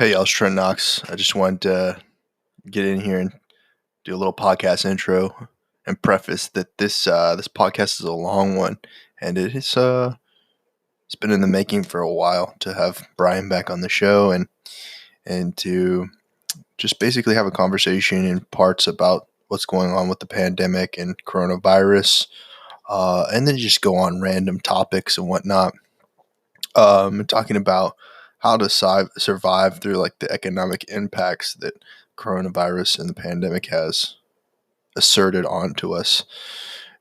Hey, y'all, it's Trent Knox. I just wanted to get in here and do a little podcast intro and preface that this podcast is a long one, and it's been in the making for a while to have Bryan back on the show and to just basically have a conversation in parts about what's going on with the pandemic and coronavirus, and then just go on random topics and whatnot. Talking about how to survive through like the economic impacts that coronavirus and the pandemic has asserted onto us.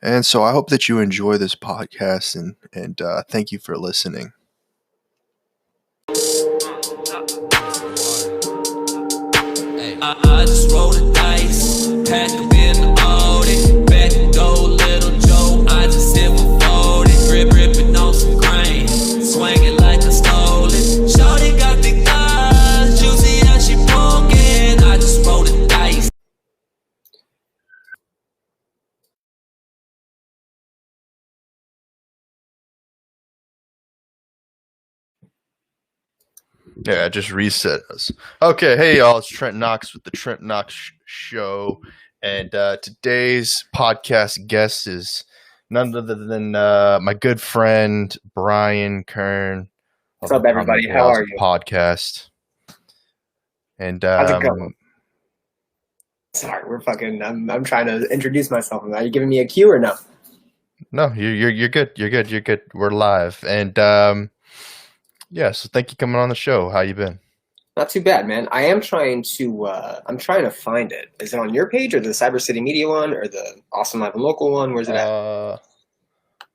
And so I hope that you enjoy this podcast and thank you for listening. I just roll the dice, pack up in the Audi, back to go, little Joe. I just hit for 40, ripping on some grain, swinging like I stole it. Shorty got big thighs, juicy as she broken. I just roll the dice. Yeah, I just reset us. Okay, hey y'all, it's Trent Knox with the Trent Knox Show, and today's podcast guest is none other than my good friend Bryan Kern. What's up, everybody? How are you? Podcast. And how's it going? Sorry, I'm trying to introduce myself. Are you giving me a cue or no? No, you're good. You're good. We're live, and yeah. So thank you for coming on the show. How you been? Not too bad, man. I am trying to. I'm trying to find it. Is it on your page or the Cyber City Media one or the Awesome Live and Local one? Where's it at?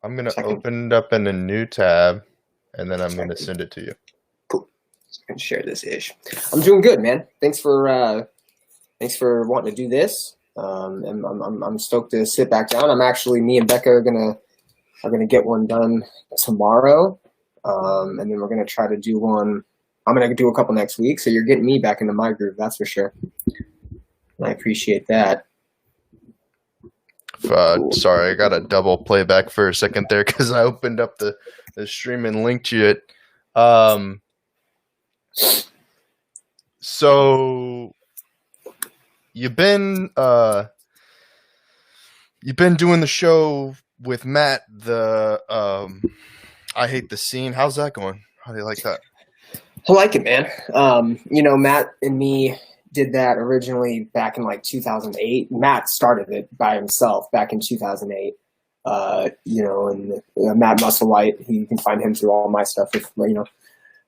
I'm gonna open it up in a new tab, and then I'm gonna send it to you. Cool. I can share this ish. I'm doing good, man. Thanks for wanting to do this. And I'm stoked to sit back down. Me and Becca are gonna get one done tomorrow. And then we're gonna try to do one. I'm gonna do a couple next week. So you're getting me back into my groove, that's for sure. And I appreciate that. Cool. Sorry, I got a double playback for a second there because I opened up the stream and linked you it. So you've been doing the show with Matt. I Hate the Scene. How's that going? How do you like that? I like it, man. Matt and me did that originally back in like 2008. Matt started it by himself back in 2008. Matt Musselwhite, you can find him through all my stuff.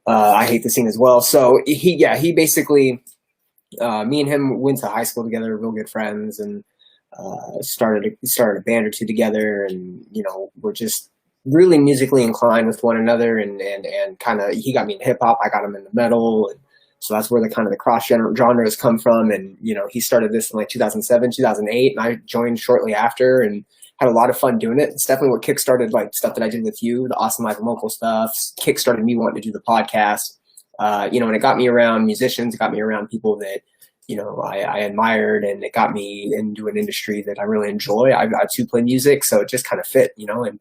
I Hate the Scene as well. So he basically, me and him went to high school together, real good friends, and started a band or two together, and we're just really musically inclined with one another, and kind of, he got me in hip hop, I got him into metal, and so that's where the cross genres come from. And he started this in like 2007, 2008, and I joined shortly after and had a lot of fun doing it. It's definitely what kickstarted like stuff that I did with you, the Awesome Live and Local stuff, kickstarted me wanting to do the podcast. And it got me around musicians, it got me around people that I admired, and it got me into an industry that I really enjoy. I too play music, so it just kind of fit, and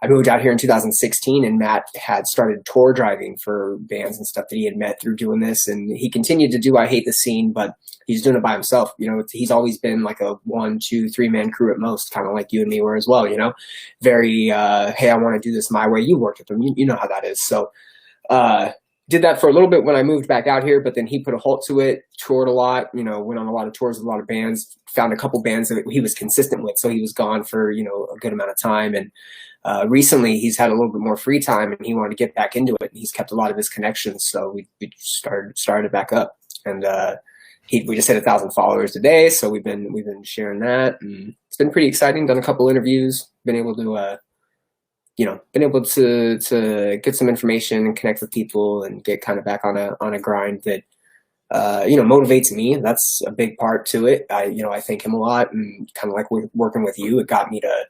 I moved out here in 2016, and Matt had started tour driving for bands and stuff that he had met through doing this. And he continued to do I Hate the Scene, but he's doing it by himself. He's always been like a 1, 2, 3-man crew at most, kind of like you and me were as well, very, hey, I want to do this my way. You worked with him. You know how that is. So, did that for a little bit when I moved back out here, but then he put a halt to it, toured a lot, went on a lot of tours with a lot of bands, found a couple bands that he was consistent with. So he was gone for, a good amount of time. And recently he's had a little bit more free time, and he wanted to get back into it. And he's kept a lot of his connections. So we started back up, and we just hit 1,000 followers today. So we've been sharing that, and it's been pretty exciting. Done a couple interviews, been able to get some information and connect with people and get kind of back on a grind that, motivates me. That's a big part to it. I thank him a lot, and kind of like working with you, it got me to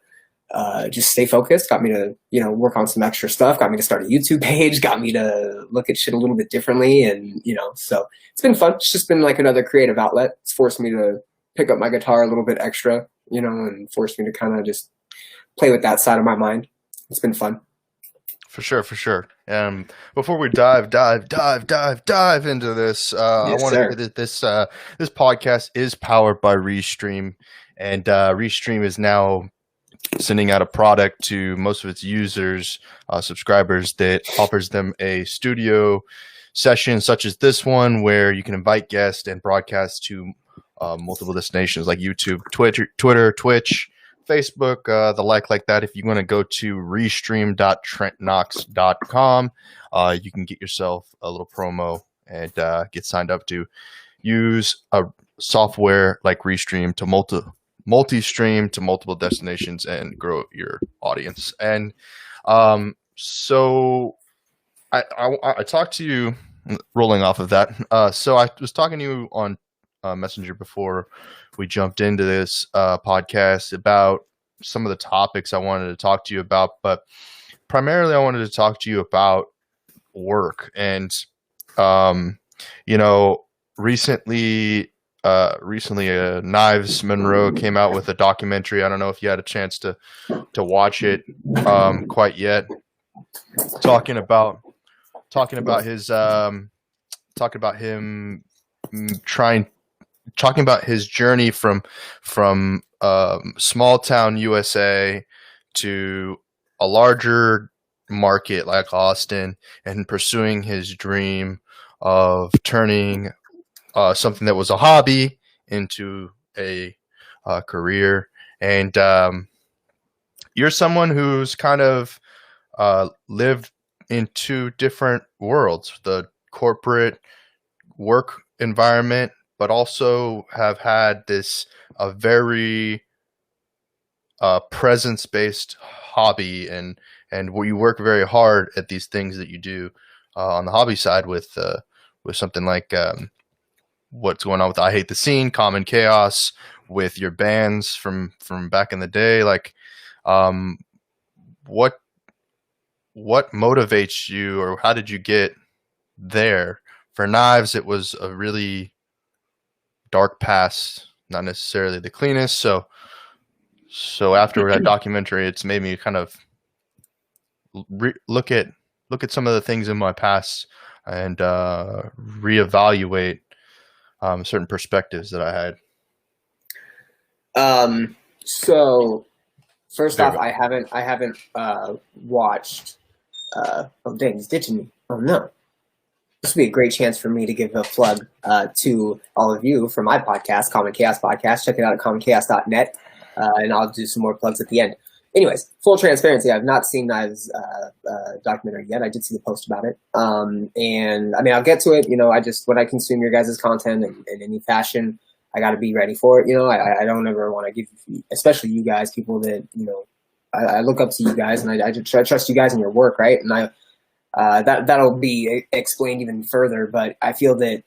just stay focused, got me to, work on some extra stuff, got me to start a YouTube page, got me to look at shit a little bit differently. And, so it's been fun. It's just been like another creative outlet. It's forced me to pick up my guitar a little bit extra, and forced me to kind of just play with that side of my mind. It's been fun. For sure, for sure. Before we dive into this, I Yes, want to sir. say that this podcast is powered by Restream, and Restream is now sending out a product to most of its users, subscribers, that offers them a studio session such as this one, where you can invite guests and broadcast to multiple destinations like YouTube, Twitter, Twitch, Facebook, the like that. If you want to go to restream.trentknox.com, you can get yourself a little promo and get signed up to use a software like Restream to multi-stream to multiple destinations and grow your audience. And so I talked to you, rolling off of that. So I was talking to you on Messenger before we jumped into this podcast about some of the topics I wanted to talk to you about, but primarily I wanted to talk to you about work. And recently Knives Monroe came out with a documentary. I don't know if you had a chance to watch it quite yet, talking about his talking about his journey from small town USA to a larger market like Austin, and pursuing his dream of turning something that was a hobby into a career. And you're someone who's kind of lived in two different worlds, the corporate work environment, but also have had this a very presence-based hobby, and where you work very hard at these things that you do on the hobby side with something like what's going on with I Hate the Scene, Common Chaos, with your bands from back in the day. Like, what motivates you, or how did you get there? For Knives, it was a really dark past, not necessarily the cleanest. So after that documentary, it's made me kind of look at some of the things in my past and reevaluate certain perspectives that I had. So first off, I haven't watched. Oh dang, he's ditching me. Oh no. This would be a great chance for me to give a plug to all of you for my podcast, Common Chaos Podcast. Check it out at commonchaos.net, and I'll do some more plugs at the end. Anyways, full transparency, I've not seen Knives' documentary yet. I did see the post about it. And I mean, I'll get to it. When I consume your guys' content in any fashion, I got to be ready for it. I don't ever want to give, especially you guys, people that, I look up to you guys, and I trust you guys in your work, right? And that'll be explained even further, but I feel that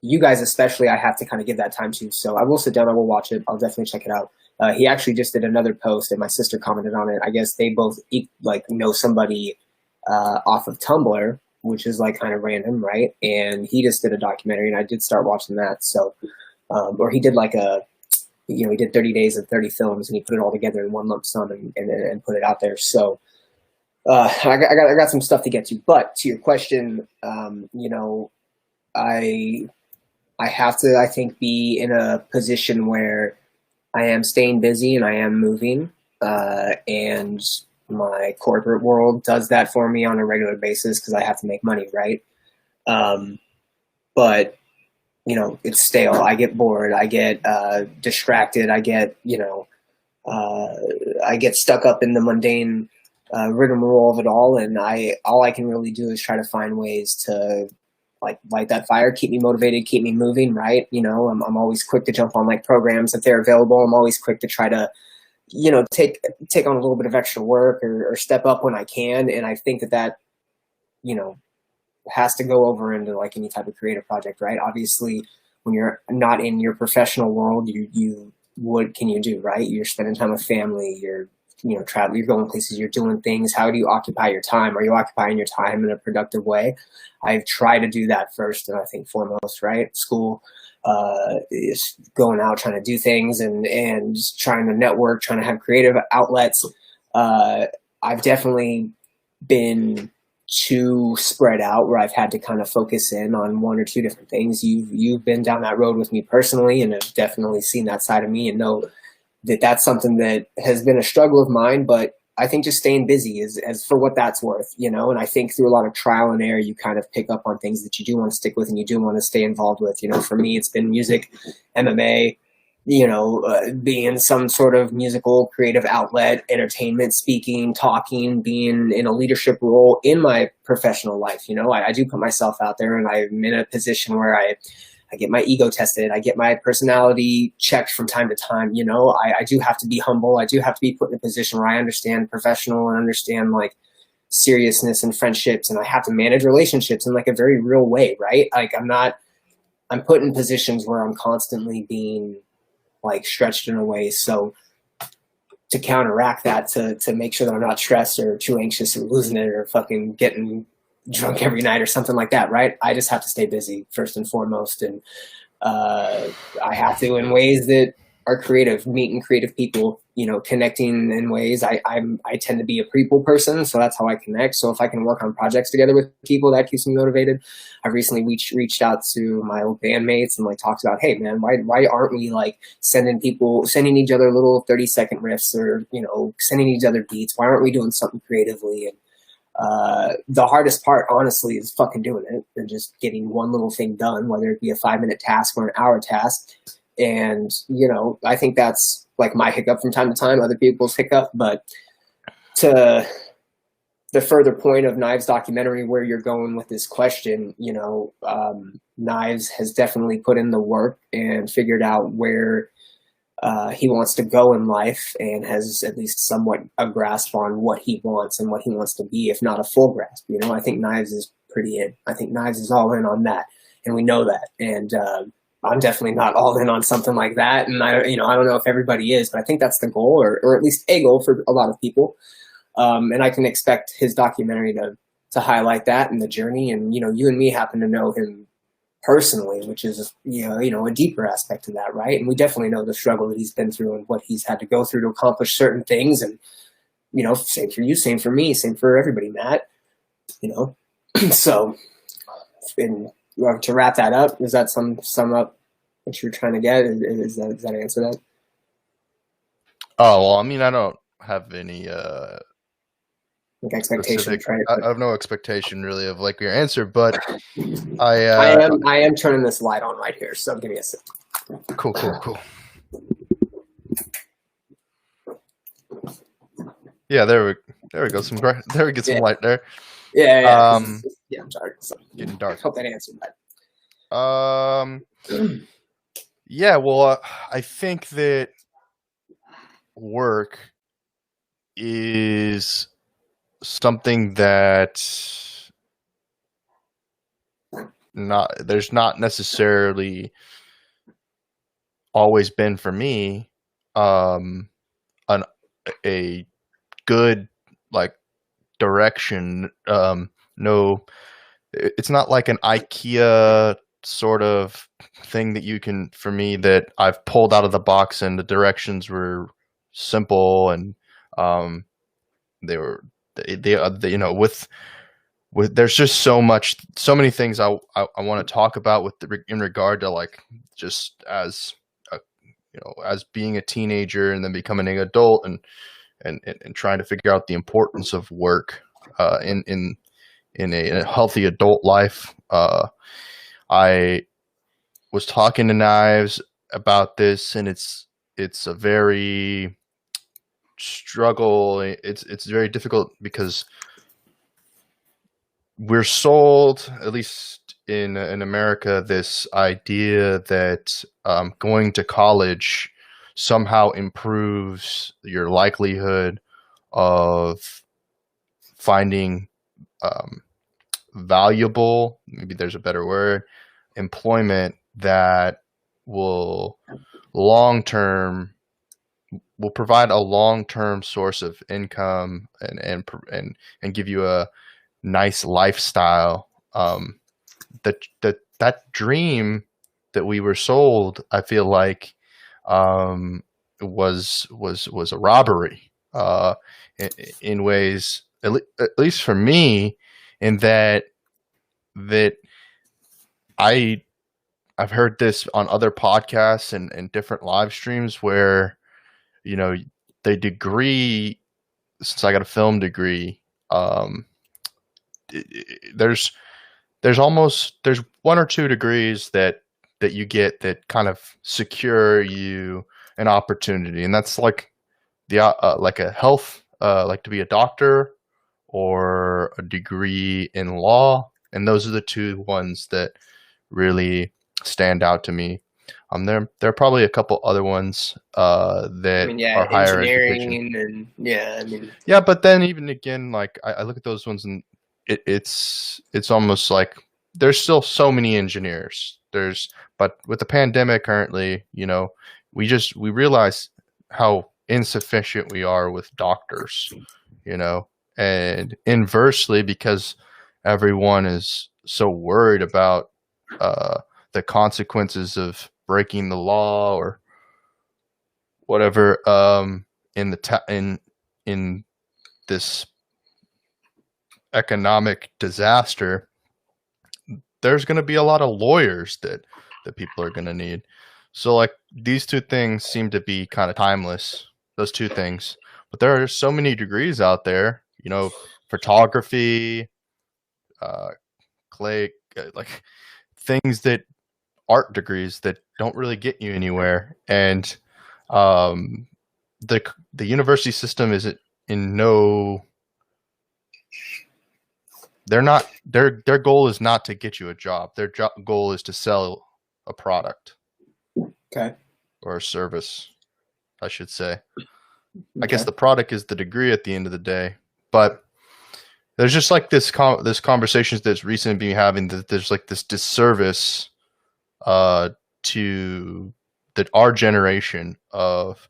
you guys especially, I have to kind of give that time to. So I will sit down, I will watch it, I'll definitely check it out. He actually just did another post, and my sister commented on it. I guess they both know somebody off of Tumblr, which is like kind of random, right? And he just did a documentary, and I did start watching that. So, or he did he did 30 days of 30 films, and he put it all together in one lump sum and put it out there. So I got some stuff to get to. But to your question, I have to, I think, be in a position where I am staying busy and I am moving, and my corporate world does that for me on a regular basis because I have to make money, right? But it's stale. I get bored. I get distracted. I get I get stuck up in the mundane rigmarole of it all, and all I can really do is try to find ways to light that fire, keep me motivated, keep me moving, right? I'm always quick to jump on programs if they're available. I'm always quick to try to, take on a little bit of extra work or step up when I can. And I think that has to go over into any type of creative project, right? Obviously, when you're not in your professional world, what can you do, right? You're spending time with family, you're traveling, you're going places, you're doing things. How do you occupy your time? Are you occupying your time in a productive way? I've tried to do that first, and I think foremost, right? School, is going out, trying to do things and trying to network, trying to have creative outlets. I've definitely been too spread out where I've had to kind of focus in on one or two different things. You've been down that road with me personally, and have definitely seen that side of me, and know that that's something that has been a struggle of mine. But I think just staying busy is as for what that's worth, you know. And I think through a lot of trial and error, you kind of pick up on things that you do want to stick with and you do want to stay involved with. You know, for me, it's been music, MMA, you know, being some sort of musical creative outlet, entertainment, speaking, talking, being in a leadership role in my professional life. You know, I do put myself out there, and I'm in a position where I get my ego tested. I get my personality checked from time to time. You know, I do have to be humble. I do have to be put in a position where I understand professional and understand like seriousness and friendships, and I have to manage relationships in like a very real way, right? Like I'm put in positions where I'm constantly being like stretched in a way. So to counteract that, to make sure that I'm not stressed or too anxious or losing it or fucking getting drunk every night or something like that, right? I just have to stay busy first and foremost. And I have to in ways that are creative, meeting creative people, you know, connecting in ways. I tend to be a people person, so that's how I connect. So if I can work on projects together with people, that keeps me motivated. I've recently reached out to my old bandmates and like talked about, hey man, why aren't we like sending each other little 30-second riffs, or, you know, sending each other beats? Why aren't we doing something creatively? And the hardest part, honestly, is fucking doing it and just getting one little thing done, whether it be a 5-minute task or an hour task. And, you know, I think that's like my hiccup from time to time, other people's hiccup. But to the further point of Knives' documentary, where you're going with this question, you know, Knives has definitely put in the work and figured out where he wants to go in life, and has at least somewhat a grasp on what he wants and what he wants to be, if not a full grasp. You know, I think Knives is pretty in. I think Knives is all in on that, and we know that. And I'm definitely not all in on something like that. And I don't know if everybody is, but I think that's the goal, or at least a goal for a lot of people. And I can expect his documentary to highlight that and the journey. And, you know, you and me happen to know him personally, which is, you know, a deeper aspect to that, right? And we definitely know the struggle that he's been through and what he's had to go through to accomplish certain things. And, you know, same for you, same for me, same for everybody, Matt, you know. So, to wrap that up, does that sum up what you're trying to get? Does that answer that? Oh, well, I mean, I don't have any like expectations, right? I have no expectation really of like your answer, but I am turning this light on right here, so give me a sec. Cool. Yeah, there we go. There we get some light there. Yeah. I'm sorry. So, getting dark. I hope that answered that. Yeah, well, I think that work is something that there's not necessarily always been for me a good like direction. No, it's not like an IKEA sort of thing that you can, for me, that I've pulled out of the box and the directions were simple, and they you know, with there's just so many things I want to talk about in regard to like just as you know, as being a teenager and then becoming an adult, and trying to figure out the importance of work in a healthy adult life. I was talking to Knives about this, and it's a very struggle. It's very difficult because we're sold, at least in America, this idea that going to college somehow improves your likelihood of finding valuable, maybe there's a better word, employment that will provide a long-term source of income and give you a nice lifestyle. That dream that we were sold, I feel like, was a robbery in ways at least for me, in that I've heard this on other podcasts and different live streams where, the degree, since I got a film degree, there's there's one or two degrees that you get that kind of secure you an opportunity, and that's like like a health, like to be a doctor, or a degree in law, and those are the two ones that really stand out to me. There are probably a couple other ones that are higher education. Engineering, and Yeah, but then even again, like I look at those ones, and it's almost like there's still so many engineers. But with the pandemic currently, we realize how insufficient we are with doctors, and inversely, because everyone is so worried about the consequences of breaking the law or whatever, in this economic disaster, there's going to be a lot of lawyers that people are going to need. So like these two things seem to be kind of timeless, those two things. But there are so many degrees out there, photography, clay, like things that art degrees that don't really get you anywhere. And the university system is in no, they're not, their goal is not to get you a job. Their goal is to sell a product. Okay. Or a service, I should say. Okay. I guess the product is the degree at the end of the day. But there's just like this conversations that's recently been having, that there's like this disservice to our generation of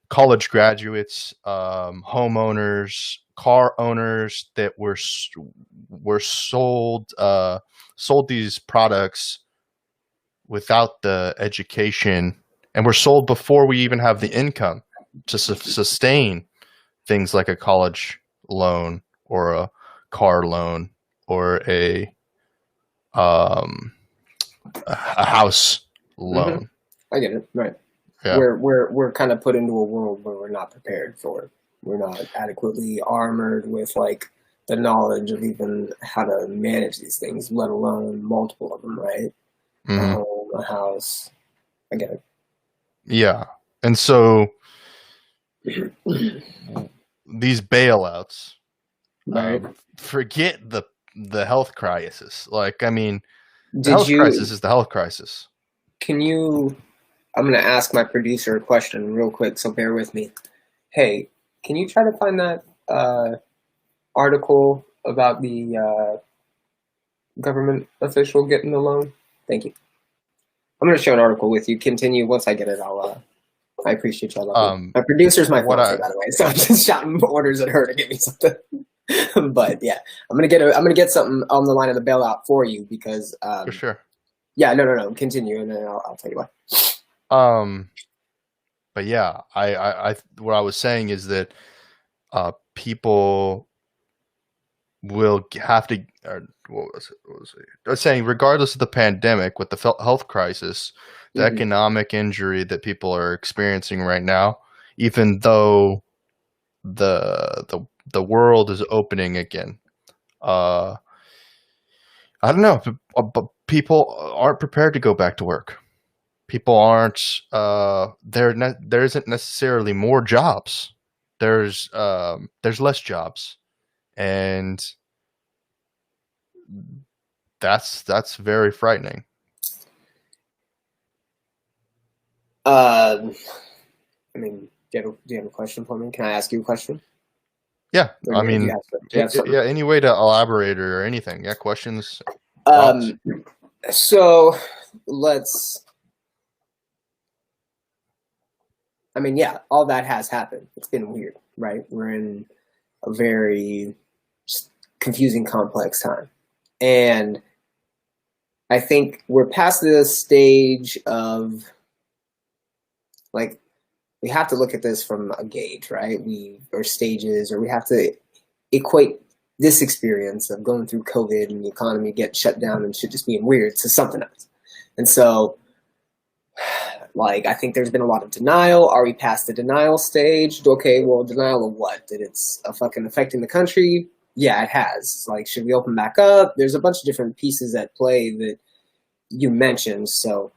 college graduates, homeowners, car owners that were sold these products without the education, and were sold before we even have the income to sustain things like a college loan or a car loan or a house loan. Mm-hmm. I get it. Right. Yeah. We're kind of put into a world where we're not prepared for it. We're not adequately armored with like the knowledge of even how to manage these things, let alone multiple of them, right? Mm-hmm. A house. I get it. Yeah. And so these bailouts, right. Forget the health crisis. Like, I mean, the health crisis is the health crisis. I'm going to ask my producer a question real quick, so bear with me. Hey, can you try to find that article about the government official getting the loan? Thank you. I'm going to share an article with you. Continue. Once I get it, I appreciate y'all. My producer's my fiance, by the way, so I'm just shouting orders at her to get me something. But yeah, I'm gonna get something on the line of the bailout for you because for sure. Yeah, no. Continue, and then I'll tell you why. But yeah, I what I was saying is that people will have to. What was it? I was saying, regardless of the pandemic, with the health crisis, the economic injury that people are experiencing right now, even though the world is opening again, I don't know, but people aren't prepared to go back to work. People aren't. There isn't necessarily more jobs. There's less jobs, and that's very frightening. I mean, do you have a question for me? Can I ask you a question? Yeah, I mean, yeah. Any way to elaborate or anything? Yeah, questions. So let's. I mean, yeah, all that has happened. It's been weird, right? We're in a very confusing, complex time. And I think we're past this stage of, like, we have to look at this from a gauge, right? Or stages, or we have to equate this experience of going through COVID and the economy getting shut down and shit just being weird to something else. And so, like, I think there's been a lot of denial. Are we past the denial stage? Okay, well, denial of what? That it's fucking affecting the country? Yeah, it has. Like, should we open back up? There's a bunch of different pieces at play that you mentioned. So,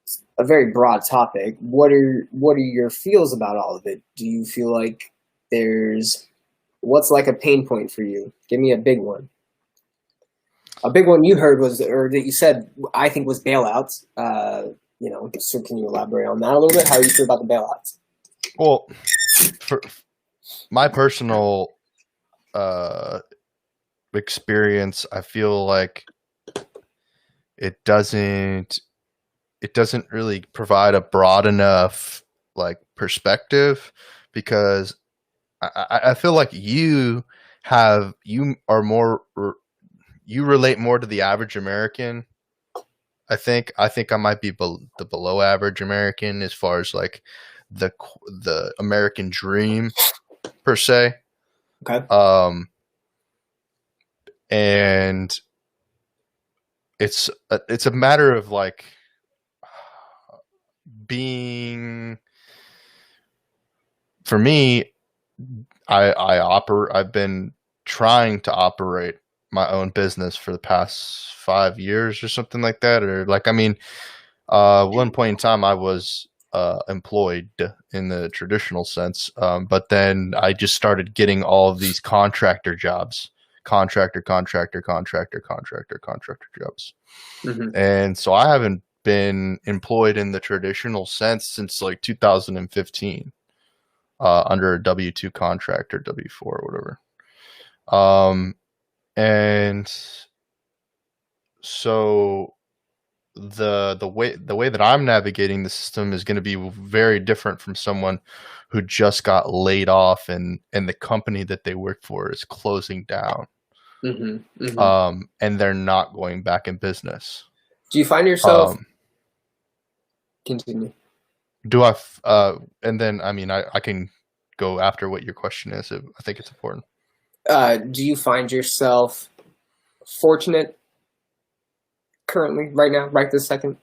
it's a very broad topic. What are your feels about all of it? Do you feel like what's like a pain point for you? Give me a big one. A big one you heard was, or that you said, I think was bailouts. So can you elaborate on that a little bit? How do you feel about the bailouts? Well, for my personal experience, I feel like it doesn't really provide a broad enough like perspective, because I feel like you relate more to the average American. I think I might be the below average American as far as like the American dream per se. Okay. And it's a matter of like being, for me, I've been trying to operate my own business for the past 5 years or something like that. Or like, I mean, one point in time I was employed in the traditional sense, but then I just started getting all of these contractor jobs, contractor jobs. Mm-hmm. And so I haven't been employed in the traditional sense since like 2015, under a W-2 contract or W-4 or whatever. And so the way that I'm navigating the system is going to be very different from someone who just got laid off and the company that they work for is closing down. Mm-hmm. Mm-hmm. And they're not going back in business. Do you find yourself continue? Do I and then I mean I can go after what your question is. I think it's important. Do you find yourself fortunate currently, right now, right this second,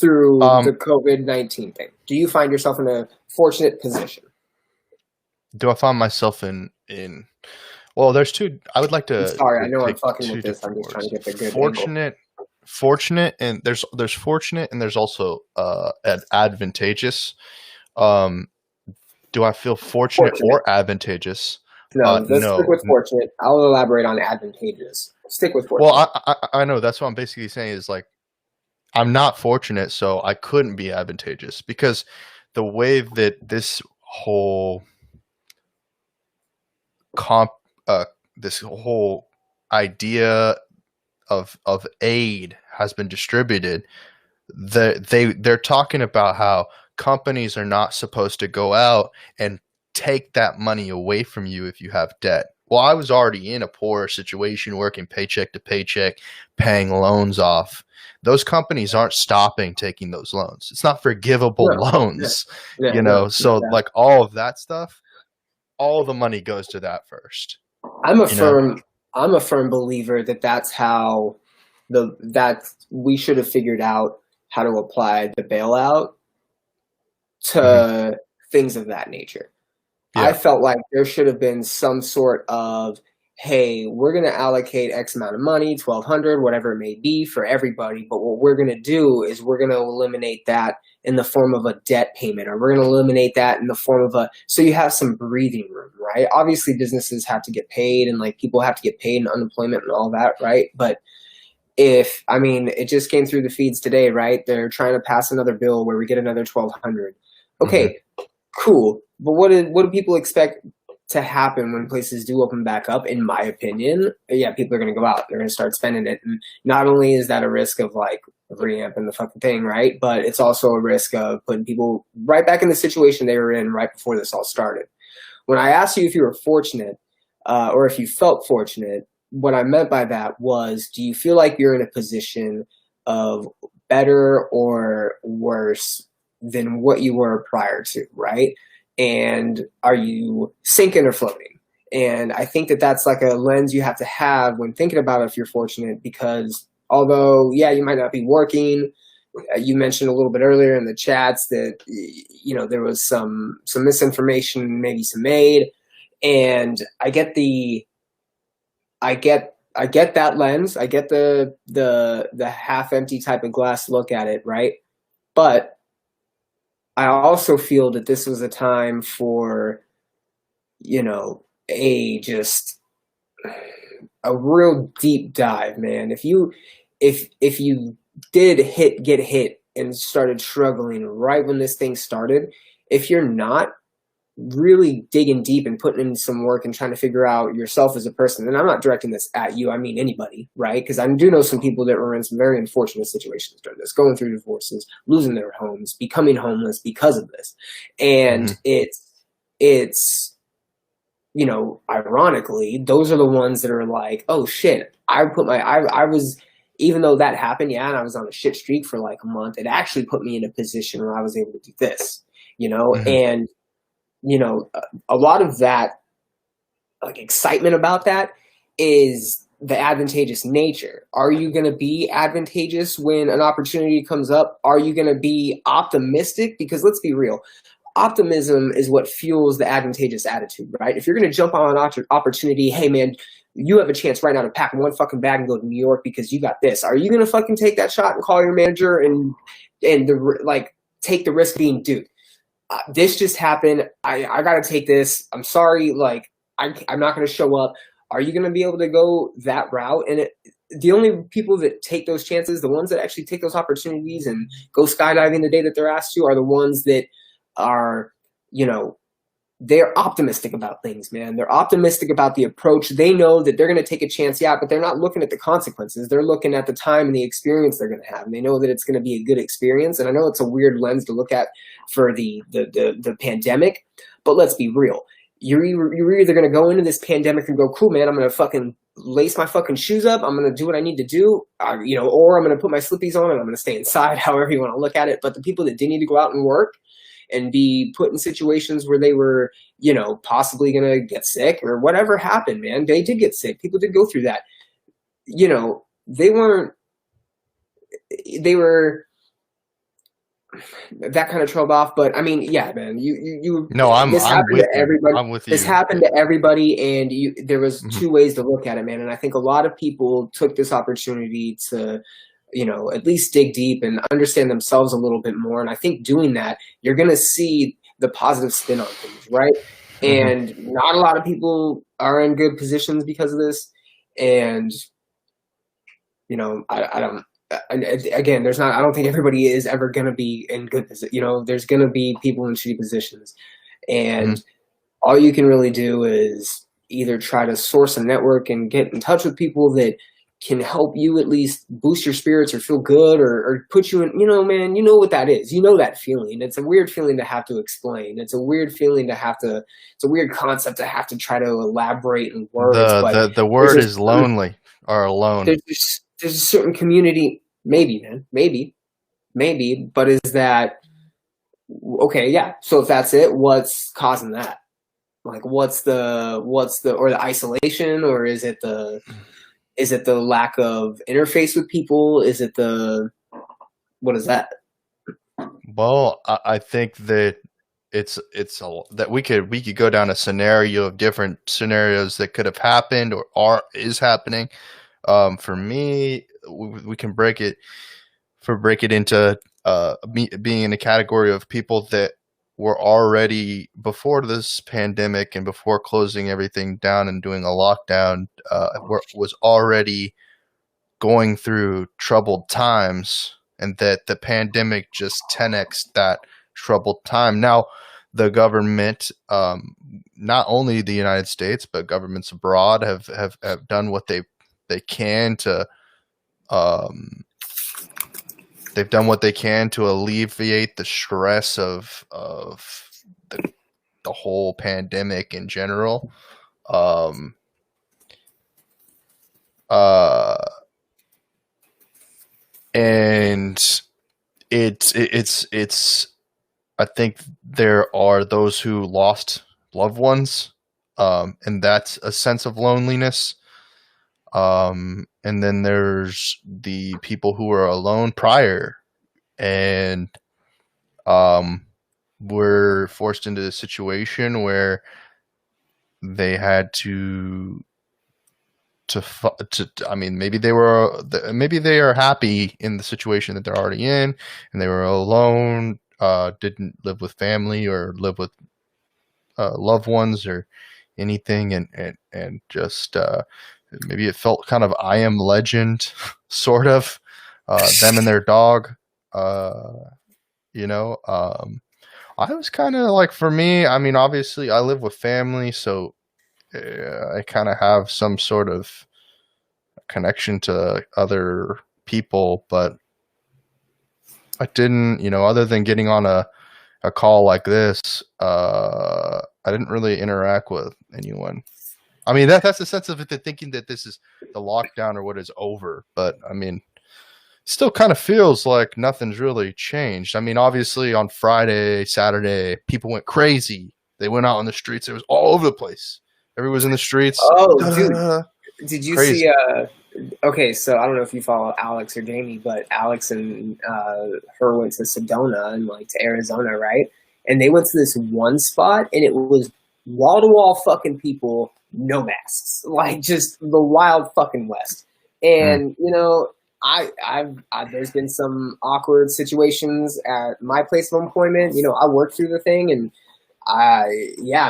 through the COVID-19 thing? Do you find yourself in a fortunate position? Do I find myself in well, there's two. I would like to. I'm sorry, I know I'm fucking with this. I'm just trying to get the good fortunate, and there's fortunate, and there's also advantageous. Do I feel fortunate or advantageous? No, let's stick with fortunate. I'll elaborate on advantageous. Stick with fortunate. Well, I know that's what I'm basically saying is like I'm not fortunate, so I couldn't be advantageous, because the way that this whole this whole idea of aid has been distributed, they're talking about how companies are not supposed to go out and take that money away from you if you have debt. Well, I was already in a poor situation, working paycheck to paycheck, paying loans off. Those companies aren't stopping taking those loans. It's not forgivable loans, like all of that stuff, all the money goes to that first. I'm a firm believer that that's how that we should have figured out how to apply the bailout to things of that nature. Yeah. I felt like there should have been some sort of, hey, we're going to allocate X amount of money, $1,200, whatever it may be, for everybody. But what we're going to do is we're going to eliminate that in the form of a debt payment, or we're going to eliminate that in the form of so you have some breathing room, right? Obviously, businesses have to get paid, and like people have to get paid, and unemployment and all that, right? But it just came through the feeds today, right? They're trying to pass another bill where we get another $1,200. Okay, cool. But what do people expect to happen when places do open back up? In my opinion, yeah, people are going to go out. They're going to start spending it. And not only is that a risk of like reamping the fucking thing, right? But it's also a risk of putting people right back in the situation they were in right before this all started. When I asked you if you were fortunate or if you felt fortunate, what I meant by that was, do you feel like you're in a position of better or worse than what you were prior to, right? And are you sinking or floating? And I think that that's like a lens you have to have when thinking about if you're fortunate, because although, yeah, you might not be working, you mentioned a little bit earlier in the chats that, you know, there was some misinformation, maybe some made, and I get that lens. I get the half empty type of glass look at it, right? But I also feel that this was a time for, you know, just a real deep dive, man. If you did get hit and started struggling right when this thing started, if you're not really digging deep and putting in some work and trying to figure out yourself as a person, and I'm not directing this at you, I mean anybody, right? Because I do know some people that were in some very unfortunate situations during this, going through divorces, losing their homes, becoming homeless because of this. And it's you know, ironically, those are the ones that are like, oh shit, I was, even though that happened, yeah, and I was on a shit streak for like a month, it actually put me in a position where I was able to do this, you know, and, you know, a lot of that, like, excitement about that is the advantageous nature. Are you going to be advantageous when an opportunity comes up? Are you going to be optimistic? Because let's be real, optimism is what fuels the advantageous attitude, right? If you're going to jump on an opportunity, hey man, you have a chance right now to pack one fucking bag and go to New York because you got this. Are you going to fucking take that shot and call your manager and take the risk being, dude, this just happened. I got to take this. I'm sorry. Like, I'm not going to show up. Are you going to be able to go that route? And the only people that take those chances, the ones that actually take those opportunities and go skydiving the day that they're asked to, are the ones that are, you know, they're optimistic about things, man. They're optimistic about the approach. They know that they're going to take a chance, yeah, but they're not looking at the consequences. They're looking at the time and the experience they're going to have. And they know that it's going to be a good experience. And I know it's a weird lens to look at for the pandemic, but let's be real. You're either going to go into this pandemic and go, cool, man, I'm going to fucking lace my fucking shoes up. I'm going to do what I need to do, you know, or I'm going to put my slippies on and I'm going to stay inside, however you want to look at it. But the people that did need to go out and work and be put in situations where they were, you know, possibly going to get sick or whatever happened, man. They did get sick. People did go through that. You know, they were that kind of trailed off. But I mean, yeah, man, No, I'm with you. Everybody. I'm with you. This happened to everybody. And there was two ways to look at it, man. And I think a lot of people took this opportunity to, you know, at least dig deep and understand themselves a little bit more. And I think doing that, you're going to see the positive spin on things, right? And not a lot of people are in good positions because of this. And, you know, I don't think everybody is ever going to be in good position. You know, there's going to be people in shitty positions. And all you can really do is either try to source a network and get in touch with people that can help you at least boost your spirits or feel good or put you in, you know, man, you know what that is. You know that feeling. It's a weird feeling to have to explain. It's a weird feeling to have to, it's a weird concept to have to try to elaborate in words. The word is lonely or alone. There's a certain community, maybe, man, maybe, but is that, okay, yeah. So if that's it, what's causing that? Like, what's the isolation, or is it the lack of interface with people? Is it what is that? Well, I think that that we could go down a scenario of different scenarios that could have happened or is happening. For me, we can break it into being in a category of people that were already, before this pandemic and before closing everything down and doing a lockdown, was already going through troubled times, and that the pandemic just 10x that troubled time. Now, the government, not only the United States, but governments abroad have done what they can to they've done what they can to alleviate the stress of the whole pandemic in general. And it's I think there are those who lost loved ones, and that's a sense of loneliness. And then there's the people who were alone prior and were forced into a situation where they had to I mean, maybe they are happy in the situation that they're already in, and they were alone, didn't live with family or live with loved ones or anything, and just maybe it felt kind of I Am Legend, sort of, them and their dog, you know. I was kind of like, for me, I mean, obviously I live with family, so I kind of have some sort of connection to other people, but I didn't, other than getting on a call like this, I didn't really interact with anyone. I mean, that's the sense of it, thinking that this is the lockdown or what is over, but I mean, still kind of feels like nothing's really changed. I mean, obviously on Friday, Saturday, people went crazy. They went out on the streets. It was all over the place. Everyone was in the streets. Oh, dude. Did you Crazy. see, okay, so I don't know if you follow Alex or Jamie, but Alex and her went to Sedona and like to Arizona, right? And they went to this one spot and it was wall-to-wall fucking people, no masks. Like just the wild fucking West. And, I've there's been some awkward situations at my place of employment. I worked through the thing, and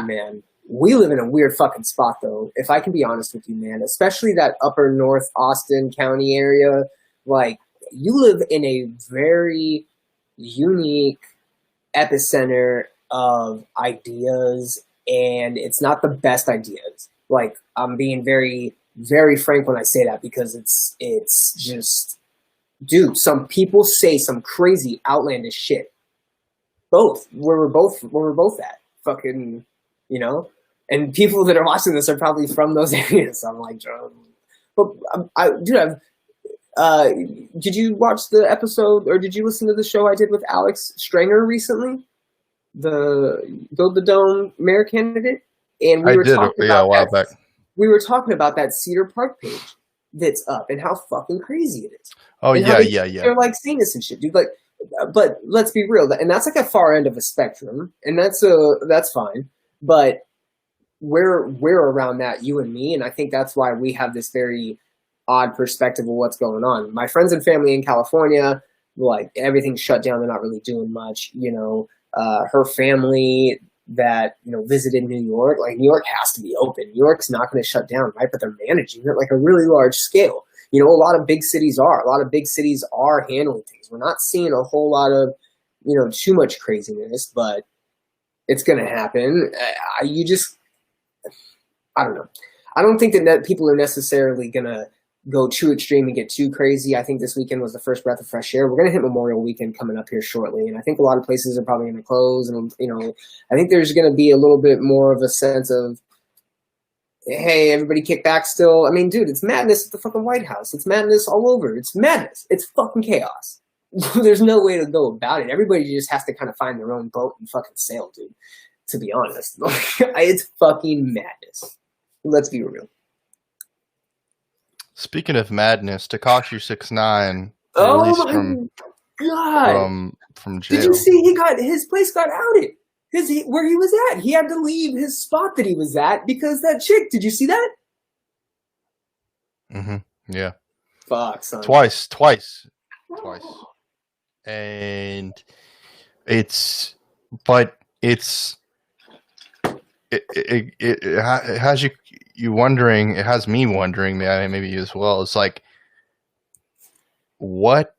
man, we live in a weird fucking spot though. If I can be honest with you, man, especially that upper North Austin County area, like you live in a very unique epicenter of ideas, and it's not the best ideas. Like I'm being very, very frank when I say that, because it's just, dude, some people say some crazy outlandish shit. Both where we're both at, fucking, and people that are watching this are probably from those areas. So I'm like, but did you watch the episode, or did you listen to the show I did with Alex Strenger recently, the Build the Dome mayor candidate? And we were talking about a while back. We were talking about that Cedar Park page that's up and how fucking crazy it is. Oh, and yeah. They're like seeing this and shit, dude. Like, but let's be real, and that's like a far end of a spectrum, and that's fine. But we're around that, you and me, and I think that's why we have this very odd perspective of what's going on. My friends and family in California, like everything's shut down; they're not really doing much. Her family that visited New York, like New York has to be open. New York's not going to shut down, right? But they're managing it like a really large scale. A lot of big cities are handling things. We're not seeing a whole lot of too much craziness, but it's going to happen. I don't know. I don't think that people are necessarily going to go too extreme and get too crazy. I think this weekend was the first breath of fresh air. We're going to hit Memorial Weekend coming up here shortly, and I think a lot of places are probably going to close. And I think there's going to be a little bit more of a sense of, hey, everybody kick back still. I mean, dude, it's madness at the fucking White House. It's madness all over. It's madness. It's fucking chaos. There's no way to go about it. Everybody just has to kind of find their own boat and fucking sail, dude. To be honest, it's fucking madness. Let's be real. Speaking of madness, Tekashi 6ix9ine Oh released my god! From jail. Did you see his place got outed? Where he was at, he had to leave his spot that he was at because that chick. Did you see that? Mm-hmm. Yeah. Fuck, son. Twice. And it has you wondering. It has me wondering, maybe you as well. It's like, what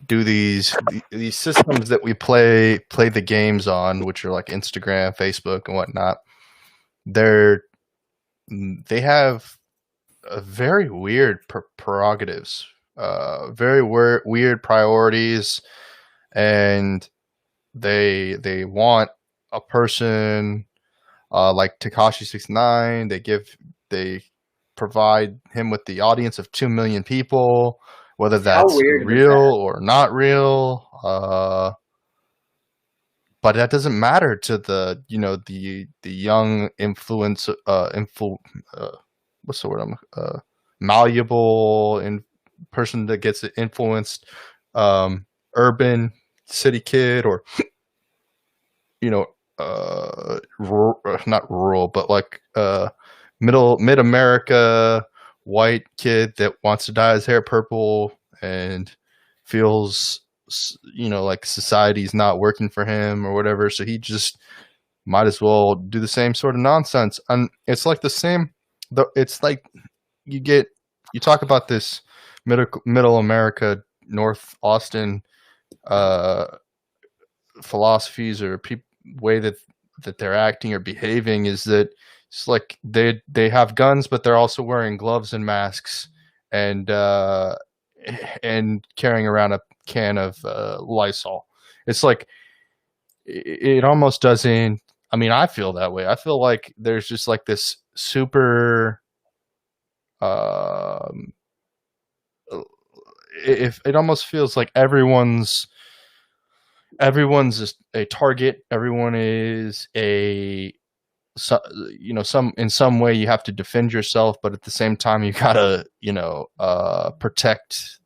do these systems that we play the games on, which are like Instagram, Facebook, and whatnot, they have a very weird prerogatives, very weird priorities, and they want a person like Tekashi 6ix9ine. They provide him with the audience of 2 million people, whether that's real or not real. but that doesn't matter to the the young what's the word, malleable person that gets influenced, urban city kid, or not rural, but like mid America white kid that wants to dye his hair purple and feels like society's not working for him or whatever, so he just might as well do the same sort of nonsense. And it's like the same, it's like you talk about this middle America, North Austin philosophies or way that they're acting or behaving, is that it's like they have guns, but they're also wearing gloves and masks and carrying around a can of Lysol. It's like it almost doesn't. I mean, I feel that way. I feel like there's just like this super. If it almost feels like everyone's a target. Everyone is some in some way you have to defend yourself, but at the same time you gotta protect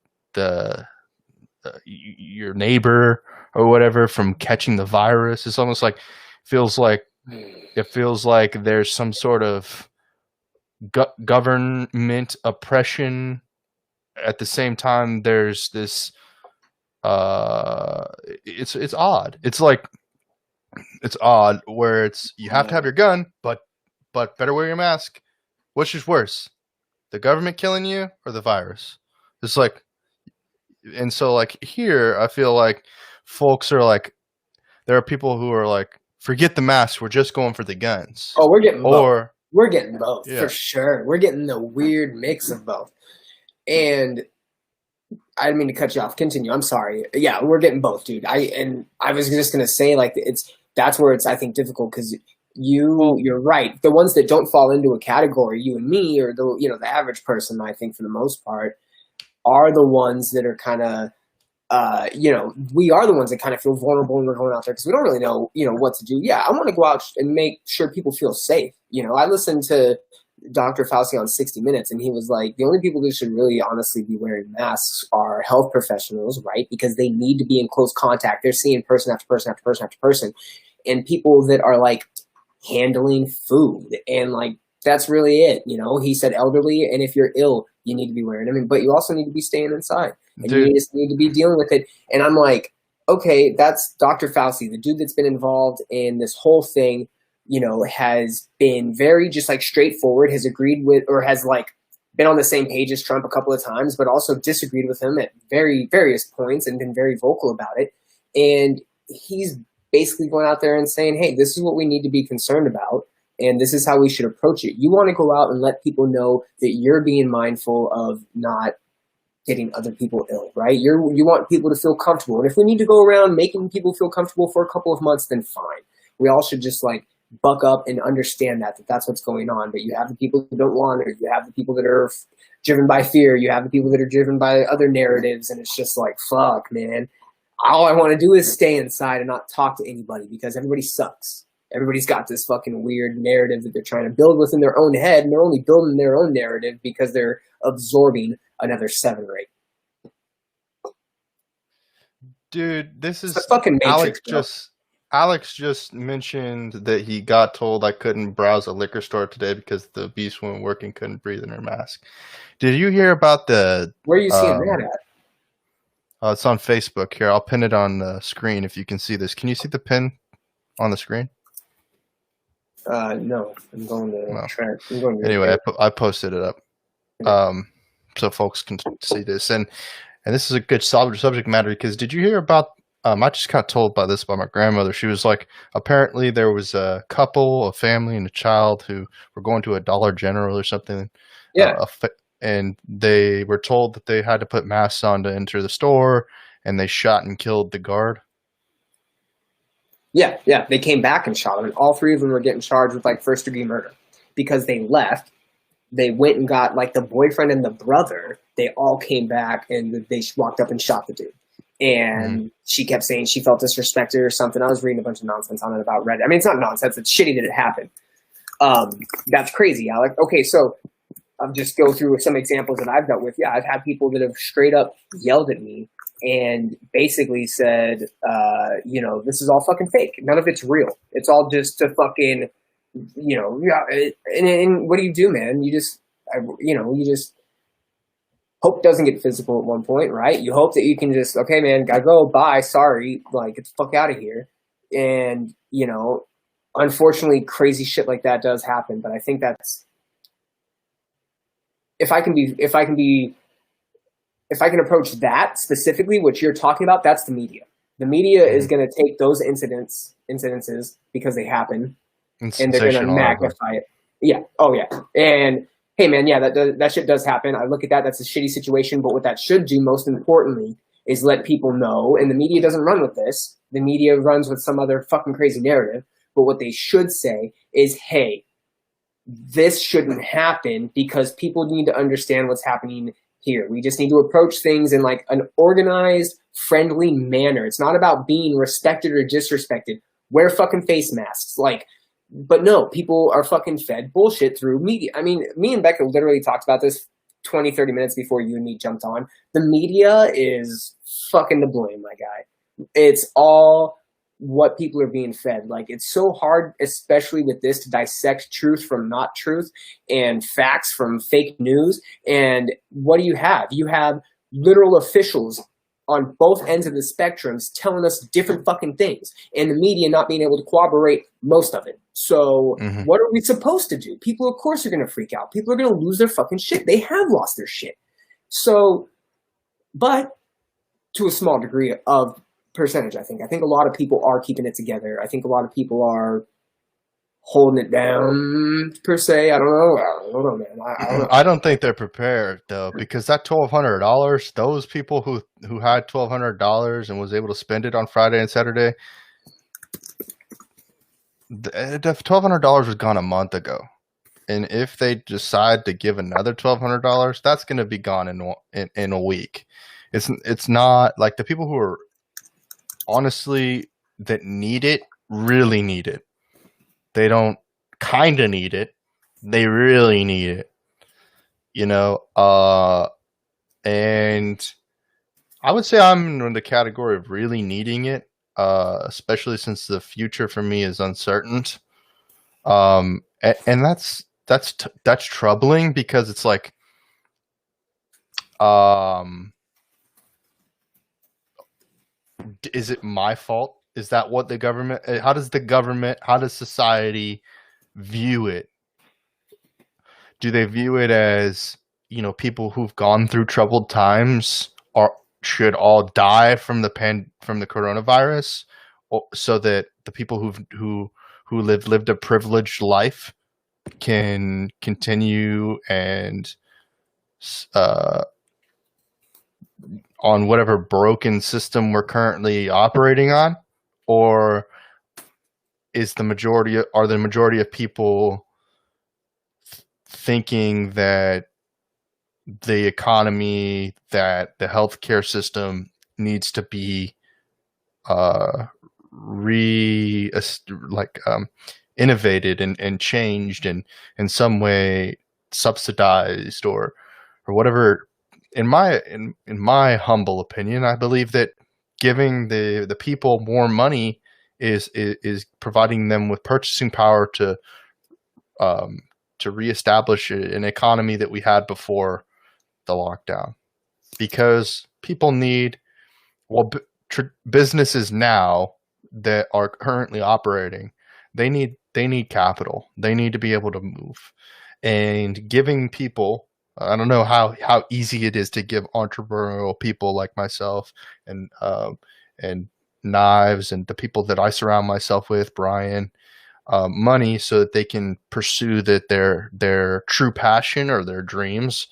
your neighbor or whatever from catching the virus. It's almost like it feels like there's some sort of government oppression. At the same time, there's this. It's odd. It's odd where it's you have to have your gun, but better wear your mask. Which is worse, the government killing you or the virus? It's like, and so like here, I feel like folks are like, there are people who are like, forget the mask, we're just going for the guns. Oh, we're getting both. We're getting both for sure. We're getting the weird mix of both. And I didn't mean to cut you off. Continue. I'm sorry. Yeah, we're getting both, dude. I was just gonna say, like, that's where it's, I think, difficult, because you're right. The ones that don't fall into a category, you and me, or the average person, I think for the most part, are the ones that are kind of we are the ones that kind of feel vulnerable when we're going out there, because we don't really know what to do. Yeah, I want to go out and make sure people feel safe. I listened to Dr. Fauci on 60 Minutes, and he was like, the only people that should really honestly be wearing masks are health professionals, right? Because they need to be in close contact. They're seeing person after person after person after person, and people that are like handling food, and like that's really it. He said elderly, and if you're ill, you need to be wearing them, but you also need to be staying inside, and you just need to be dealing with it. And I'm like, okay, that's Dr. Fauci, the dude that's been involved in this whole thing. Has been very just like straightforward, has agreed with, or has like been on the same page as Trump a couple of times, but also disagreed with him at various points and been very vocal about it. And he's basically going out there and saying, hey, this is what we need to be concerned about, and this is how we should approach it. You want to go out and let people know that you're being mindful of not getting other people ill, right? You want people to feel comfortable. And if we need to go around making people feel comfortable for a couple of months, then fine. We all should just like buck up and understand that that's what's going on. But you have the people who don't want it. You have the people that are driven by fear. You have the people that are driven by other narratives. And it's just like, fuck, man. All I want to do is stay inside and not talk to anybody, because everybody sucks. Everybody's got this fucking weird narrative that they're trying to build within their own head. And they're only building their own narrative because they're absorbing another 7 or 8. Dude, this is the fucking Matrix, Alex just mentioned that he got told I couldn't browse a liquor store today because the beast wasn't working, couldn't breathe in her mask. Did you hear about the... Where are you seeing that at? It's on Facebook. Here, I'll pin it on the screen if you can see this. Can you see the pin on the screen? No. I'm going to Trent. Anyway, I posted it up so folks can see this. And this is a good subject matter, because did you hear about... I just got told by my grandmother. She was like, apparently there was a couple, a family, and a child who were going to a Dollar General or something. Yeah. And they were told that they had to put masks on to enter the store, and they shot and killed the guard. Yeah. They came back and shot them, and all 3 of them were getting charged with like first-degree murder because they left. They went and got like the boyfriend and the brother. They all came back, and they walked up and shot the dude. And she kept saying she felt disrespected or something. I was reading a bunch of nonsense on it about Reddit. I mean, it's not nonsense. It's shitty that it happened. That's crazy, Alec. Okay, so I'll just go through some examples that I've dealt with. Yeah, I've had people that have straight up yelled at me and basically said, this is all fucking fake. None of it's real. It's all just to fucking, and what do you do, man? You just hope doesn't get physical at one point, right? You hope that you can just, okay, man, gotta go, bye, sorry, like, get the fuck out of here. And, unfortunately, crazy shit like that does happen. But I think that's, if I can approach that specifically, what you're talking about, that's the media. The media is going to take those incidences because they happen, and they're going to magnify it. Yeah. Oh yeah. And hey, man, yeah, that shit does happen. I look at that. That's a shitty situation. But what that should do, most importantly, is let people know. And the media doesn't run with this. The media runs with some other fucking crazy narrative. But what they should say is, hey, this shouldn't happen because people need to understand what's happening here. We just need to approach things in like an organized, friendly manner. It's not about being respected or disrespected. Wear fucking face masks. But no, people are fucking fed bullshit through media. I mean, me and Becca literally talked about this 20, 30 minutes before you and me jumped on. The media is fucking to blame, my guy. It's all what people are being fed. Like, it's so hard, especially with this, to dissect truth from not truth and facts from fake news. And what do you have? You have literal officials on both ends of the spectrums telling us different fucking things, and the media not being able to corroborate most of it. So what are we supposed to do? People, of course, are going to freak out. People are going to lose their fucking shit. They have lost their shit. So, but to a small degree of percentage, I think a lot of people are keeping it together. I think a lot of people are holding it down, per se. I don't know, man. I don't think they're prepared, though, because that $1,200, those people who had $1,200 and was able to spend it on Friday and Saturday, the $1,200 was gone a month ago. And if they decide to give another $1,200, that's going to be gone in a week. It's not like the people who are honestly that need it really need it. They don't kind of need it. They really need it. And I would say I'm in the category of really needing it, especially since the future for me is uncertain. And that's troubling because it's like, is it my fault? Is that what the government, how does society view it? Do they view it as, people who've gone through troubled times should all die from the coronavirus, so that the people who lived a privileged life can continue and on whatever broken system we're currently operating on? Or are the majority of people thinking that the economy, that the healthcare system needs to be innovated and changed and in some way subsidized or whatever? In my humble opinion, I believe that giving the people more money is providing them with purchasing power to reestablish an economy that we had before the lockdown, because people need, businesses now that are currently operating, they need capital. They need to be able to move, and giving people, I don't know how easy it is to give entrepreneurial people like myself and Knives and the people that I surround myself with, Bryan, money so that they can pursue their true passion or their dreams,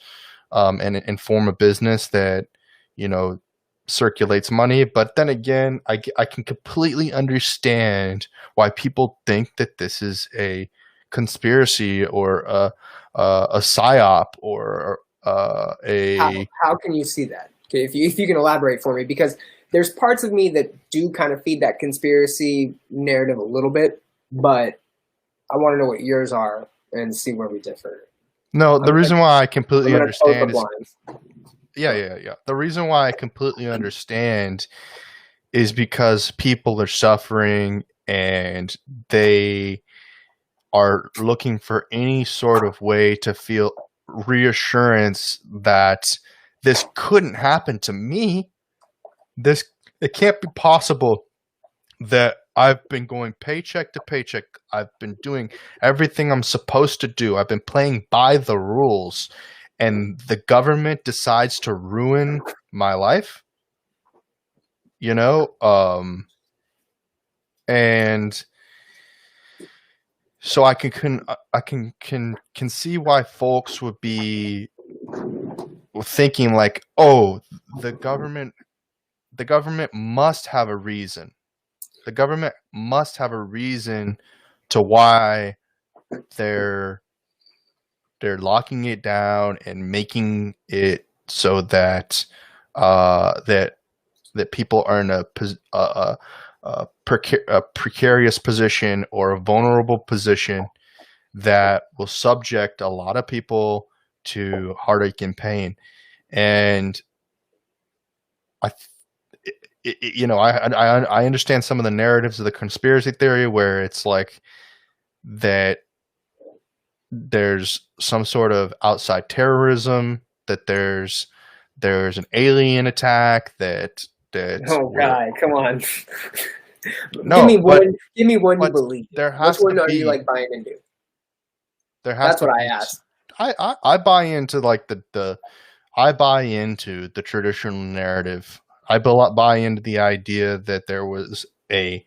and form a business that circulates money. But then again, I can completely understand why people think that this is a conspiracy or a psyop or How can you see that? Okay, if you can elaborate for me, because there's parts of me that do kind of feed that conspiracy narrative a little bit, but I want to know what yours are and see where we differ. No, the reason why I completely I'm gonna close the understand is blinds. yeah. The reason why I completely understand is because people are suffering and they are looking for any sort of way to feel reassurance that this couldn't happen to me. It can't be possible that I've been going paycheck to paycheck. I've been doing everything I'm supposed to do. I've been playing by the rules, and the government decides to ruin my life. You know, and so I can see why folks would be thinking like, oh, the government must have a reason. The government must have a reason to why they're locking it down and making it so that that people are in a precarious position or a vulnerable position that will subject a lot of people to heartache and pain. And I understand some of the narratives of the conspiracy theory where it's like that there's some sort of outside terrorism, that there's an alien attack, that Oh God, come on. No, give me one you believe. There has Which one to are be, you like buying into? There has That's to what be, I asked. I buy into like I buy into the traditional narrative. I buy into the idea that there was a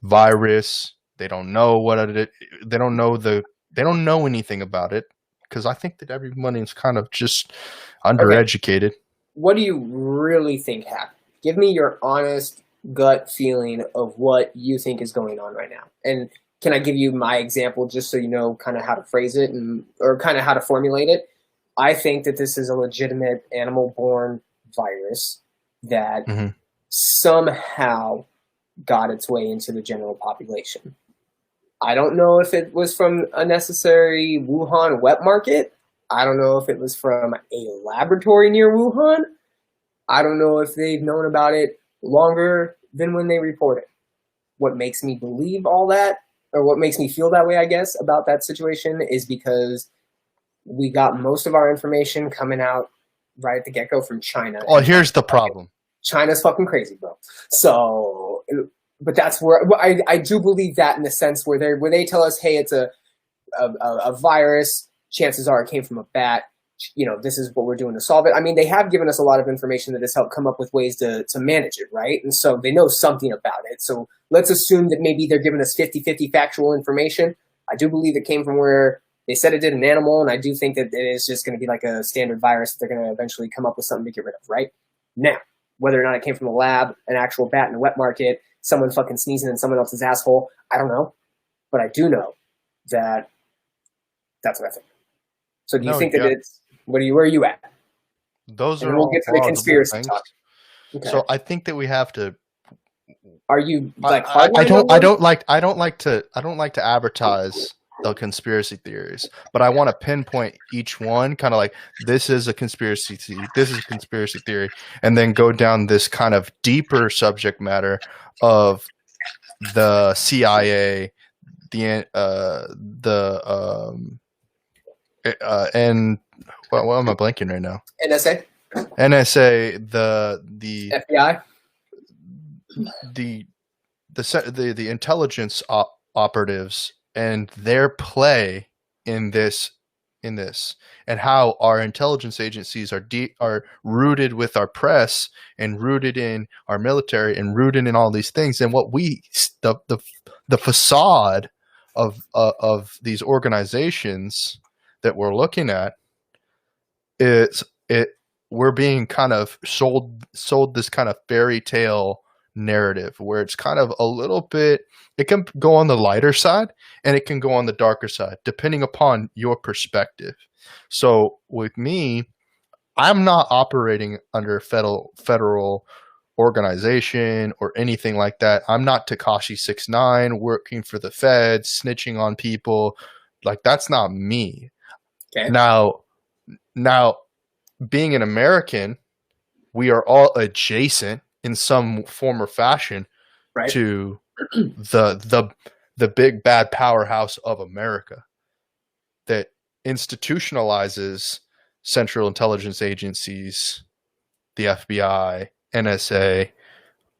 virus. They don't know what it. They don't know anything about it, because I think that everyone is kind of just undereducated. Okay. What do you really think happened? Give me your honest gut feeling of what you think is going on right now. And can I give you my example just so you know kind of how to phrase it or kind of how to formulate it? I think that this is a legitimate animal-born virus that somehow got its way into the general population. I don't know if it was from a necessary Wuhan wet market. I don't know if it was from a laboratory near Wuhan. I don't know if they've known about it longer than when they reported. What makes me believe all that, or what makes me feel that way, I guess, about that situation is because we got most of our information coming out right at the get-go from China. Oh, here's the problem. China's fucking crazy, bro. So, but that's where I do believe that in the sense where they tell us, hey, it's a virus. Chances are it came from a bat. You know, this is what we're doing to solve it. I mean, they have given us a lot of information that has helped come up with ways to manage it, right? And so they know something about it. So let's assume that maybe they're giving us 50-50 factual information. I do believe it came from where they said it did an animal, and I do think that it is just going to be like a standard virus that they're going to eventually come up with something to get rid of, right? Now, whether or not it came from a lab, an actual bat in a wet market, someone fucking sneezing in someone else's asshole, I don't know. But I do know that that's what I think. So do you think that it's... where are you at? Those and are we'll all get to the conspiracy things. talk. Okay. So I think that we have to. Are you like? I don't like to advertise the conspiracy theories, but I want to pinpoint each one, kind of like this is a conspiracy theory, this is a conspiracy theory, and then go down this kind of deeper subject matter of the CIA, and what am I blanking right now? NSA, the FBI, the intelligence operatives and their play in this, and how our intelligence agencies are rooted with our press and rooted in our military and rooted in all these things, and what the facade of these organizations that we're looking at we're being kind of sold this kind of fairy tale narrative where it's kind of a little bit, it can go on the lighter side and it can go on the darker side depending upon your perspective. So with me, I'm not operating under federal organization or anything like that. I'm not Tekashi 6ix9ine working for the feds, snitching on people. Like, that's not me. Okay. Now, being an American, we are all adjacent in some form or fashion Right. to the big bad powerhouse of America that institutionalizes central intelligence agencies, the FBI, NSA,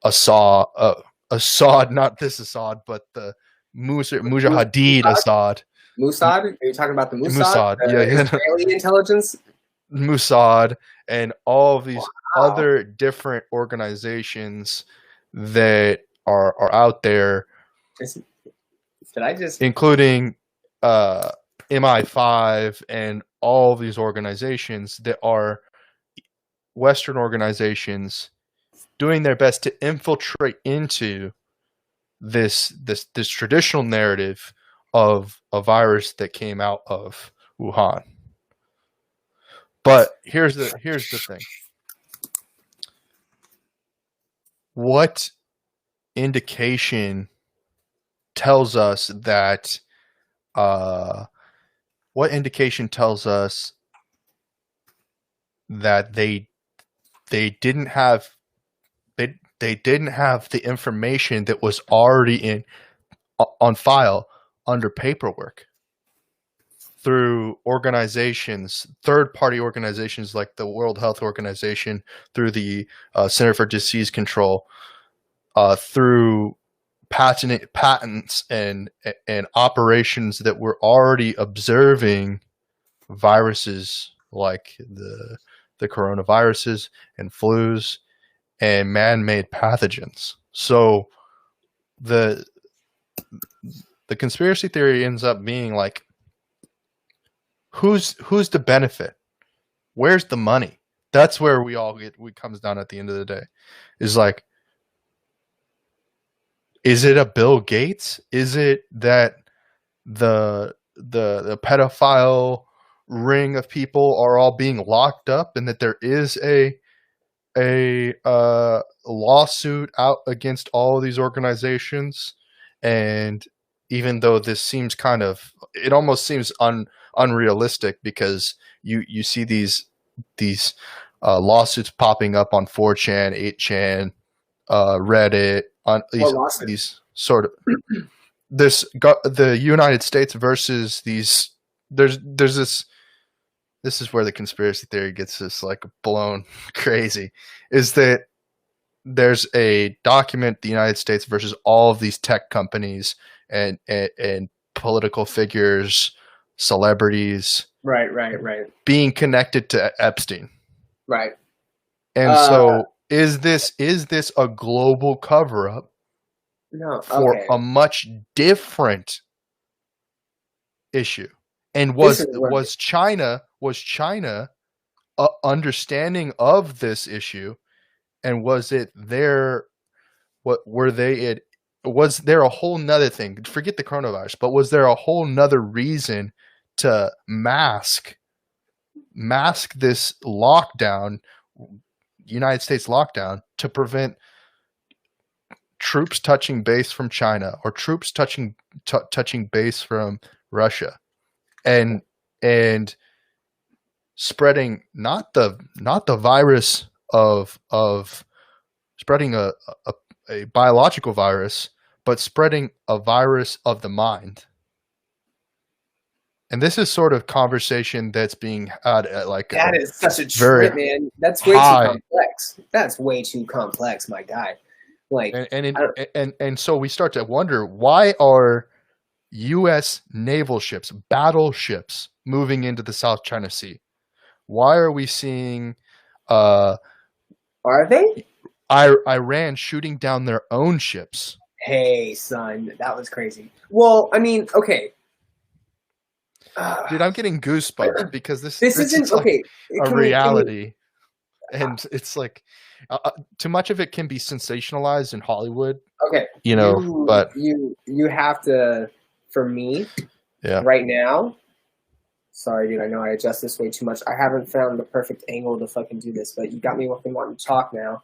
Assad, not this Assad, but the Mujahideen Assad. Mossad? Are you talking about the Mossad? Mossad, yeah. Israeli intelligence? Mossad and all of these other different organizations that are out there, Did I just... including MI5 and all these organizations that are Western organizations doing their best to infiltrate into this traditional narrative of a virus that came out of Wuhan. But here's the thing. What indication tells us that they didn't have the information that was already on file under paperwork through organizations, third-party organizations like the World Health Organization, through the Center for Disease Control, through patents and operations that were already observing viruses like the coronaviruses and flus and man-made pathogens. So the conspiracy theory ends up being like, who's the benefit? Where's the money? That's where we comes down at the end of the day. Is like, is it a Bill Gates? Is it that the pedophile ring of people are all being locked up, and that there is a lawsuit out against all of these organizations? And even though this seems it almost seems unrealistic, because you see these lawsuits popping up on 4chan, 8chan, Reddit, on these sort of the United States versus these. There's this. This is where the conspiracy theory gets this like blown crazy. Is that there's a document, the United States versus all of these tech companies and political figures, celebrities, right, being connected to Epstein, right. And so is this a global cover up for a much different issue? And was China understanding of this issue, and was it there? Was there a whole nother thing? Forget the coronavirus, but was there a whole nother reason to mask this lockdown, United States lockdown, to prevent troops touching base from China or troops touching base from Russia, and spreading not the virus of spreading a biological virus, but spreading a virus of the mind. And this is sort of conversation that's being had at like that is such a trip, man. That's way too complex. That's way too complex, my guy. Like, and so we start to wonder, why are U.S. naval ships, battleships, moving into the South China Sea? Why are we seeing are they? Iran shooting down their own ships? Hey, son, that was crazy. Well, I mean, okay. Dude, I'm getting goosebumps because this isn't like okay. A reality, and it's like too much of it can be sensationalized in Hollywood. Okay, but you have to, for me, yeah, right now, Sorry, dude. I know I adjust this way too much. I haven't found the perfect angle to fucking do this, but you got me wanting to talk now,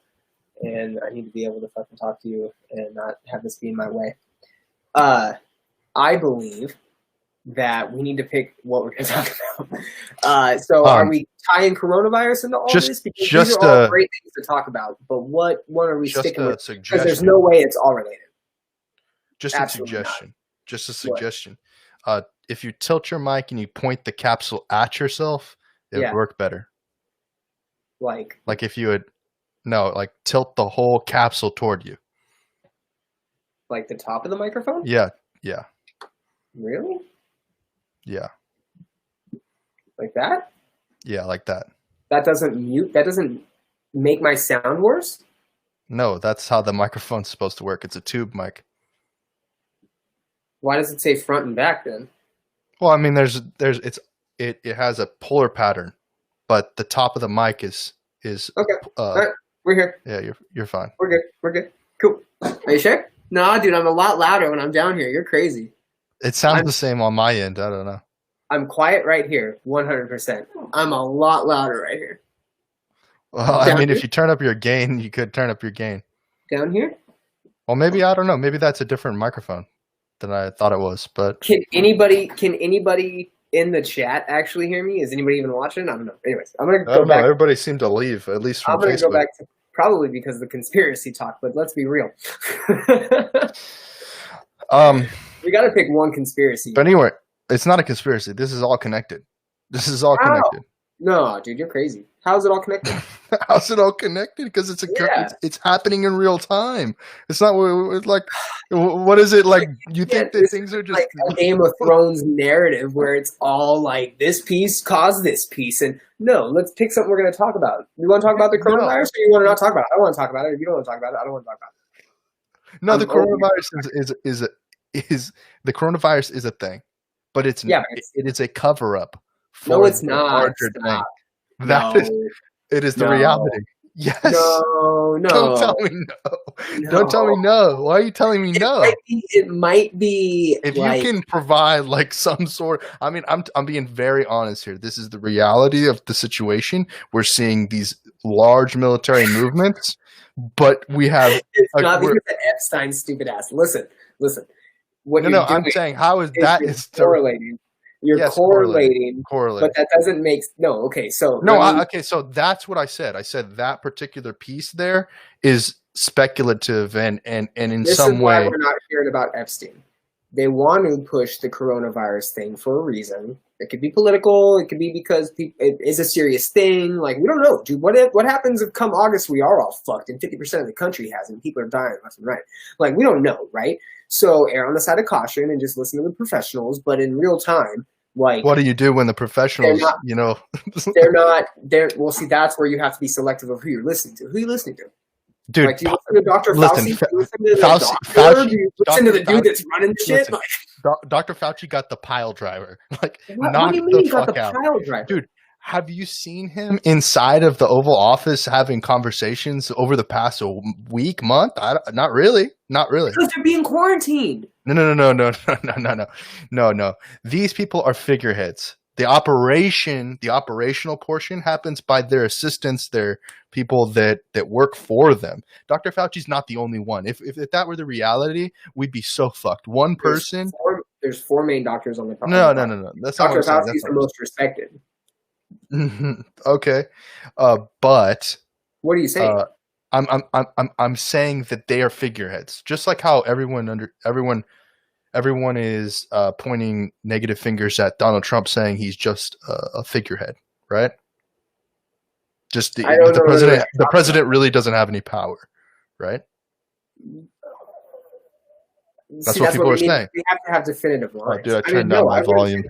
and I need to be able to fucking talk to you and not have this be in my way. I believe that we need to pick what we're going to talk about. So are we tying coronavirus into all this? Because these are all great things to talk about, but what one are we sticking with? Because there's no way it's all related. Just a suggestion. Just a suggestion. If you tilt your mic and you point the capsule at yourself, it would work better. Like if you would, like tilt the whole capsule toward you. Like the top of the microphone? Yeah. Really? Yeah. Like that? Yeah, like that. That doesn't make my sound worse? No, that's how the microphone's supposed to work. It's a tube mic. Why does it say front and back then? Well, I mean, it has a polar pattern, but the top of the mic is okay. All right, we're here. Yeah, you're fine. We're good. Cool. Are you sure? No, dude, I'm a lot louder when I'm down here. You're crazy. It sounds the same on my end. I don't know. I'm quiet right here, 100%. I'm a lot louder right here. Well, I mean, if you turn up your gain, you could turn up your gain. Down here? Well, maybe, I don't know. Maybe that's a different microphone than I thought it was. But can anybody in the chat actually hear me? Is anybody even watching? I don't know. Anyways, I'm gonna go back. Everybody seemed to leave, at least from Facebook. I'm gonna go back to probably because of the conspiracy talk, but let's be real. We got to pick one conspiracy. But anyway, it's not a conspiracy. This is all connected. Connected. No, dude, you're crazy. How's it all connected? How's it all connected? Because it's happening in real time. It's not like, what is it like? You think that things are just like a Game of Thrones narrative where it's all like this piece caused this piece, and no, let's pick something we're going to talk about. You want to talk about the coronavirus, or you want to not talk about it? I don't want to talk about it. If you don't want to talk about it, I don't want to talk about it. No, the coronavirus is the coronavirus is a thing, but it is a cover up. No, it's not. It is the reality. Yes. No. Don't tell me no. Don't tell me no. Why are you telling me no? It might be. If you can provide like some sort. I mean, I'm being very honest here. This is the reality of the situation. We're seeing these large military movements, but we have. It's not because of Epstein's stupid ass. Listen. I'm saying how is that is correlating. You're correlating, but that doesn't make okay. So so that's what I said. I said that particular piece there is speculative and in some way. Why we're not hearing about Epstein. They want to push the coronavirus thing for a reason. It could be political. It could be because it is a serious thing. Like, we don't know, dude. What happens if come August we are all fucked and 50% of the country has it and people are dying left and right? Like, we don't know, right? So err on the side of caution and just listen to the professionals. But in real time, like, what do you do when the professionals, well, see, that's where you have to be selective of who you're listening to. Who are you listening to? Dude, like, do you listen to Dr. Fauci? Do you listen to the doctor? Do you listen to the dude that's running the shit? Dr. Fauci got the pile driver. Like, what do you mean he got the pile driver? Dude, have you seen him inside of the Oval Office having conversations over the past week, month? Not really. Because they're being quarantined. No. These people are figureheads. The operational portion happens by their assistants, their people that work for them. Dr. Fauci's not the only one. If that were the reality, we'd be so fucked. One person. There's four main doctors on the podcast. No. That's Dr. Fauci's the most respected. Okay, but what are you saying? I'm saying that they are figureheads, just like how everyone is pointing negative fingers at Donald Trump, saying he's just a figurehead, right? Just the president. The president really doesn't have any power, right? That's what people are saying. We have to have definitive lines. Oh, dude, I turned down my volume.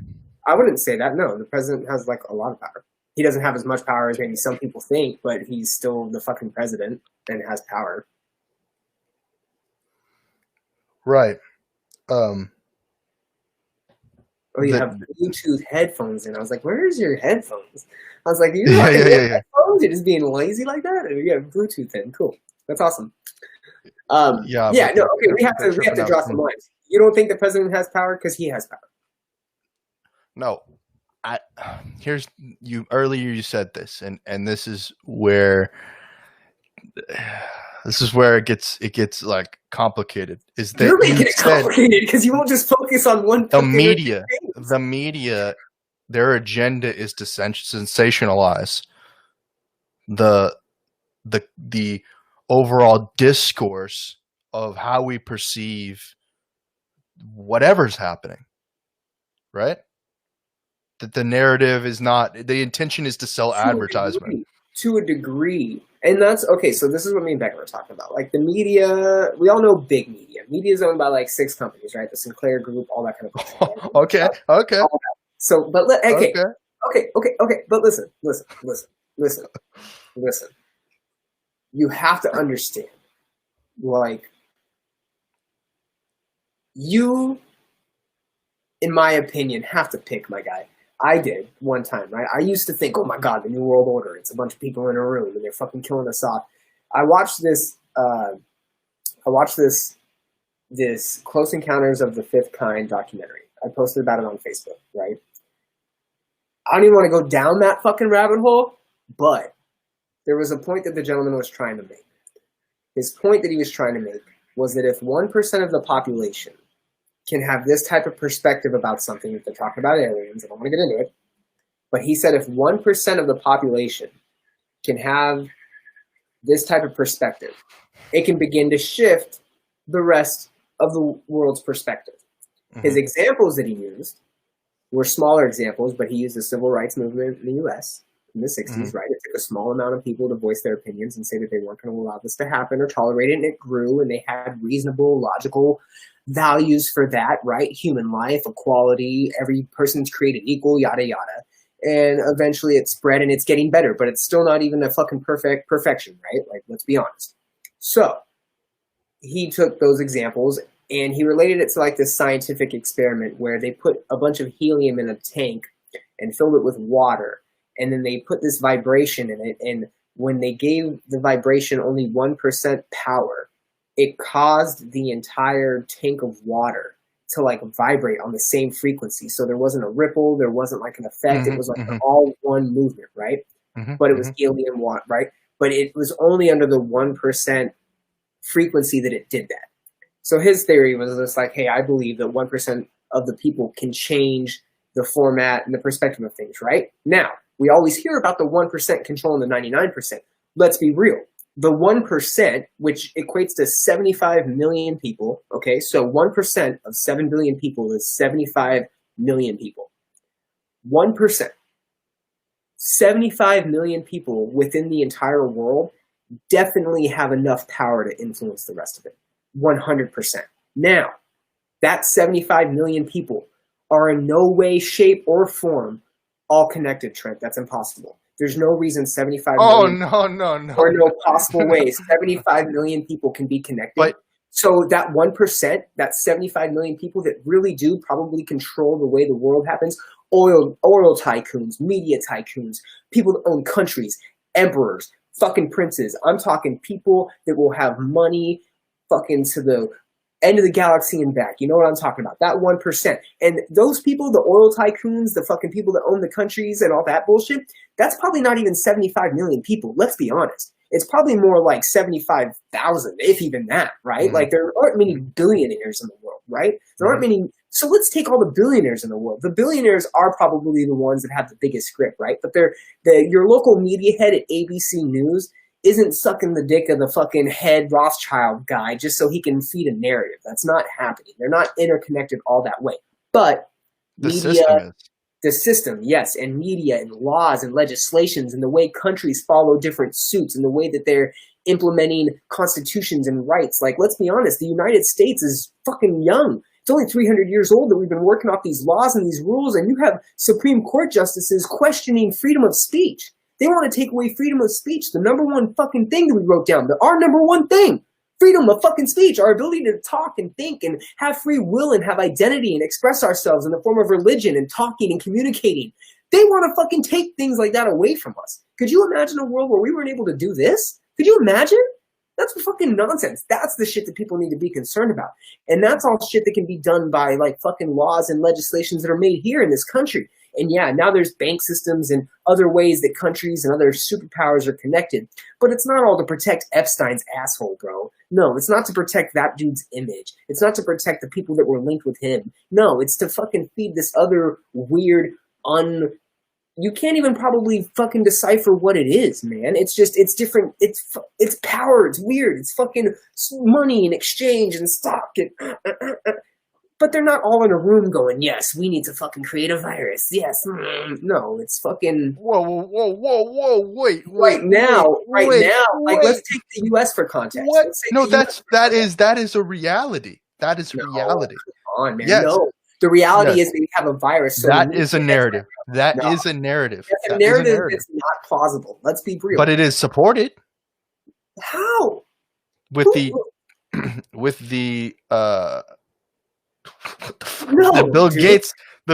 I wouldn't say that. No, the president has like a lot of power. He doesn't have as much power as maybe some people think, but he's still the fucking president and has power. Right. You have Bluetooth headphones in. I was like, where's your headphones? I was like, you're not headphones? You're just being lazy like that? And you have Bluetooth in. Cool. That's awesome. We have to draw some lines. You don't think the president has power because he has power? No. here's you earlier. You said this, and this is where it gets like complicated. Is that You're making you it said complicated because you won't just focus on one. the particular media, their agenda is to sensationalize the overall discourse of how we perceive whatever's happening, right? That the narrative is not, the intention is to sell advertisement. To a degree. And that's okay. So this is what me and Becca were talking about. Like the media, we all know big media. Media is owned by like 6 companies, right? The Sinclair Group, all that kind of stuff. Okay. So, but okay. But listen. You have to understand, like, you, in my opinion, have to pick, my guy. I did one time, right? I used to think, oh my God, the New World Order. It's a bunch of people in a room and they're fucking killing us off. I watched this Close Encounters of the Fifth Kind documentary. I posted about it on Facebook, right? I don't even want to go down that fucking rabbit hole, but there was a point that the gentleman was trying to make. His point that he was trying to make was that if 1% of the population can have this type of perspective about something, if they're talking about aliens, I don't want to get into it, but he said if 1% of the population can have this type of perspective, it can begin to shift the rest of the world's perspective. Mm-hmm. His examples that he used were smaller examples, but he used the civil rights movement in the U.S. in the 60s, mm-hmm. right? It took a small amount of people to voice their opinions and say that they weren't going to allow this to happen or tolerate it, and it grew, and they had reasonable, logical values for that, right? Human life, equality, every person's created equal, yada, yada. And eventually it spread and it's getting better, but it's still not even a fucking perfection, right? Like, let's be honest. So he took those examples and he related it to like this scientific experiment where they put a bunch of helium in a tank and filled it with water. And then they put this vibration in it. And when they gave the vibration only 1% power, it caused the entire tank of water to like vibrate on the same frequency. So there wasn't a ripple, there wasn't like an effect. Mm-hmm, it was like all one movement, right? Mm-hmm, but it was helium water, right? But it was only under the 1% frequency that it did that. So his theory was just like, hey, I believe that 1% of the people can change the format and the perspective of things, right? Now, we always hear about the 1% controlling the 99%. Let's be real. The 1%, which equates to 75 million people, okay? So 1% of 7 billion people is 75 million people. 1%. 75 million people within the entire world definitely have enough power to influence the rest of it. 100%. Now, that 75 million people are in no way, shape, or form all connected, Trent. That's impossible. There's no reason 75 million. Oh, no. Or no possible way 75 million people can be connected. But, so that 1%, that 75 million people that really do probably control the way the world happens, oil tycoons, media tycoons, people that own countries, emperors, fucking princes. I'm talking people that will have money fucking to the end of the galaxy and back. You know what I'm talking about? That 1%. And those people, the oil tycoons, the fucking people that own the countries and all that bullshit, that's probably not even 75 million people. Let's be honest. It's probably more like 75,000, if even that, right? Mm-hmm. Like there aren't many billionaires in the world, right? There aren't many. So let's take all the billionaires in the world. The billionaires are probably the ones that have the biggest grip, right? But your local media head at ABC News isn't sucking the dick of the fucking head Rothschild guy just so he can feed a narrative. That's not happening. They're not interconnected all that way. But the system, yes, and media and laws and legislations and the way countries follow different suits and the way that they're implementing constitutions and rights. Like, let's be honest, the United States is fucking young. It's only 300 years old that we've been working off these laws and these rules, and you have Supreme Court justices questioning freedom of speech. They want to take away freedom of speech, the number one fucking thing that we wrote down, our number one thing, freedom of fucking speech, our ability to talk and think and have free will and have identity and express ourselves in the form of religion and talking and communicating. They want to fucking take things like that away from us. Could you imagine a world where we weren't able to do this? Could you imagine? That's fucking nonsense. That's the shit that people need to be concerned about. And that's all shit that can be done by like fucking laws and legislations that are made here in this country. And yeah, now there's bank systems and other ways that countries and other superpowers are connected. But it's not all to protect Epstein's asshole, bro. No, it's not to protect that dude's image. It's not to protect the people that were linked with him. No, it's to fucking feed this other weird, you can't even probably fucking decipher what it is, man. It's just, it's different. It's power. It's weird. It's fucking money and exchange and stock. And, but they're not all in a room going, yes, we need to fucking create a virus. Yes. No, it's fucking. Whoa, wait. Right now, like, let's take the U.S. for context. What? No, that is a reality. That is reality. Come on, man. Yes. No. The reality is we have a virus. So that is a narrative. That is a narrative. That's a narrative that's not plausible. Let's be real. But it is supported. How? With the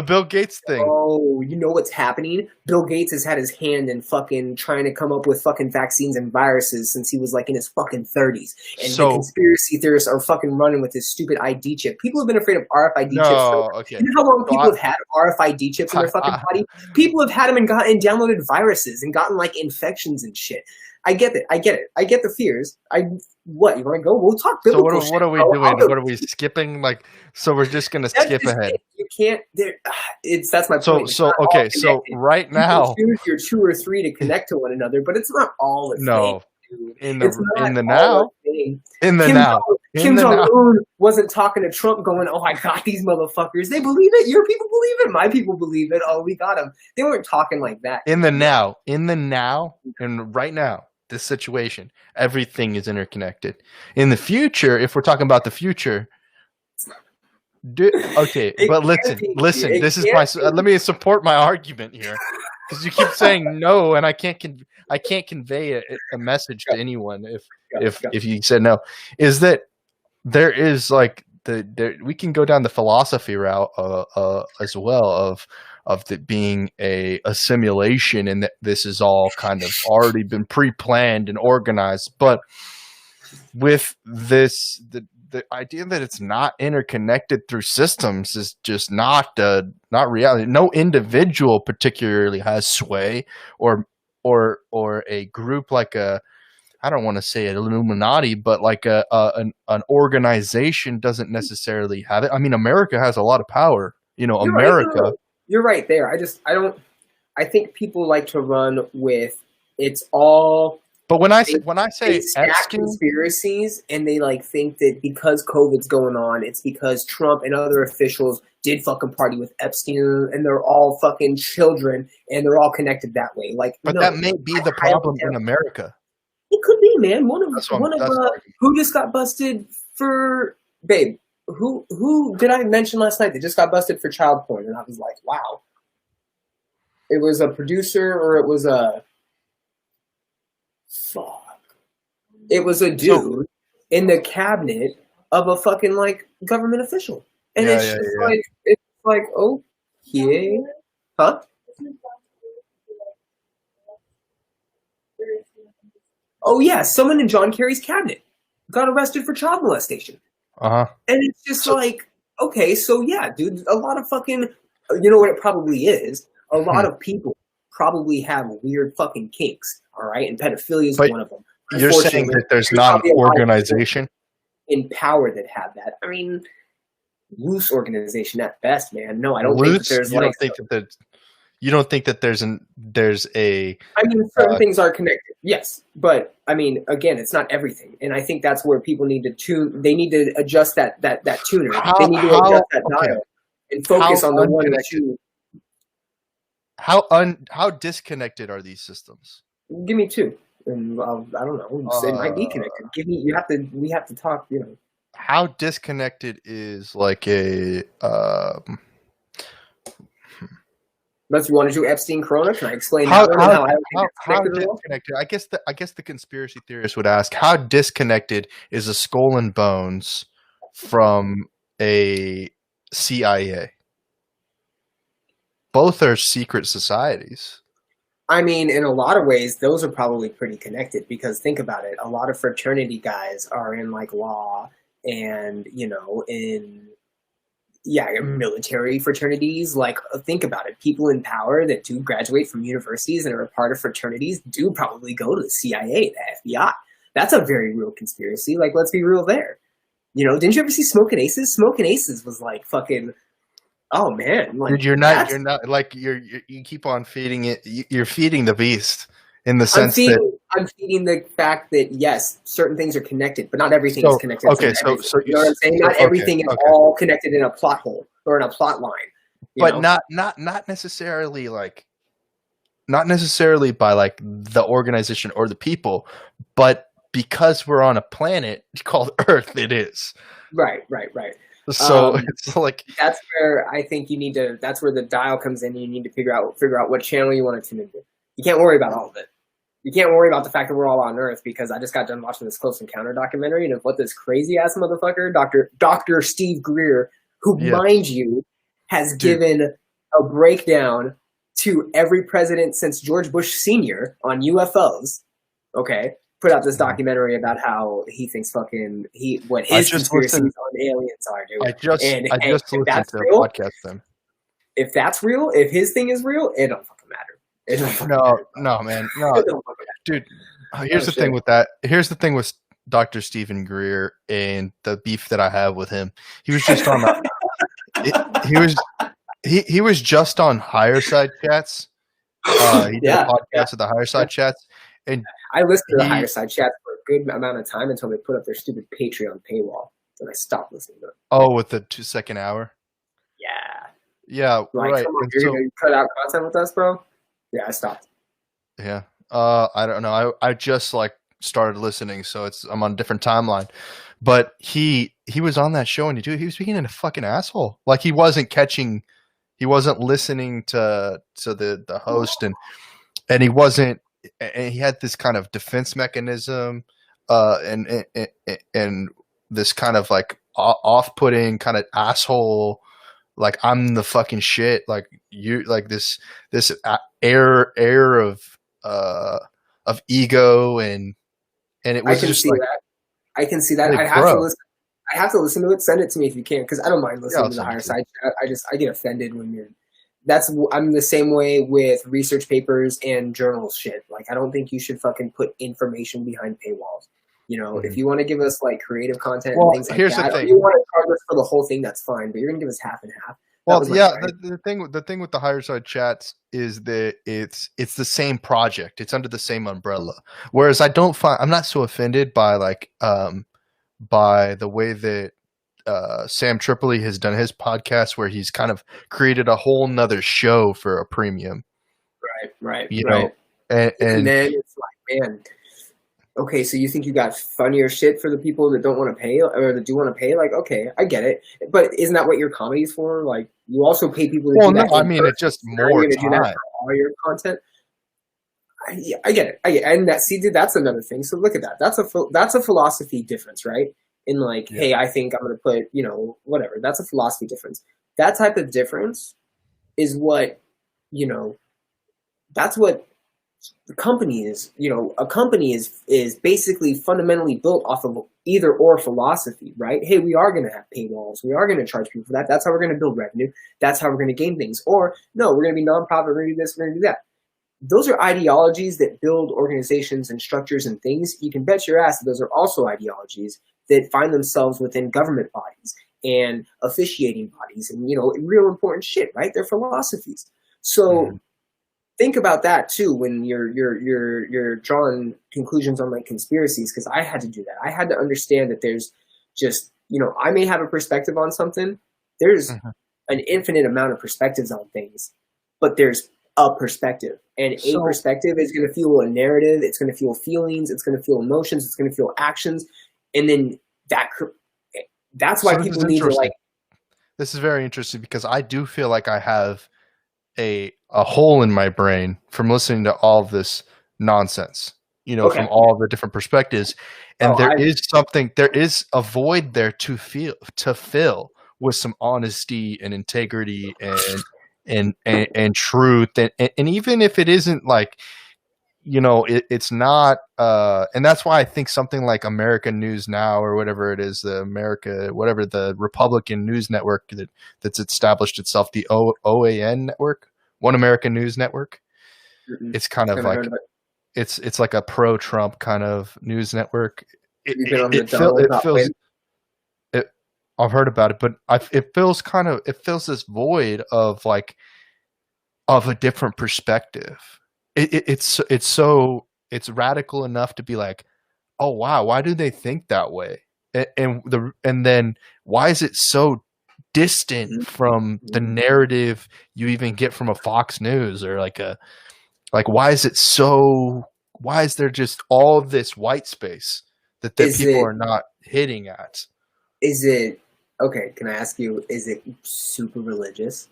Bill Gates thing. Oh, you know what's happening? Bill Gates has had his hand in fucking trying to come up with fucking vaccines and viruses since he was like in his fucking 30s. And the conspiracy theorists are fucking running with this stupid ID chip. People have been afraid of RFID chips. Okay. You know how long people have had RFID chips in their fucking body? People have had them and downloaded viruses and gotten like infections and shit. I get it. I get the fears. What, you want to go? We'll talk biblical So what are we doing? What are we skipping? Like, so we're just going to skip ahead. You can't. That's my point. So right now, choose your 2 or 3 to connect to one another, but it's not all a thing. In the now. Kim Jong-un wasn't talking to Trump going, oh, I got these motherfuckers. They believe it. Your people believe it. My people believe it. Oh, we got them. They weren't talking like that. In the now, and right now, this situation, everything is interconnected. In the future, if we're talking about the future, but listen. This is let me support my argument here, because you keep saying no, and I can't convey a message to anyone if you said no. Is that there is like we can go down the philosophy route as well of it being a simulation, and that this is all kind of already been pre-planned and organized. But with this, the idea that it's not interconnected through systems is just not reality. No individual particularly has sway, or a group like I don't want to say an Illuminati, but like an organization doesn't necessarily have it. I mean, America has a lot of power. America. You're right there. I think people like to run with it's all. But when I say stack conspiracies, and they like think that because COVID's going on, it's because Trump and other officials did fucking party with Epstein, and they're all fucking children, and they're all connected that way. Like, but that may be the problem in America. It could be, man. One of who just got busted for, babe. Who did I mention last night? They just got busted for child porn, and I was like, wow. It was a producer, or it was a fuck. It was a dude in the cabinet of a fucking like government official, and it's like, oh yeah, huh? Oh yeah, someone in John Kerry's cabinet got arrested for child molestation. And it's just like, okay, so yeah, dude, a lot of fucking, you know what it probably is? A lot of people probably have weird fucking kinks, all right? And pedophilia is one of them. You're saying that there's not an organization in power that have that. I mean, loose organization at best, man. No, I don't think that there's you don't think that there's a. I mean, certain things are connected, yes, but I mean, again, it's not everything, and I think that's where people need to tune. They need to adjust that tuner. They need to adjust that dial and focus on the one or two. How disconnected are these systems? Give me 2, and I don't know. It might be connected. We have to talk. You know, how disconnected is like a. Unless you want to do Epstein Corona, can I explain how disconnected? I guess the conspiracy theorists would ask, how disconnected is a Skull and Bones from a CIA? Both are secret societies. I mean, in a lot of ways, those are probably pretty connected, because think about it. A lot of fraternity guys are in like law and, in military fraternities. Like, think about it. People in power that do graduate from universities and are a part of fraternities do probably go to the CIA, the FBI. That's a very real conspiracy. Like, let's be real there. You know, didn't you ever see Smoking Aces? Smoking Aces was like fucking. Oh man, like, Dude, you're not like you keep on feeding it. You're feeding the beast in the sense I'm feeding the fact that yes, certain things are connected, but not everything is connected. Okay, so you know what I'm saying? Not everything is all connected in a plot hole or in a plot line. But not necessarily like, not necessarily by like the organization or the people, but because we're on a planet called Earth, it is. Right. So it's like that's where I think you need to. That's where the dial comes in. You need to figure out what channel you want to tune into. You can't worry about all of it. You can't worry about the fact that we're all on Earth, because I just got done watching this Close Encounter documentary, and of what this crazy ass motherfucker, Dr. Steve Greer, who, mind you, has given a breakdown to every president since George Bush Sr. on UFOs. Okay, put out this documentary about how he thinks what his conspiracies on aliens are, dude. I just listened to a podcast then. If that's real, if his thing is real, it don't fucking matter. No, man, no, dude. Here's the thing with that. Here's the thing with Dr. Stephen Greer and the beef that I have with him. He was just on he was just on Higher Side Chats. He did a podcast with the Higher Side Chats, and I listened to the Higher Side Chats for a good amount of time until they put up their stupid Patreon paywall, and I stopped listening to it. Oh, with the 2-second hour. Yeah, like, right. Come on, you're gonna cut out content with us, bro? Yeah, I stopped. Yeah, I don't know. I just like started listening, so I'm on a different timeline. But he was on that show, and he was being a fucking asshole. Like, he wasn't listening to the host, and he wasn't, and he had this kind of defense mechanism, and this kind of like off-putting kind of asshole. Like, I'm the fucking shit. Like, you, like this air of ego, and it was just like, I can see that. Like, I have to listen to it. Send it to me if you can, because I don't mind listening to the Higher Side Chat. I get offended when I'm the same way with research papers and journal shit. Like, I don't think you should fucking put information behind paywalls. You know, if you want to give us like creative content and things like that, or you want to charge us for the whole thing, that's fine. But you're gonna give us half and half. Well, yeah. The thing with the Higher Side Chats is that it's the same project. It's under the same umbrella. Whereas I'm not so offended by like by the way that Sam Tripoli has done his podcast, where he's kind of created a whole nother show for a premium. Right. You know, and then it's like, man. Okay, so you think you got funnier shit for the people that don't want to pay, or that do want to pay? Like, okay, I get it, but isn't that what your comedy's for? Like, you also pay people to do that. I mean, it's just more time. Do that for all your content. I get it. And dude, that's another thing. So look at that. That's a philosophy difference, right? In like, hey, I think I'm going to put, whatever. That's a philosophy difference. That type of difference is what, that's what the company is. A company is basically fundamentally built off of either or philosophy, right? Hey, we are going to have paywalls. We are going to charge people for that. That's how we're going to build revenue. That's how we're going to gain things. Or no, we're going to be nonprofit. We're going to do this. We're going to do that. Those are ideologies that build organizations and structures and things. You can bet your ass that those are also ideologies that find themselves within government bodies and officiating bodies and, real important shit, right? They're philosophies. So think about that too when you're drawing conclusions on like conspiracies, because I had to do that. I had to understand that there's just, I may have a perspective on something. There's an infinite amount of perspectives on things, but there's a perspective, and a perspective is going to fuel a narrative. It's going to fuel feelings. It's going to fuel emotions. It's going to fuel actions. And then that's why people need to like. This is very interesting, because I do feel like I have a hole in my brain from listening to all of this nonsense, from all the different perspectives. And there is a void there to fill with some honesty and integrity and truth. And even if it isn't like, it's not, and that's why I think something like American News Now or whatever it is, whatever the Republican news network that's established itself, the OAN network, One American News Network. It's kind of like it's like a pro-Trump kind of news network. It feels. I've heard about it, but it feels this void of a different perspective. It's radical enough to be like, oh wow, why do they think that way? And then why is it so distant from the narrative you even get from a Fox News or why is there just all this white space that people are not hitting at? Is it okay? Can I ask you? Is it super religious?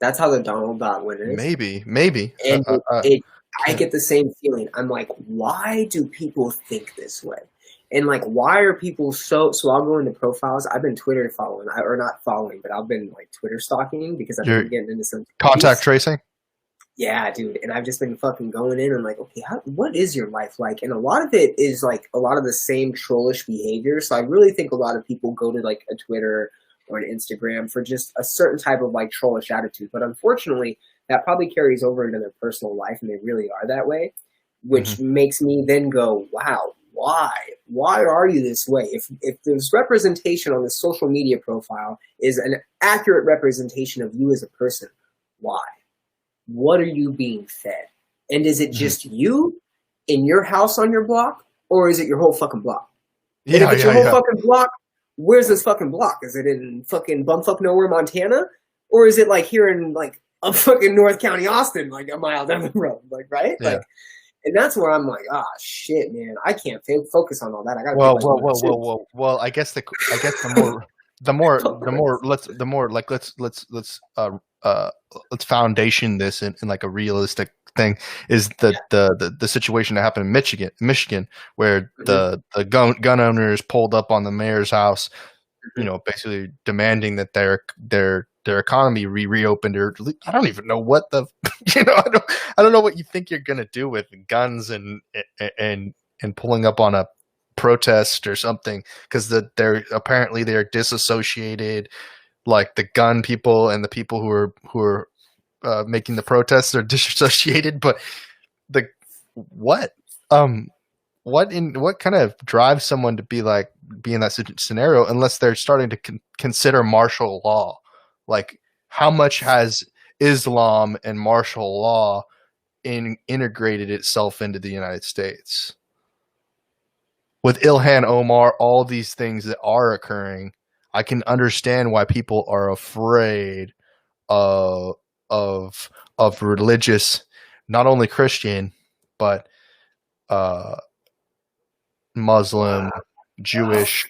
That's how the Donald win is. Maybe. And I get the same feeling. I'm like, why do people think this way? And why are people so I'll go into profiles. I've been Twitter following, or not following, but I've been Twitter stalking because I've been getting into some contact tracing. Yeah, dude. And I've just been fucking going in and okay, what is your life like? And a lot of it is a lot of the same trollish behavior. So I really think a lot of people go to a Twitter or an Instagram for just a certain type of trollish attitude. But unfortunately, that probably carries over into their personal life, and they really are that way, which makes me then go, wow, why? Why are you this way? If this representation on the social media profile is an accurate representation of you as a person, why? What are you being fed? And is it just you in your house on your block, or is it your whole fucking block? And if it's your whole fucking block, where's this fucking block? Is it in fucking bumfuck nowhere, Montana? Or is it here in a fucking North County, Austin, a mile down the road? Right? Yeah. And that's where I'm shit, man, I can't focus on all that. I gotta well, I guess the more let's foundation this in a realistic thing is the situation that happened in Michigan where the gun owners pulled up on the mayor's house, basically demanding that their economy reopened, or I don't even know what the I don't know what you think you're gonna do with guns and pulling up on a protest or something, because they're disassociated. The gun people and the people who are making the protests are disassociated. But what kind of drives someone to be in that scenario unless they're starting to consider martial law? How much has Islam and martial law integrated itself into the United States? With Ilhan Omar, all these things that are occurring, I can understand why people are afraid of religious, not only Christian, but Muslim, Jewish,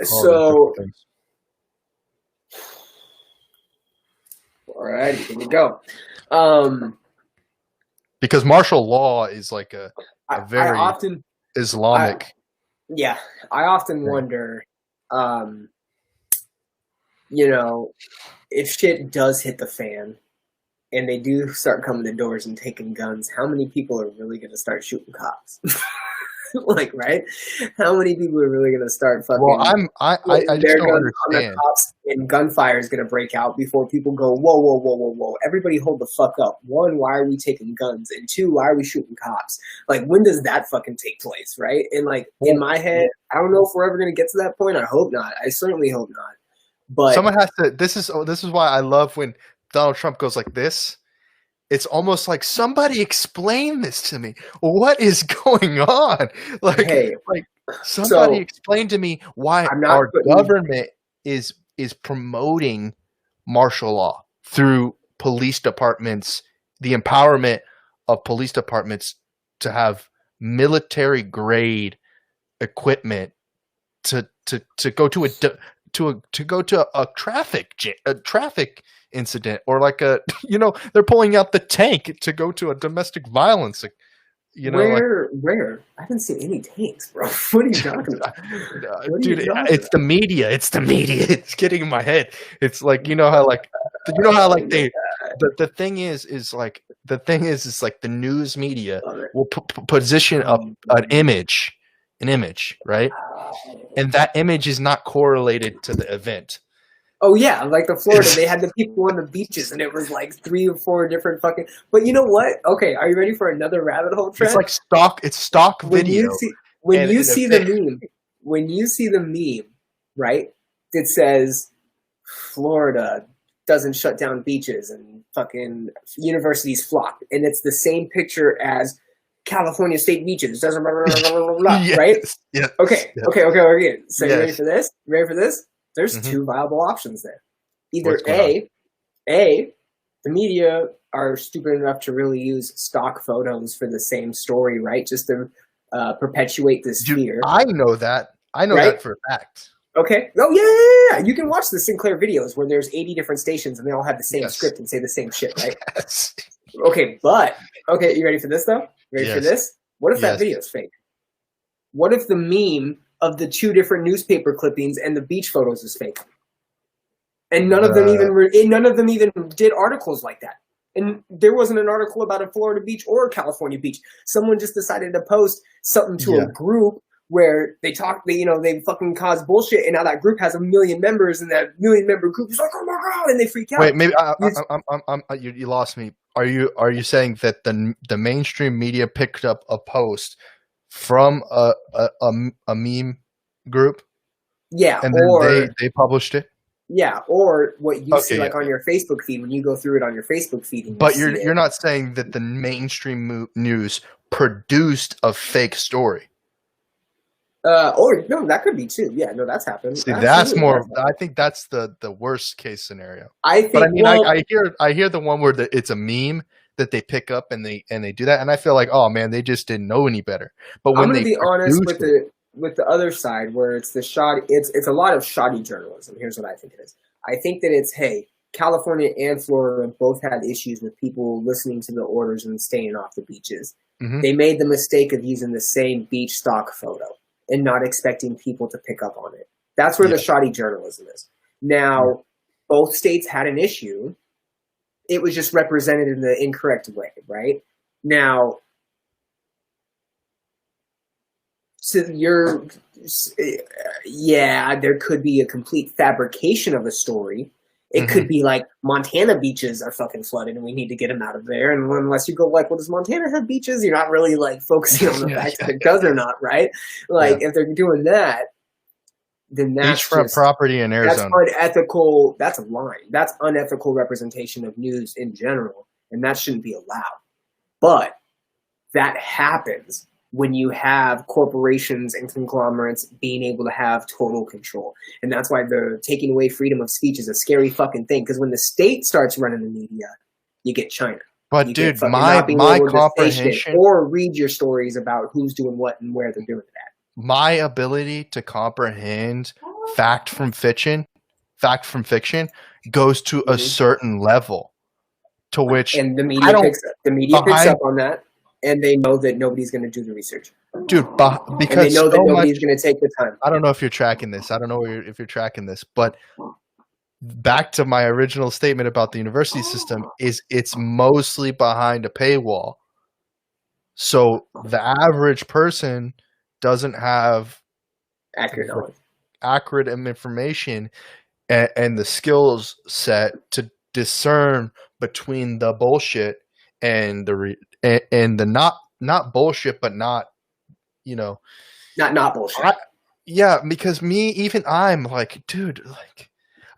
So, all right, here we go. Because martial law is a very Islamic. I often wonder, if shit does hit the fan and they do start coming to doors and taking guns, how many people are really going to start shooting cops? Right? How many people are really going to start fucking? Well, I just don't understand. Cops and gunfire is going to break out before people go, whoa. Everybody hold the fuck up. One, why are we taking guns? And two, why are we shooting cops? When does that fucking take place, right? And in my head, I don't know if we're ever going to get to that point. I hope not. I certainly hope not. But someone has to. This is why I love when Donald Trump goes like this. It's almost like somebody explain this to me. What is going on? Somebody explain to me why our government is promoting martial law through police departments, the empowerment of police departments to have military grade equipment to go to a traffic incident, or they're pulling out the tank to go to a domestic violence. Where? I haven't seen any tanks, bro. What are you talking about? Dude, it's the media. It's getting in my head. It's how they the thing is like the news media will position up an image, right? And that image is not correlated to the event. Oh yeah, like the Florida, they had the people on the beaches, and it was like 3 or 4 different fucking. But you know what? Okay, are you ready for another rabbit hole, Trent? It's like stock. It's stock video. When you see the meme, right? It says Florida doesn't shut down beaches and fucking universities flop, and it's the same picture as California state beaches. Doesn't blah, blah, blah, blah, blah, Yes, right? yes, Okay. yes. Okay. So you ready Yes. for this? There's Mhm. 2 viable options there. Either What's going the media are stupid enough to really use stock photos for the same story, right? Just to perpetuate this Dude, fear. I know that. I know Right? that for a fact. Okay. Oh yeah. You can watch the Sinclair videos where there's 80 different stations and they all have the same Yes. script and say the same shit, right? Yes. Okay, you ready for this though? Ready for Yes. this? What if that Yes. video's fake? What if the meme of the 2 different newspaper clippings and the beach photos is fake? And none of them even did articles like that. And there wasn't an article about a Florida beach or a California beach. Someone just decided to post something to a group where they fucking cause bullshit, and now that group has 1 million members, and that 1 million member group is like, oh my god, and they freak out. Wait, maybe you lost me. Are you saying that the mainstream media picked up a post from a meme group? Yeah, and then or they published it. Yeah, or what you see Okay, on your Facebook feed when you go through it on your Facebook feed. And But you're not saying that the mainstream news produced a fake story. Or no, that could be too. Yeah, no, that's happened. See, that's more. I think that's the worst case scenario. I think. But I mean, I hear the one where it's a meme that they pick up and they do that, and I feel like, oh man, they just didn't know any better. But when I'm gonna they be honest with the other side, where it's the shoddy. It's a lot of shoddy journalism. Here's what I think it is. I think that it's, hey, California and Florida both had issues with people listening to the orders and staying off the beaches. Mm-hmm. They made the mistake of using the same beach stock photo and not expecting people to pick up on it. That's where the shoddy journalism is. Now, both states had an issue. It was just represented in the incorrect way, right? Now, so there could be a complete fabrication of a story. It could be like Montana beaches are fucking flooded and we need to get them out of there. And unless you go like, well, does Montana have beaches? You're not really like focusing on the fact that it does or not, right? Like if they're doing that, then that's beachfront property in Arizona. That's unethical. That's a line. That's unethical representation of news in general, and that shouldn't be allowed. But that happens when you have corporations and conglomerates being able to have total control. And that's why the taking away freedom of speech is a scary fucking thing. Because when the state starts running the media, you get China. But dude, my comprehension or read your stories about who's doing what and where they're doing it at. My ability to comprehend fact from fiction goes to a certain level, to which and the media picks up on that. And they know that nobody's going to do the research. Dude, because and they know that nobody's going to take the time. I don't know if you're tracking this. I don't know if you're tracking this. But back to my original statement about the university system is it's mostly behind a paywall. So the average person doesn't have accurate information and the skills set to discern between the bullshit and the not bullshit, but not, not bullshit. Because I'm like, dude, like,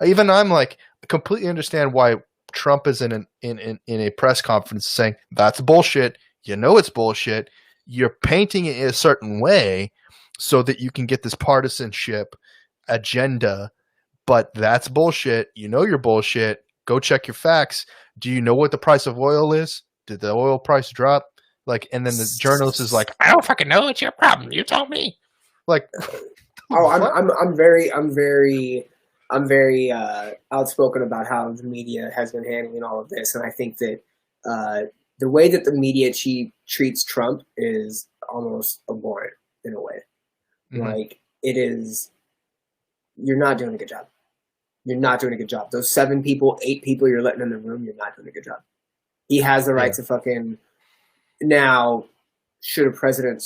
I'm like, completely understand why Trump is in a press conference saying that's bullshit. It's bullshit. You're painting it in a certain way so that you can get this partisanship agenda, but that's bullshit. You're bullshit. Go check your facts. Do you know what the price of oil is? Did the oil price drop? Like, and then the journalist is like, I don't fucking know. It's your problem. You told me. Like, I'm very outspoken about how the media has been handling all of this, and I think that the way that the media treats Trump is almost abhorrent in a way. Mm-hmm. Like, it is. You're not doing a good job. You're not doing a good job. Those 7 people, 8 people you're letting in the room, you're not doing a good job. He has the right to fucking now. Should a president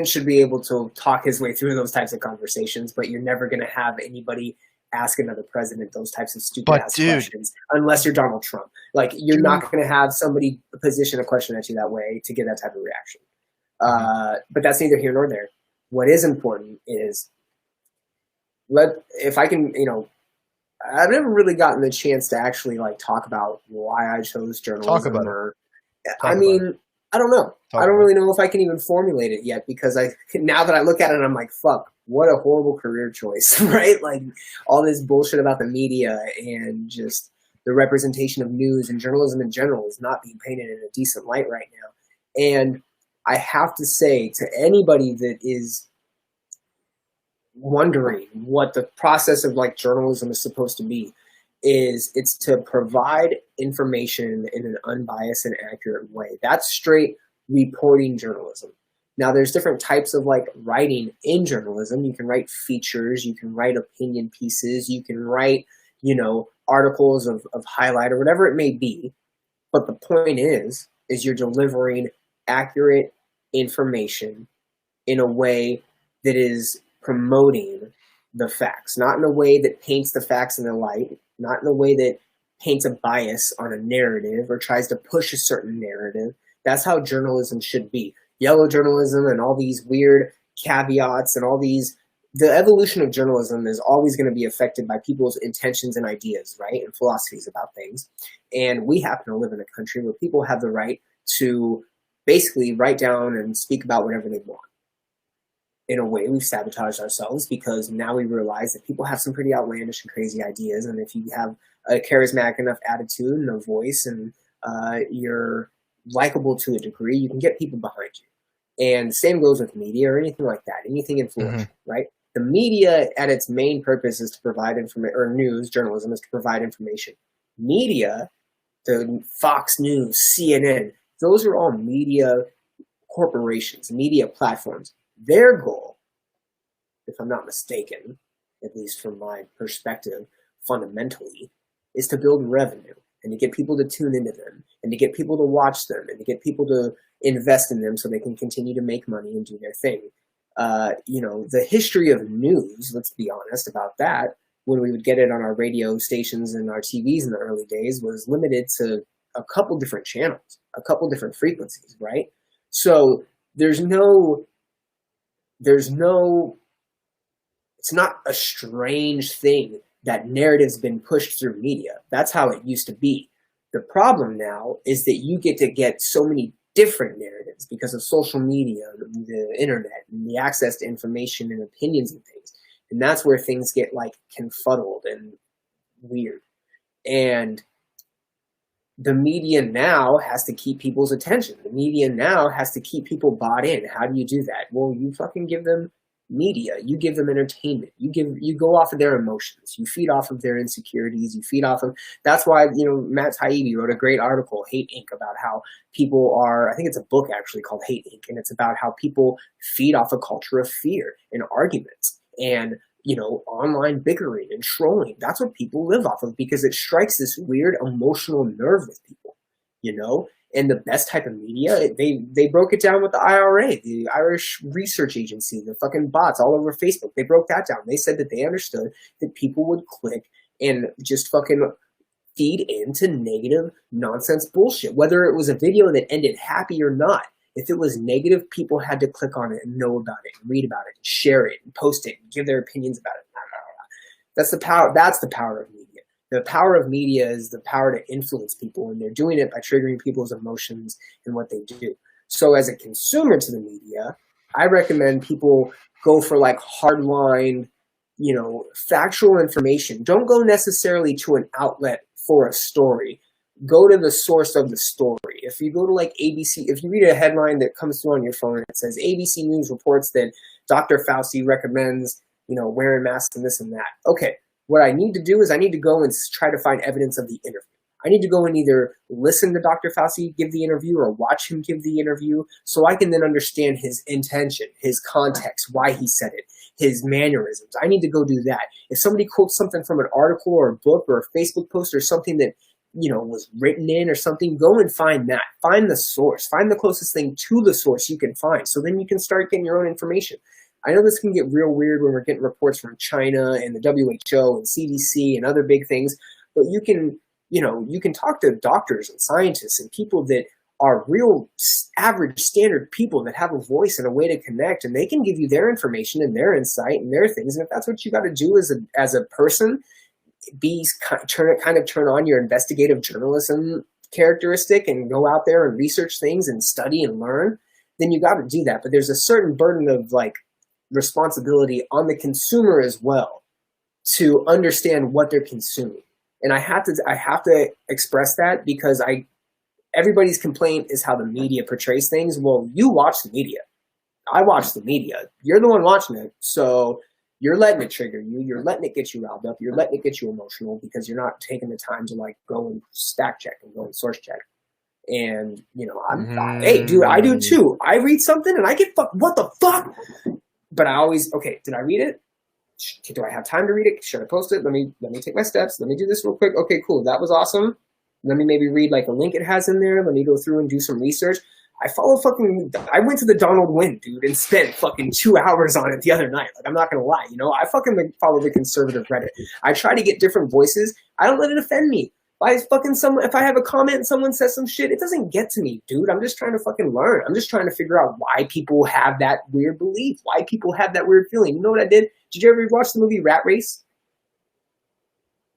should be able to talk his way through those types of conversations, but you're never going to have anybody ask another president those types of stupid ass questions unless you're Donald Trump. Like, you're not going to have somebody position a question at you that way to get that type of reaction. But that's neither here nor there. What is important is, if I can, I've never really gotten the chance to actually like talk about why I chose journalism. Talk about it. I don't know. I don't really know if I can even formulate it yet, because now that I look at it, I'm like, fuck, what a horrible career choice, right? Like, all this bullshit about the media and just the representation of news and journalism in general is not being painted in a decent light right now. And I have to say to anybody that is wondering what the process of like journalism is supposed to be, it's to provide information in an unbiased and accurate way. That's straight reporting journalism. Now, there's different types of like writing in journalism. You can write features, you can write opinion pieces, you can write, articles of highlight or whatever it may be. But the point is you're delivering accurate information in a way that is promoting the facts, not in a way that paints the facts in the light, not in a way that paints a bias on a narrative or tries to push a certain narrative. That's how journalism should be. Yellow journalism and all these weird caveats and the evolution of journalism is always going to be affected by people's intentions and ideas, right? And philosophies about things. And we happen to live in a country where people have the right to basically write down and speak about whatever they want. In a way, we've sabotaged ourselves, because now we realize that people have some pretty outlandish and crazy ideas. And if you have a charismatic enough attitude and a voice, and you're likable to a degree, you can get people behind you. And the same goes with media or anything like that, anything influential, right? The media at its main purpose is to provide information, or news journalism is to provide information. Media, the Fox News, CNN, those are all media corporations, media platforms. Their goal, if I'm not mistaken, at least from my perspective, fundamentally, is to build revenue and to get people to tune into them and to get people to watch them and to get people to invest in them so they can continue to make money and do their thing. The history of news, let's be honest about that, when we would get it on our radio stations and our TVs in the early days, was limited to a couple different channels, a couple different frequencies, right? So it's not a strange thing that narrative's been pushed through media. That's how it used to be. The problem now is that you get to get so many different narratives because of social media, the internet, and the access to information and opinions and things. And that's where things get like confuddled and weird. And the media now has to keep people's attention. The media now has to keep people bought in. How do you do that? Well, you fucking give them media. You give them entertainment. You go off of their emotions. You feed off of their insecurities. You feed off of. That's why Matt Taibbi wrote a great article, Hate Inc., about how people are. I think it's a book actually called Hate Inc., and it's about how people feed off a culture of fear and arguments and online bickering and trolling. That's what people live off of, because it strikes this weird emotional nerve with people, And the best type of media, they broke it down with the IRA, the Irish Research Agency, the fucking bots all over Facebook. They broke that down. They said that they understood that people would click and just fucking feed into negative nonsense bullshit, whether it was a video that ended happy or not. If it was negative, people had to click on it and know about it, and read about it, and share it, and post it, and give their opinions about it. That's the power. That's the power of media. The power of media is the power to influence people, and they're doing it by triggering people's emotions and what they do. So as a consumer to the media, I recommend people go for like hardline, factual information. Don't go necessarily to an outlet for a story. Go to the source of the story. If you go to like ABC, if you read a headline that comes through on your phone and it says ABC News reports that Dr. Fauci recommends, wearing masks and this and that. Okay, what I need to do is I need to go and try to find evidence of the interview. I need to go and either listen to Dr. Fauci give the interview or watch him give the interview so I can then understand his intention, his context, why he said it, his mannerisms. I need to go do that. If somebody quotes something from an article or a book or a Facebook post or something that, was written in or something, go and find that. Find the source. Find the closest thing to the source you can find. So then you can start getting your own information. I know this can get real weird when we're getting reports from China and the WHO and CDC and other big things, but you can talk to doctors and scientists and people that are real average standard people that have a voice and a way to connect, and they can give you their information and their insight and their things. And if that's what you got to do as a person, turn on your investigative journalism characteristic and go out there and research things and study and learn, then you got to do that. But there's a certain burden of responsibility on the consumer as well to understand what they're consuming. And I have to express that because everybody's complaint is how the media portrays things. Well, you watch the media. I watch the media. You're the one watching it. So you're letting it trigger you. You're letting it get you riled up. You're letting it get you emotional because you're not taking the time to go and stack check and go and source check. And, hey, dude, I do too. I read something and I get what the fuck? But I always, okay, did I read it? Do I have time to read it? Should I post it? Let me take my steps. Let me do this real quick. Okay, cool. That was awesome. Let me maybe read a link it has in there. Let me go through and do some research. I went to the Donald Wynn, dude, and spent fucking 2 hours on it the other night. I'm not going to lie. I fucking follow the conservative Reddit. I try to get different voices. I don't let it offend me. If I have a comment and someone says some shit, it doesn't get to me, dude. I'm just trying to fucking learn. I'm just trying to figure out why people have that weird belief, why people have that weird feeling. You know what I did? Did you ever watch the movie Rat Race?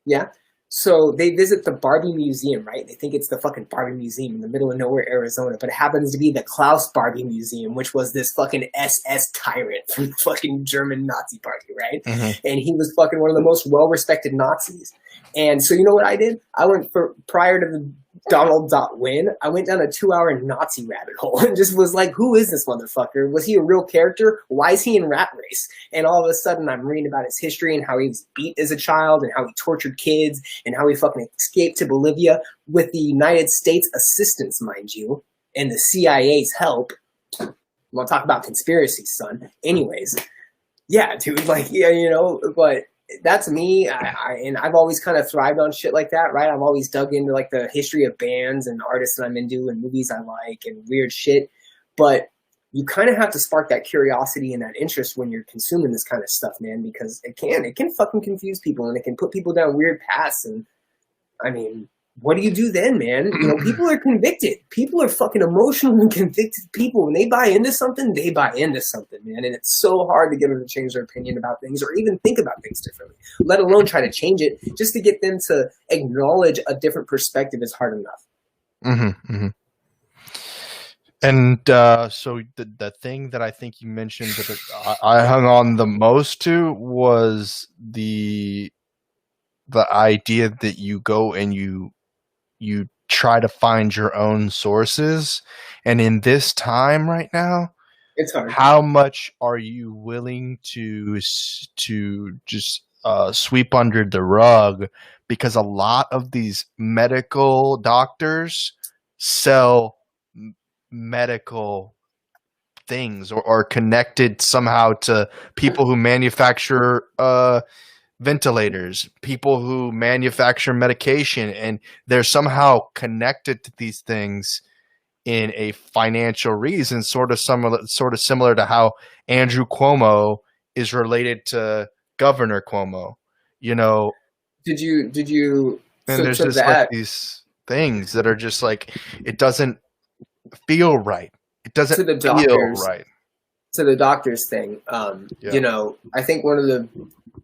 Yeah. So they visit the Barbie Museum, right? They think it's the fucking Barbie Museum in the middle of nowhere, Arizona, but it happens to be the Klaus Barbie Museum, which was this fucking SS tyrant from the fucking German Nazi party, right? Mm-hmm. And he was fucking one of the most well-respected Nazis. And so you know what I did? I went prior to the Donald.Win, I went down a 2-hour Nazi rabbit hole and just was like, who is this motherfucker? Was he a real character? Why is he in Rat Race? And all of a sudden I'm reading about his history and how he was beat as a child and how he tortured kids and how he fucking escaped to Bolivia with the United States assistance, mind you, and the CIA's help. We'll talk about conspiracy, son. Anyways, yeah, dude, but that's me. And I've always kind of thrived on shit like that, right? I've always dug into the history of bands and artists that I'm into and movies I like and weird shit. But you kind of have to spark that curiosity and that interest when you're consuming this kind of stuff, man, because it can fucking confuse people and it can put people down weird paths. And I mean, what do you do then, man? People are convicted. People are fucking emotional and convicted people. When they buy into something, they buy into something, man. And it's so hard to get them to change their opinion about things or even think about things differently, let alone try to change it. Just to get them to acknowledge a different perspective is hard enough. Mm-hmm, mm-hmm. And so the thing that I think you mentioned that I hung on the most to was the idea that you go and you try to find your own sources. And in this time right now, it's hard. How much are you willing to just sweep under the rug? Because a lot of these medical doctors sell medical things or are connected somehow to people who manufacture ventilators, people who manufacture medication, and they're somehow connected to these things in a financial reason, sort of similar to how Andrew Cuomo is related to Governor Cuomo. Did you and there's just these things that are just it doesn't feel right. It doesn't feel right. To the doctors thing, I think one of the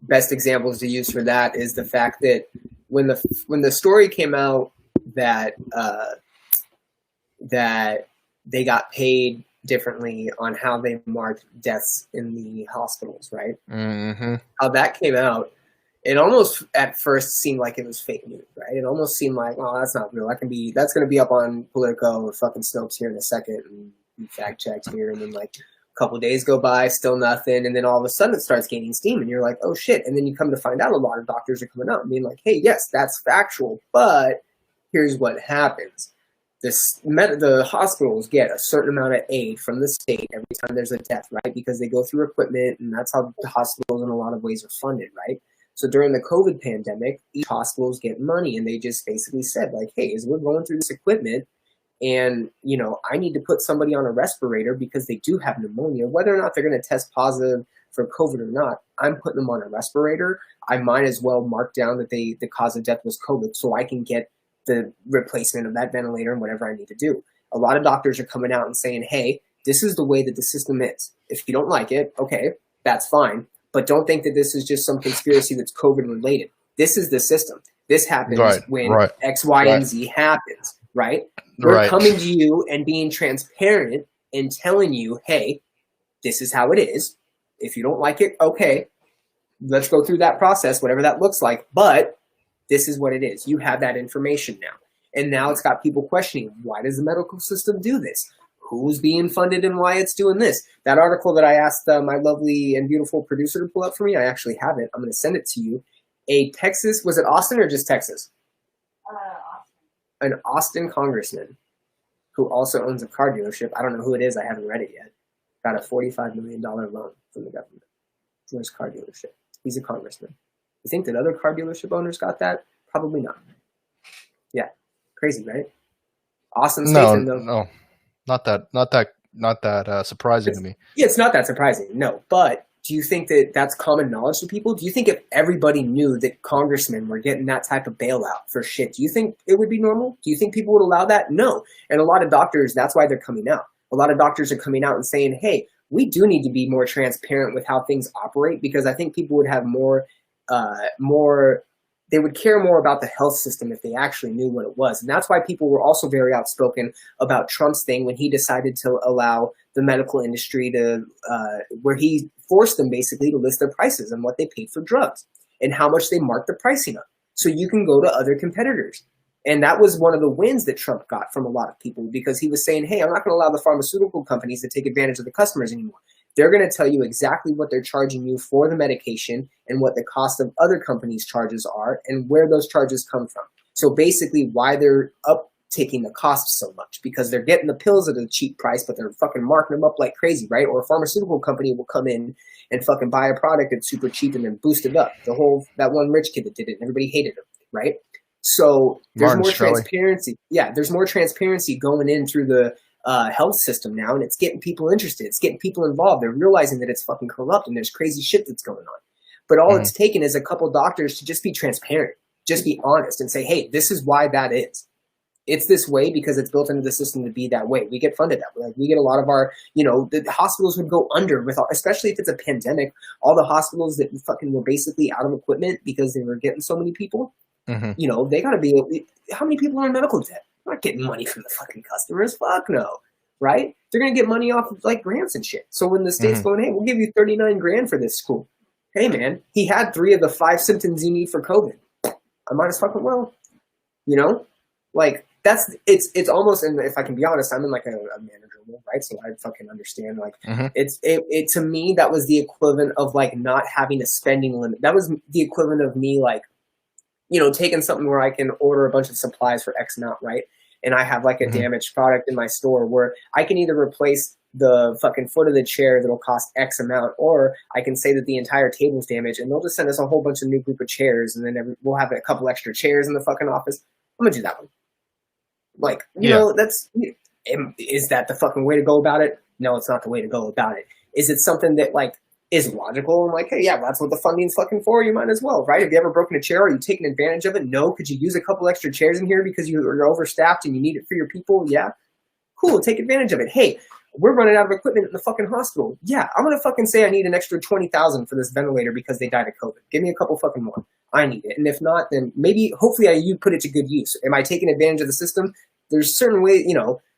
best examples to use for that is the fact that when the story came out that they got paid differently on how they marked deaths in the hospitals, right? Mm-hmm. How that came out, it almost at first seemed like it was fake news, right? It almost seemed like, oh, that's not real. That's going to be up on Politico or fucking Snopes here in a second and be fact checked here, and then a couple of days go by, still nothing, and then all of a sudden it starts gaining steam, and you're like, oh shit! And then you come to find out a lot of doctors are coming out and being like, hey, yes, that's factual, but here's what happens. The hospitals get a certain amount of aid from the state every time there's a death, right? Because they go through equipment, and that's how the hospitals in a lot of ways are funded, right? So during the COVID pandemic, each hospitals get money, and they just basically said, like, hey, as we're going through this equipment, and, you know, I need to put somebody on a respirator because they do have pneumonia, whether or not they're going to test positive for COVID or not, I'm putting them on a respirator. I might as well mark down that the cause of death was COVID so I can get the replacement of that ventilator and whatever I need to do. A lot of doctors are coming out and saying, hey, this is the way that the system is. If you don't like it, okay, that's fine. But don't think that this is just some conspiracy that's COVID related. This is the system. This happens when X, Y, and Z happens, right? We're coming to you and being transparent and telling you, hey, this is how it is. If you don't like it, okay, let's go through that process, whatever that looks like. But this is what it is. You have that information now. And now it's got people questioning, why does the medical system do this? Who's being funded and why it's doing this? That article that I asked my lovely and beautiful producer to pull up for me, I actually have it. I'm going to send it to you. A Texas, was it Austin or just Texas? Austin. An Austin congressman who also owns a car dealership. I don't know who it is. I haven't read it yet. Got a $45 million loan from the government for his car dealership. He's a congressman. You think that other car dealership owners got that? Probably not. Yeah, crazy, right? Awesome statement, though. No, not that surprising to me. Yeah, it's not that surprising. No, but do you think that that's common knowledge to people? Do you think if everybody knew that congressmen were getting that type of bailout for shit, do you think it would be normal? Do you think people would allow that? No. And a lot of doctors, that's why they're coming out. A lot of doctors are coming out and saying, hey, we do need to be more transparent with how things operate, because I think people would have they would care more about the health system if they actually knew what it was. And that's why people were also very outspoken about Trump's thing when he decided to allow the medical industry to, where he forced them basically to list their prices and what they paid for drugs and how much they marked the pricing up. So you can go to other competitors. And that was one of the wins that Trump got from a lot of people, because he was saying, hey, I'm not going to allow the pharmaceutical companies to take advantage of the customers anymore. They're going to tell you exactly what they're charging you for the medication and what the cost of other companies' charges are and where those charges come from. So basically why they're uptaking the cost so much, because they're getting the pills at a cheap price, but they're fucking marking them up like crazy, right? Or a pharmaceutical company will come in and fucking buy a product that's super cheap and then boost it up. That one rich kid that did it, and everybody hated him, right? So there's more transparency. Yeah, there's more transparency going in through the health system now, and it's getting people interested. It's getting people involved. They're realizing that it's fucking corrupt and there's crazy shit that's going on. But all it's taken is a couple doctors to just be transparent, just be honest and say, hey, this is why that is. It's this way because it's built into the system to be that way. We get funded that way. Like, we get a lot of our, the hospitals would go under especially if it's a pandemic. All the hospitals that fucking were basically out of equipment because they were getting so many people, they got to be, how many people are in medical debt? They're not getting money from the fucking customers. Fuck no. Right? They're going to get money off of like grants and shit. So when the state's going, hey, we'll give you $39,000 for this school. Hey man, he had 3 of the 5 symptoms you need for COVID. I might as fucking well, like it's almost, and if I can be honest, I'm in like a manager role, right? So I fucking understand, like it to me, that was the equivalent of like not having a spending limit. That was the equivalent of me like, taking something where I can order a bunch of supplies for X amount, right? And I have like a damaged product in my store where I can either replace the fucking foot of the chair that'll cost X amount, or I can say that the entire table's damaged and they'll just send us a whole bunch of new group of chairs, and then we'll have a couple extra chairs in the fucking office. I'm gonna do that one. Like, is that the fucking way to go about it? No, it's not the way to go about it. Is it something that like is logical? I'm like, hey, yeah, that's what the funding's fucking for. You might as well, right? Have you ever broken a chair? Are you taking advantage of it? No. Could you use a couple extra chairs in here because you're overstaffed and you need it for your people? Yeah. Cool. Take advantage of it. Hey, we're running out of equipment in the fucking hospital. Yeah, I'm going to fucking say I need an extra $20,000 for this ventilator because they died of COVID. Give me a couple fucking more. I need it. And if not, then maybe, hopefully you put it to good use. Am I taking advantage of the system? There's certain ways,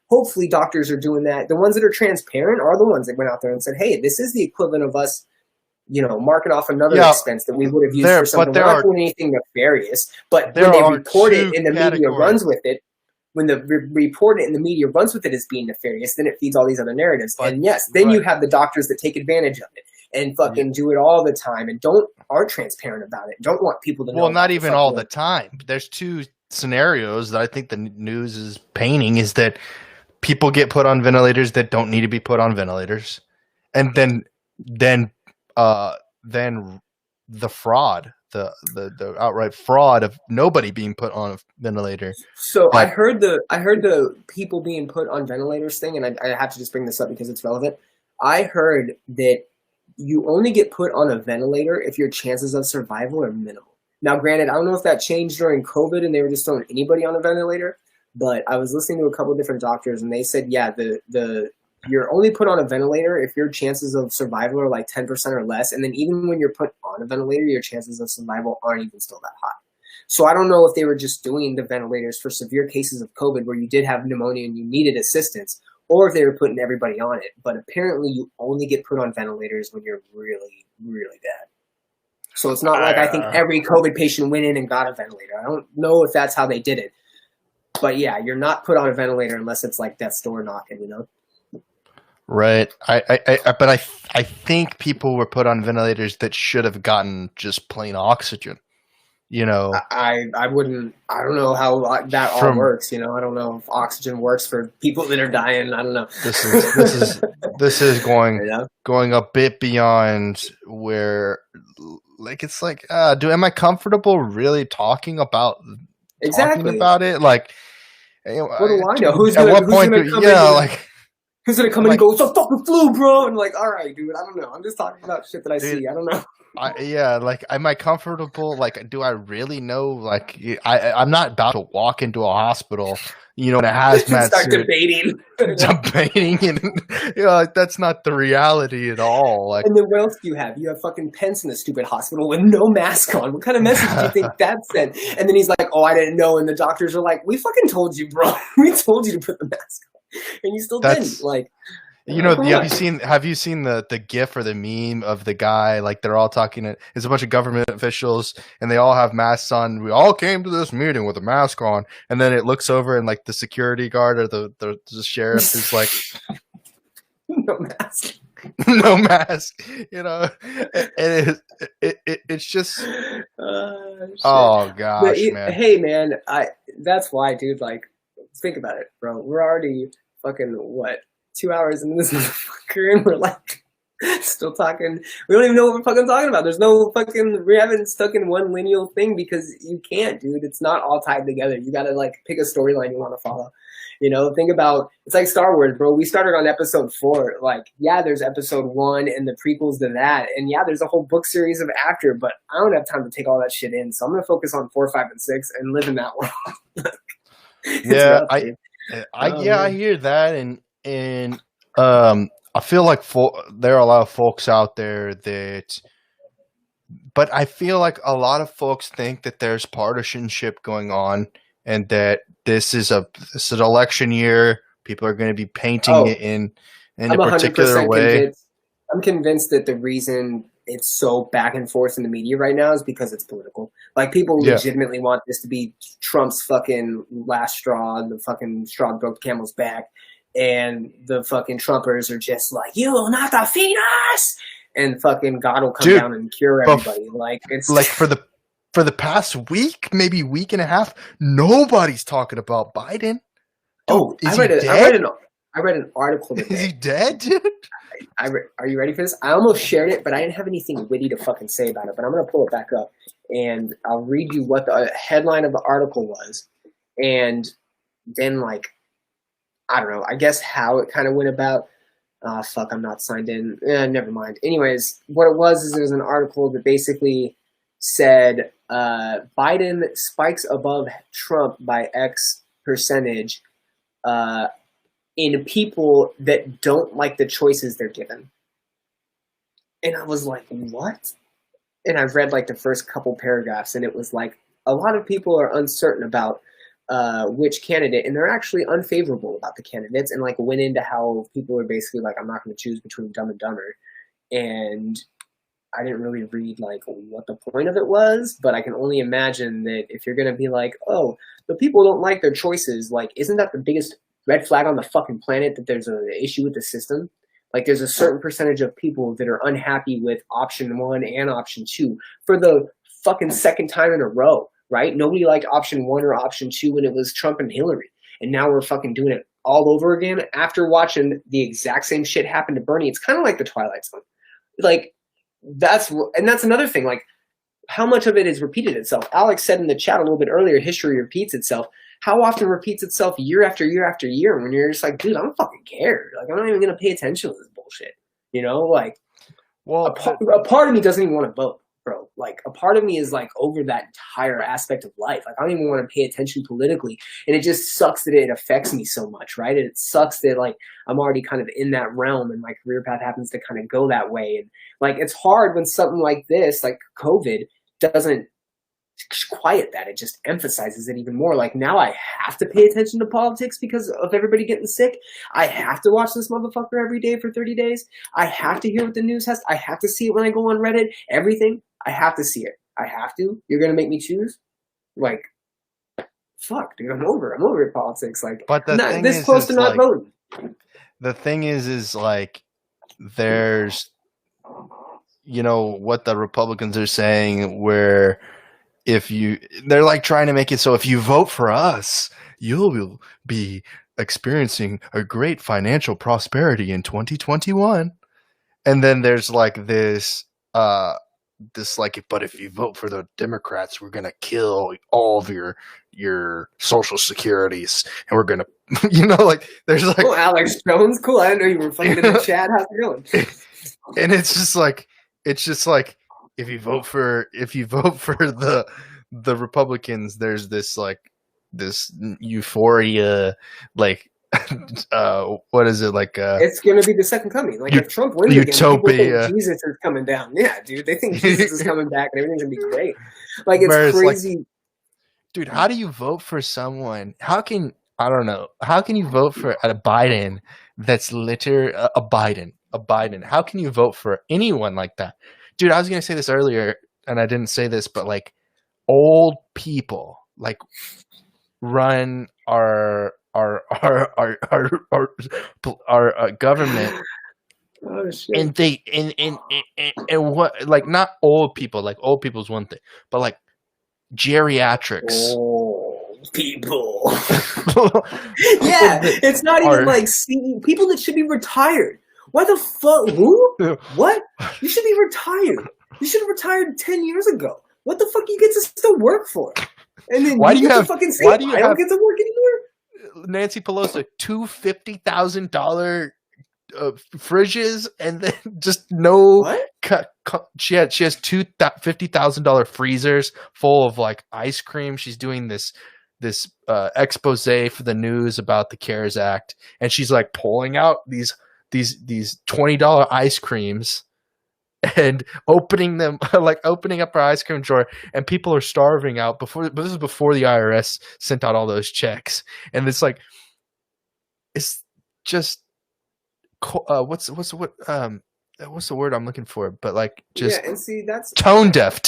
hopefully doctors are doing that. The ones that are transparent are the ones that went out there and said, hey, this is the equivalent of us, marking off another expense that we would have used for something. We're not doing anything nefarious, but when they report it and the media runs with it, when the report it and the media runs with it as being nefarious, then it feeds all these other narratives. And yes, then you have the doctors that take advantage of it and fucking do it all the time and don't are transparent about it. Don't want people to know. Well, not even all the time. There's two scenarios that I think the news is painting is that people get put on ventilators that don't need to be put on ventilators, and then the fraud, the outright fraud of nobody being put on a ventilator. So I heard the people being put on ventilators thing, and I have to just bring this up because it's relevant. I heard that you only get put on a ventilator if your chances of survival are minimal. Now, granted, I don't know if that changed during COVID and they were just throwing anybody on a ventilator, but I was listening to a couple of different doctors and they said, yeah, you're only put on a ventilator if your chances of survival are like 10% or less. And then even when you're put on a ventilator, your chances of survival aren't even still that high. So I don't know if they were just doing the ventilators for severe cases of COVID where you did have pneumonia and you needed assistance, or if they were putting everybody on it. But apparently you only get put on ventilators when you're really, really bad. So it's not like I think every COVID patient went in and got a ventilator. I don't know if that's how they did it. But yeah, you're not put on a ventilator unless it's like death's door knocking, you know? Right. But I think people were put on ventilators that should have gotten just plain oxygen. You know, I don't know how that all works. You know, I don't know if oxygen works for people that are dying. I don't know. This is going a bit beyond where, like, it's like, am I comfortable really talking about it? Like, what do I know? Who's gonna come in and go, it's a fucking flu, bro? And like, all right, dude, I don't know. I'm just talking about shit that I see. I don't know. Am I comfortable? Like, do I really know? Like, I'm not about to walk into a hospital, you know, in a hazmat start suit, debating, and like, that's not the reality at all. Like, and then what else do you have? You have fucking Pence in the stupid hospital with no mask on. What kind of message do you think that sent? And then he's like, "Oh, I didn't know," and the doctors are like, "We fucking told you, bro. We told you to put the mask on, and you still didn't." Like. You know, have you seen the GIF or the meme of the guy, like, they're all talking, it's a bunch of government officials and they all have masks on. We all came to this meeting with a mask on, and then it looks over and like the security guard or the sheriff is like, no mask. No mask, you know. It's just oh gosh, man. Hey man, that's why, dude, like, think about it, bro. We're already fucking 2 hours into this motherfucker, and we're like still talking. We don't even know what we're fucking talking about. There's no fucking, we haven't stuck in one lineal thing because you can't, dude. It's not all tied together. You gotta like pick a storyline you want to follow. You know, think about, it's like Star Wars, bro. We started on episode 4. Like, yeah, there's episode 1 and the prequels to that, and yeah, there's a whole book series of after, but I don't have time to take all that shit in. So I'm gonna focus on 4, 5, and 6 and live in that world. Yeah, I hear that, and I feel like there are a lot of folks out there but I feel like a lot of folks think that there's partisanship going on, and that this is an election year. People are going to be painting it in a particular way. Convinced. I'm convinced that the reason it's so back and forth in the media right now is because it's political. Like, people legitimately want this to be Trump's fucking last straw, the fucking straw that broke the camel's back. And the fucking Trumpers are just like, you will not defeat us, and fucking God will come down and cure everybody. Like, it's like for the past week, maybe week and a half, nobody's talking about Biden. Dude, I read an article today. Is he dead, dude? Are you ready for this? I almost shared it, but I didn't have anything witty to fucking say about it. But I'm gonna pull it back up and I'll read you what the headline of the article was, and then, like, I don't know, I guess how it kind of went about. Fuck, I'm not signed in. Never mind. Anyways, what it was is, it was an article that basically said Biden spikes above Trump by X percentage in people that don't like the choices they're given. And I was like, what? And I've read like the first couple paragraphs, and it was like, a lot of people are uncertain about which candidate, and they're actually unfavorable about the candidates, and like went into how people are basically like, I'm not going to choose between Dumb and Dumber. And I didn't really read like what the point of it was, but I can only imagine that if you're going to be like, oh, the people don't like their choices, like, isn't that the biggest red flag on the fucking planet, that there's an issue with the system? Like there's a certain percentage of people that are unhappy with option 1 and option 2 for the fucking second time in a row, right? Nobody liked option 1 or option 2 when it was Trump and Hillary. And now we're fucking doing it all over again after watching the exact same shit happen to Bernie. It's kind of like the Twilight Zone. Like that's another thing. Like how much of it has repeated itself? Alex said in the chat a little bit earlier, history repeats itself. How often repeats itself year after year after year when you're just like, dude, I don't fucking care. Like, I'm not even going to pay attention to this bullshit. You know, like, well, a part of me doesn't even want to vote, bro. Like, a part of me is like over that entire aspect of life. Like, I don't even want to pay attention politically. And it just sucks that it affects me so much, right? And it sucks that, like, I'm already kind of in that realm and my career path happens to kind of go that way. And, like, it's hard when something like this, like COVID, doesn't quiet that. It just emphasizes it even more. Like now I have to pay attention to politics because of everybody getting sick. I have to watch this motherfucker every day for 30 days. I have to hear what the news has. I have to see it when I go on Reddit. Everything. I have to see it. I have to. You're going to make me choose? Like, fuck, dude, I'm over it, politics. Like, but the not thing this is, close to not like, voting. The thing is like, there's, you know, what the Republicans are saying where they're like trying to make it so if you vote for us, you'll be experiencing a great financial prosperity in 2021. And then there's like this like, but if you vote for the Democrats, we're gonna kill all of your social securities, and we're gonna, you know, like there's like, oh, Alex Jones, cool. I didn't know you were fucking in the chat. How's it going? And it's just like if you vote for the Republicans, there's this like this euphoria, like what is it like? It's gonna be the second coming. Like if Trump wins again, people think Jesus is coming down. Yeah, dude, they think Jesus is coming back and everything's gonna be great. Like it's crazy, like, dude. How do you vote for someone? How can you vote for a Biden that's literally a Biden? How can you vote for anyone like that? Dude, I was going to say this earlier, and I didn't say this, but like old people like run our government. Oh, shit. And they and what, like, not old people, like old people's one thing, but like geriatrics. Old people. Yeah, it's not even like people that should be retired. What the fuck? Who? What? You should be retired. You should have retired 10 years ago. What the fuck you get to still work for? And then why do you have fucking say, I don't get to work anymore? Nancy Pelosi, two $50,000 fridges, and then just no she has two $50,000 freezers full of like ice cream. She's doing this expose for the news about the CARES Act, and she's like pulling out these $20 ice creams and opening up her ice cream drawer, and people are starving out but this is before the IRS sent out all those checks. And it's like, it's just what's the word I'm looking for? But like, just and see, that's tone deaf.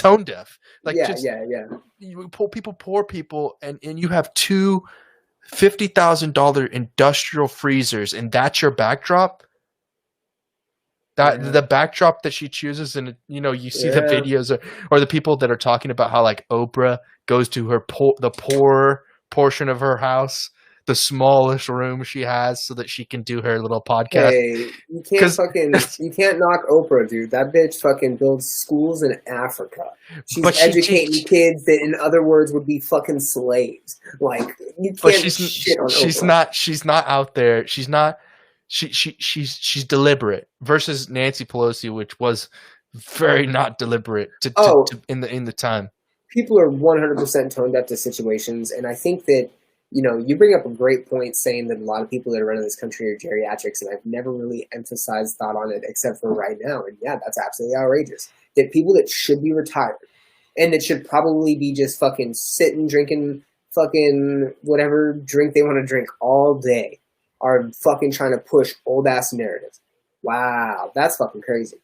Like, you poor people, and you have two $50,000 industrial freezers, and that's your backdrop. The backdrop that she chooses, and you know, you see the videos or the people that are talking about how like Oprah goes to the poor portion of her house, the smallest room she has, so that she can do her little podcast. Hey, you can't knock Oprah, dude. That bitch fucking builds schools in Africa. She's educating kids that, in other words, would be fucking slaves. Like, you can't shit on Oprah. She's not out there. She's not. She's deliberate versus Nancy Pelosi, which was very not deliberate in the time. People are 100% tone deaf to situations, and I think that, you know, you bring up a great point saying that a lot of people that are running this country are geriatrics, and I've never really emphasized thought on it except for right now. And yeah, that's absolutely outrageous. That people that should be retired and that should probably be just fucking sitting drinking fucking whatever drink they want to drink all day are fucking trying to push old ass narratives. Wow, that's fucking crazy.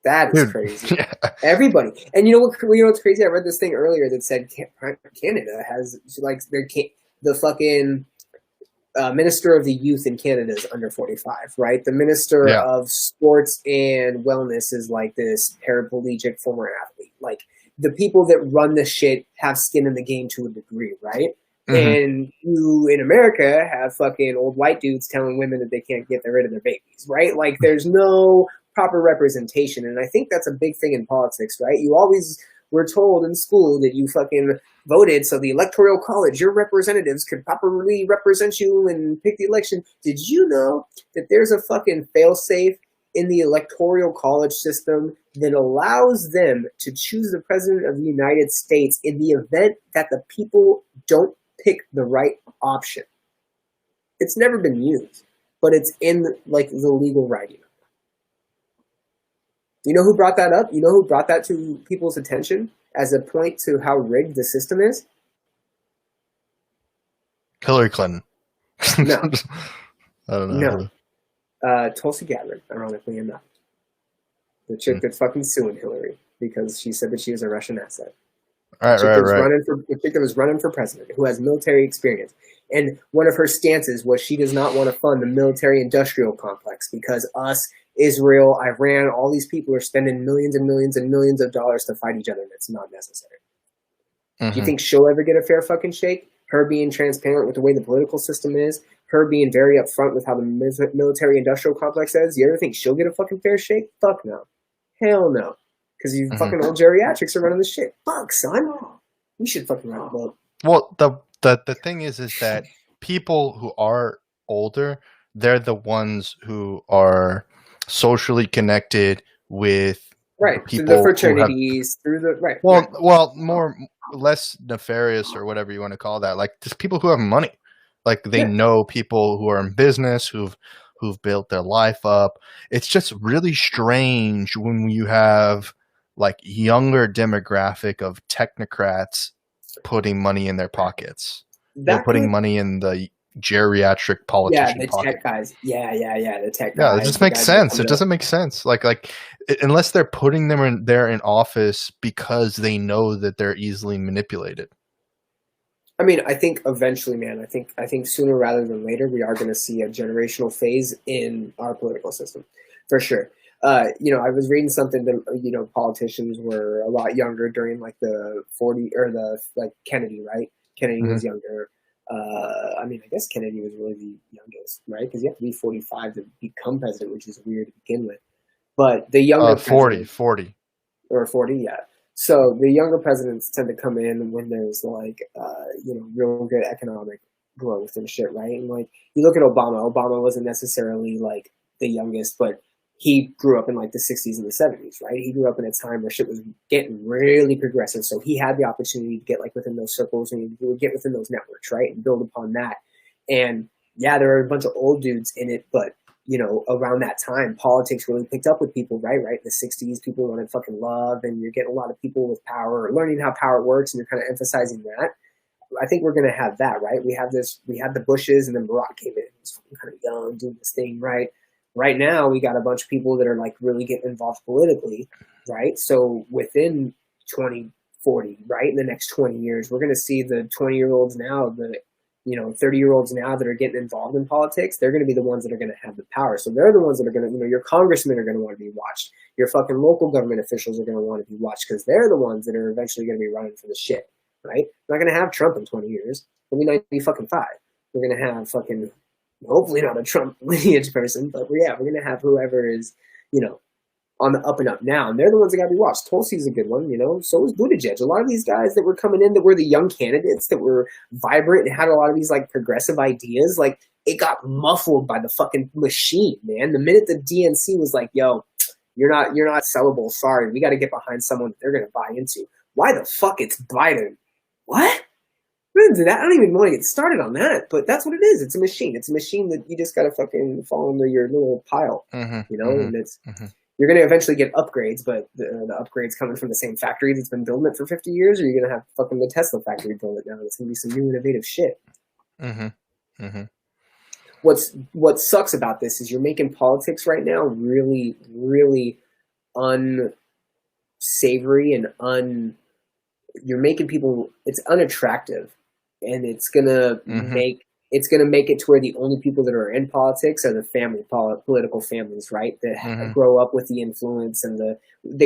That is crazy. Yeah. Everybody, and you know what's crazy? I read this thing earlier that said Canada has like the fucking Minister of the Youth in Canada is under 45, right? The Minister Yeah. of Sports and Wellness is like this paraplegic former athlete. Like the people that run this shit have skin in the game to a degree, right? And you in America have fucking old white dudes telling women that they can't get rid of their babies, right? Like there's no proper representation. And I think that's a big thing in politics, right? You always were told in school that you fucking voted so the electoral college, your representatives could properly represent you and pick the election. Did you know that there's a fucking failsafe in the electoral college system that allows them to choose the president of the United States in the event that the people don't pick the right option? It's never been used, but it's in like the legal writing. You know who brought that up? You know who brought that to people's attention as a point to how rigged the system is? Hillary Clinton. No. I don't know. No. Tulsi Gabbard, ironically enough. The chick that's fucking suing Hillary because she said that she was a Russian asset. Right. The chick that was running for president, who has military experience. And one of her stances was she does not want to fund the military-industrial complex because us, Israel, Iran, all these people are spending millions and millions and millions of dollars to fight each other, and it's not necessary. Do you think she'll ever get a fair fucking shake? Her being transparent with the way the political system is, her being very upfront with how the military-industrial complex is, you ever think she'll get a fucking fair shake? Fuck no. Hell no. Because you fucking old geriatrics are running the shit. Fuck, son. You should fucking run the boat. Well, the thing is that people who are older, they're the ones who are socially connected with people through the fraternities, through the Well, less nefarious or whatever you want to call that. Like just people who have money, like they know people who are in business who've built their life up. It's just really strange when you have like younger demographic of technocrats putting money in their pockets. They're putting money in the geriatric politician pocket. Tech guys. Yeah, the tech guys. Yeah, it just makes sense. It doesn't make sense. Like unless they're putting them there in office because they know that they're easily manipulated. I mean, I think eventually, man, I think sooner rather than later, we are going to see a generational phase in our political system, for sure. I was reading something that, politicians were a lot younger during like the 40 or the like Kennedy, right? Kennedy was younger. I guess Kennedy was really the youngest, right? Because you have to be 45 to become president, which is weird to begin with. But the younger 40 or 40, yeah. So the younger presidents tend to come in when there's like, real good economic growth and shit, right? And like you look at Obama. Obama wasn't necessarily like the youngest, but he grew up in like the 60s and the 70s, right? He grew up in a time where shit was getting really progressive. So he had the opportunity to get like within those circles and he would get within those networks, right? And build upon that. And yeah, there are a bunch of old dudes in it, but around that time, politics really picked up with people, right? In the 60s, people wanted fucking love and you're getting a lot of people with power, learning how power works, and you're kind of emphasizing that. I think we're going to have that, right? We had the Bushes and then Barack came in. He was kind of young, doing this thing, right? Right now, we got a bunch of people that are like really getting involved politically, right? So within 2040, right, in the next 20 years, we're going to see the 20-year-olds now, the 30-year-olds now that are getting involved in politics. They're going to be the ones that are going to have the power. So they're the ones that are going to, your congressmen are going to want to be watched. Your fucking local government officials are going to want to be watched because they're the ones that are eventually going to be running for the shit, right? We're not going to have Trump in 20 years. We'll be 95. We're going to have fucking, hopefully not a Trump lineage person, but we're going to have whoever is, on the up and up now. And they're the ones that got to be watched. Tulsi's a good one, so is Buttigieg. A lot of these guys that were coming in that were the young candidates that were vibrant and had a lot of these like progressive ideas, like it got muffled by the fucking machine, man. The minute the DNC was like, yo, you're not sellable. Sorry. We got to get behind someone that they're going to buy into. Why the fuck it's Biden? What? I don't even want to get started on that, but that's what it is. It's a machine. It's a machine that you just got to fucking fall under your little pile, and it's, you're going to eventually get upgrades, but the upgrades coming from the same factory that's been building it for 50 years, or you're going to have fucking the Tesla factory build it now. It's going to be some new innovative shit. What sucks about this is you're making politics right now really, really unsavory and you're making people, it's unattractive, and it's going to make it's going to make it to where the only people that are in politics are the political families, right? That grow up with the influence and that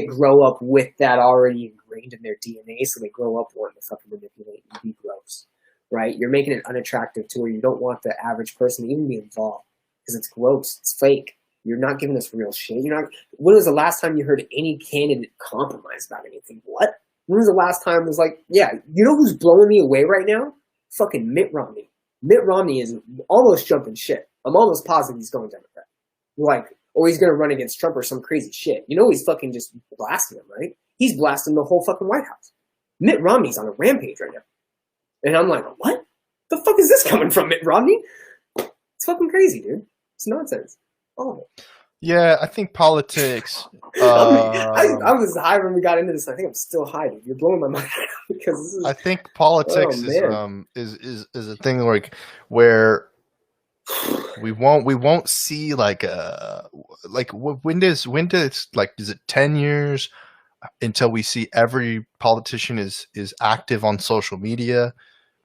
grow up with that already ingrained in their DNA. So they grow up wanting to fucking manipulate and be gross, right? You're making it unattractive to where you don't want the average person to even be involved because it's gross. It's fake. You're not giving us real shit. When was the last time you heard any candidate compromise about anything? What? When was the last time it was like, yeah, you know who's blowing me away right now? Fucking Mitt Romney. Mitt Romney is almost jumping shit. I'm almost positive he's going Democrat. Or he's going to run against Trump or some crazy shit. You know he's fucking just blasting him, right? He's blasting the whole fucking White House. Mitt Romney's on a rampage right now. And I'm like, what? The fuck is this coming from, Mitt Romney? It's fucking crazy, dude. It's nonsense. All of it. Yeah, I think politics. I was high when we got into this. I think I'm still high, dude. You're blowing my mind because this is, I think politics is a thing where we won't see when does is it 10 years until we see every politician is active on social media?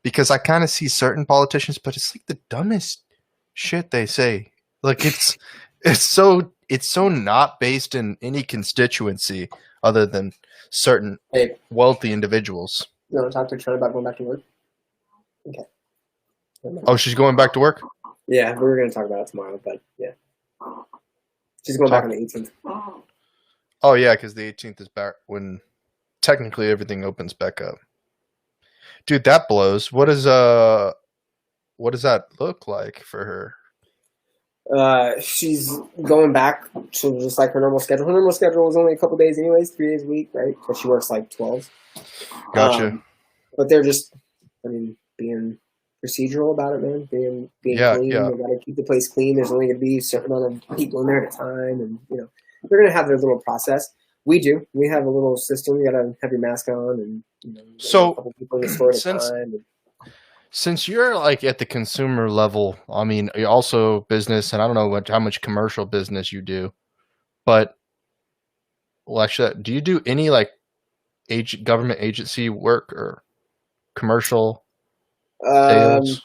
Because I kind of see certain politicians, but it's like the dumbest shit they say. Like it's so not based in any constituency other than certain wealthy individuals. You want to talk to Trent about going back to work? Okay. Oh, she's going back to work? Yeah, we were going to talk about it tomorrow, but yeah. She's going back on the 18th. Oh, yeah, because the 18th is back when technically everything opens back up. Dude, that blows. What does that look like for her? She's going back to just like her normal schedule. Her normal schedule was only a couple days anyways, 3 days a week, right? So she works like 12. Gotcha. But they're just, being procedural about it, man. Being clean. Yeah. They gotta keep the place clean. There's only gonna be a certain amount of people in there at a time, and they're gonna have their little process. We do. We have a little system. You gotta have your mask on, and so a couple people in the store at a time. Since you're like at the consumer level, you're also business, and I don't know how much commercial business you do, but actually, do you do any like government agency work or commercial sales?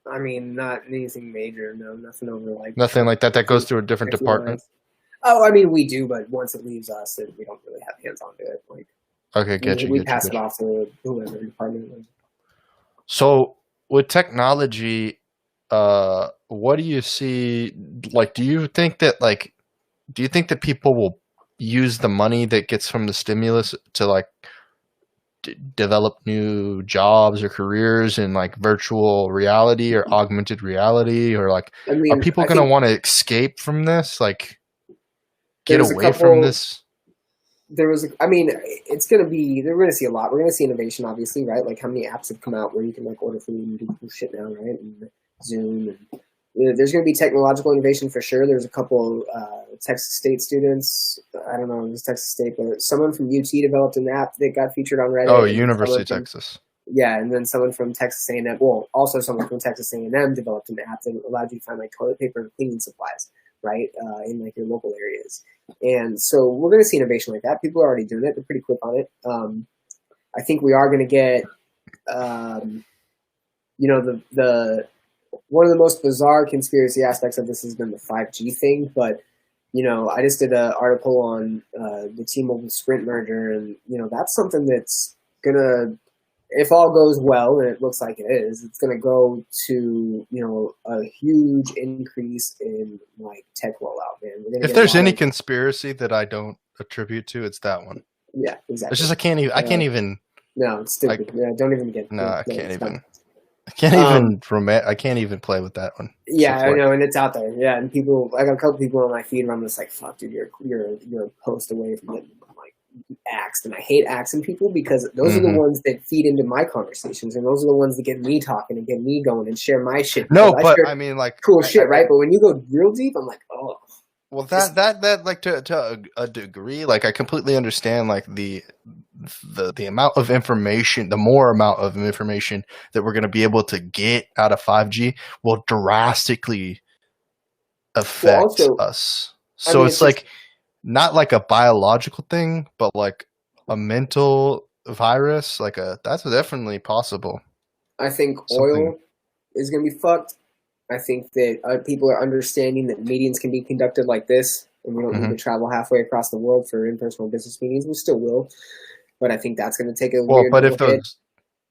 Not anything major. No, nothing over like nothing like that. That goes through a different department. Oh, we do, but once it leaves us, we don't really have hands on to it. We pass it off to whoever department it is. So with technology, what do you see? Like, do you think that people will use the money that gets from the stimulus to like develop new jobs or careers in like virtual reality or augmented reality, or like are people going to want to escape from this? Like, get away from this? It's going to be, they're going to see a lot. We're going to see innovation, obviously, right? Like how many apps have come out where you can like order food and do cool shit now, right? And Zoom. And there's going to be technological innovation for sure. There's a couple Texas State students. I don't know if it was Texas State, but someone from UT developed an app that got featured on Reddit. Oh, University of Texas. Yeah, and then someone from Texas A&M. Well, also someone from Texas A&M developed an app that allowed you to find like toilet paper and cleaning supplies, right, in like your local areas. And so we're going to see innovation like that. People are already doing it. They're pretty quick on it. I think we are going to get, the one of the most bizarre conspiracy aspects of this has been the 5G thing. But, I just did an article on the T-Mobile Sprint merger, and, that's something that's going to, if all goes well, and it looks like it is, it's going to go to, a huge increase in like tech rollout, man. If there's any conspiracy that I don't attribute to, it's that one. Yeah, exactly. It's just I can't even. No, it's stupid. Don't even get. No, I can't even play with that one. Yeah, I know, and it's out there. Yeah, and people, I got a couple people on my feed where I'm just like, "Fuck, dude, you're a post away from getting like axed," and I hate axing people because those are the ones that feed into my conversations, and those are the ones that get me talking and get me going and share my shit. No, but cool shit, right? But when you go real deep, I'm like, oh. Well, that like to a degree, like I completely understand like the amount of information, the more amount of information that we're going to be able to get out of 5G will drastically affect us. So it's like not like a biological thing, but like a mental virus. That's definitely possible. I think oil is going to be fucked. I think that people are understanding that meetings can be conducted like this, and we don't need to travel halfway across the world for in-person business meetings. We still will, but I think that's going to take a Well, weird but if little hit.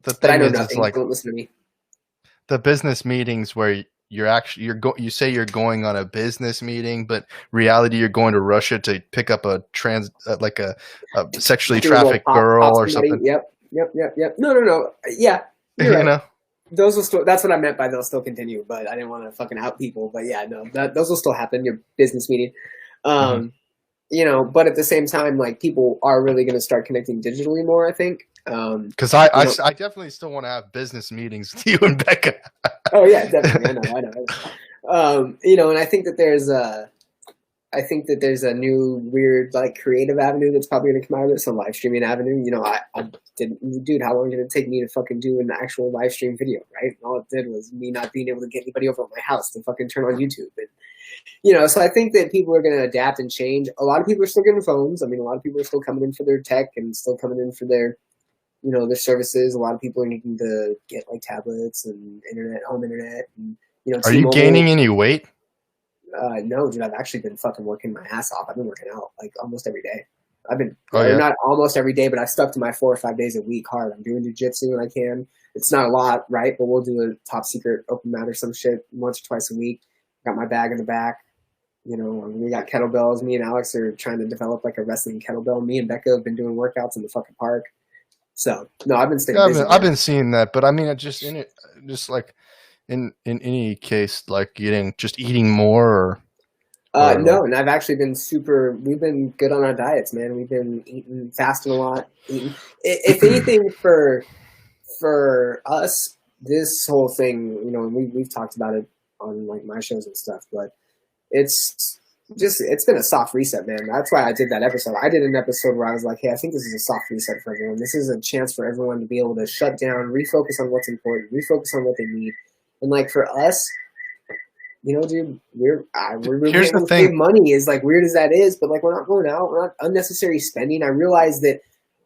the But I thing know is, it's nothing. like Don't listen to me. the business meetings where you say you're going on a business meeting, but reality you're going to Russia to pick up a like a sexually Do a little trafficked girl pop or somebody. something. Yep. No. Yeah, you're You right. know, Those will still. That's what I meant by they'll still continue. But I didn't want to fucking out people. But yeah, no, those will still happen. Your business meeting. But at the same time, like people are really going to start connecting digitally more. I think. because I definitely still want to have business meetings with you and Becca. Oh yeah, definitely. I know. And I think that there's a new weird like creative avenue that's probably going to come out of this, a live streaming avenue. Dude, how long did it take me to fucking do an actual live stream video, right? All it did was me not being able to get anybody over at my house to fucking turn on YouTube. And, so I think that people are going to adapt and change. A lot of people are still getting phones. I mean, a lot of people are still coming in for their tech and still coming in for their services. A lot of people are needing to get like tablets and home internet. And, Are you gaining any weight? No, dude, I've actually been fucking working my ass off. I've been working out like almost every day. I've been, not almost every day, but I stuck to my 4 or 5 days a week hard. I'm doing jujitsu when I can. It's not a lot, right? But we'll do a top secret open mat or some shit once or twice a week. Got my bag in the back. We got kettlebells. Me and Alex are trying to develop like a wrestling kettlebell. Me and Becca have been doing workouts in the fucking park. So no, I've been staying busy. I've been seeing that, but I mean, just like in any case, like eating more. No, and I've actually been we've been good on our diets, man. We've been eating, fasting a lot. If anything, for us, this whole thing, we've talked about it on like my shows and stuff, but it's been a soft reset, man. That's why I did that episode. I did an episode where I was like, hey, I think this is a soft reset for everyone. This is a chance for everyone to be able to shut down, refocus on what's important, refocus on what they need. And like for us, dude, we're Here's able to save money, as like weird as that is, but like we're not going out, we're not unnecessary spending. I realize that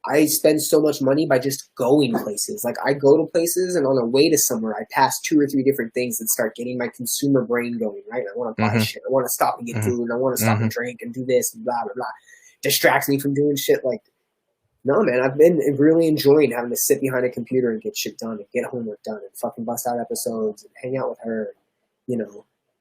I spend so much money by just going places. Like I go to places and on the way to somewhere, I pass 2 or 3 different things that start getting my consumer brain going, right? I want to buy shit. I want to stop and get food. And I want to stop and drink and do this and blah, blah, blah. Distracts me from doing shit. Like, no, man, I've been really enjoying having to sit behind a computer and get shit done and get homework done and fucking bust out episodes and hang out with her,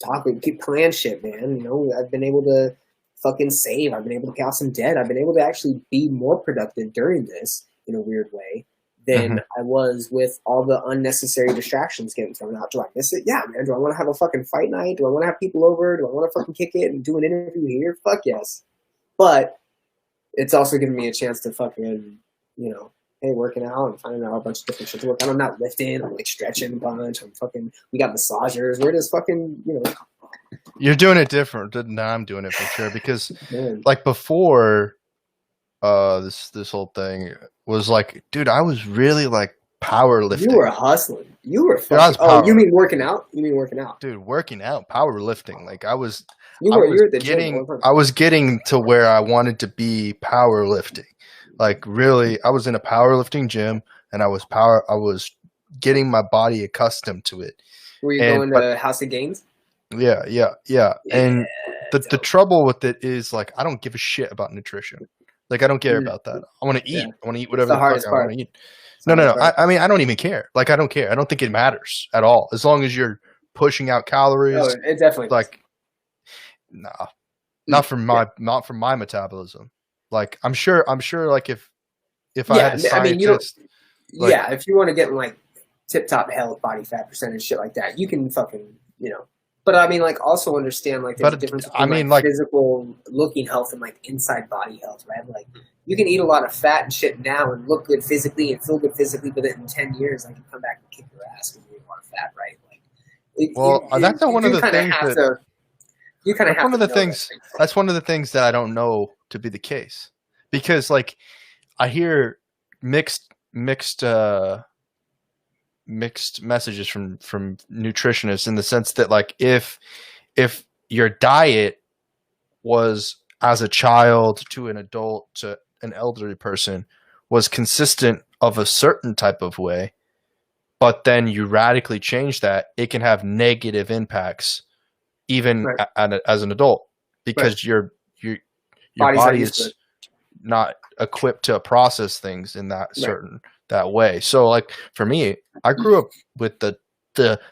talk and keep plan shit, man. I've been able to fucking save. I've been able to pay off some debt. I've been able to actually be more productive during this in a weird way than I was with all the unnecessary distractions getting thrown out. Do I miss it? Yeah, man. Do I want to have a fucking fight night? Do I want to have people over? Do I want to fucking kick it and do an interview here? Fuck yes. But it's also giving me a chance to fucking, hey, working out and finding out a bunch of different shit to work on. I'm not lifting. I'm like stretching a bunch. We got massagers. We're just fucking, You're doing it different than I'm doing it for sure. Because like before this whole thing was like, dude, I was really like powerlifting. You were hustling. You were fucking, you mean working out? Dude, working out, powerlifting. Like I was getting to where I wanted to be powerlifting. Like really, I was in a powerlifting gym and I was getting my body accustomed to it. Were you going to House of Gains? Yeah. And the trouble with it is like I don't give a shit about nutrition. Like I don't care about that. I want to eat. I want to eat whatever the fuck I want to eat. No. I mean, I don't even care. Like I don't care. I don't think it matters at all. As long as you're pushing out calories. Oh, it definitely like not from my metabolism. Like I'm sure like if I had a scientist, if you want to get in like tip top health, body fat percentage, shit like that, you can fucking But I mean, like, also understand like there's a difference between like physical looking health and like inside body health, right? Like you can eat a lot of fat and shit now and look good physically and feel good physically, but then in 10 years, like you come back and kick your ass because you eat a lot of fat, right? Like, that's one of the things that you kind of have to. That's one of the things that I don't know to be the case, because like I hear mixed messages from nutritionists in the sense that like if your diet was as a child to an adult to an elderly person was consistent of a certain type of way, but then you radically change that, it can have negative impacts even as an adult, because your body is not equipped to process things in that that way. So like for me, I grew up with the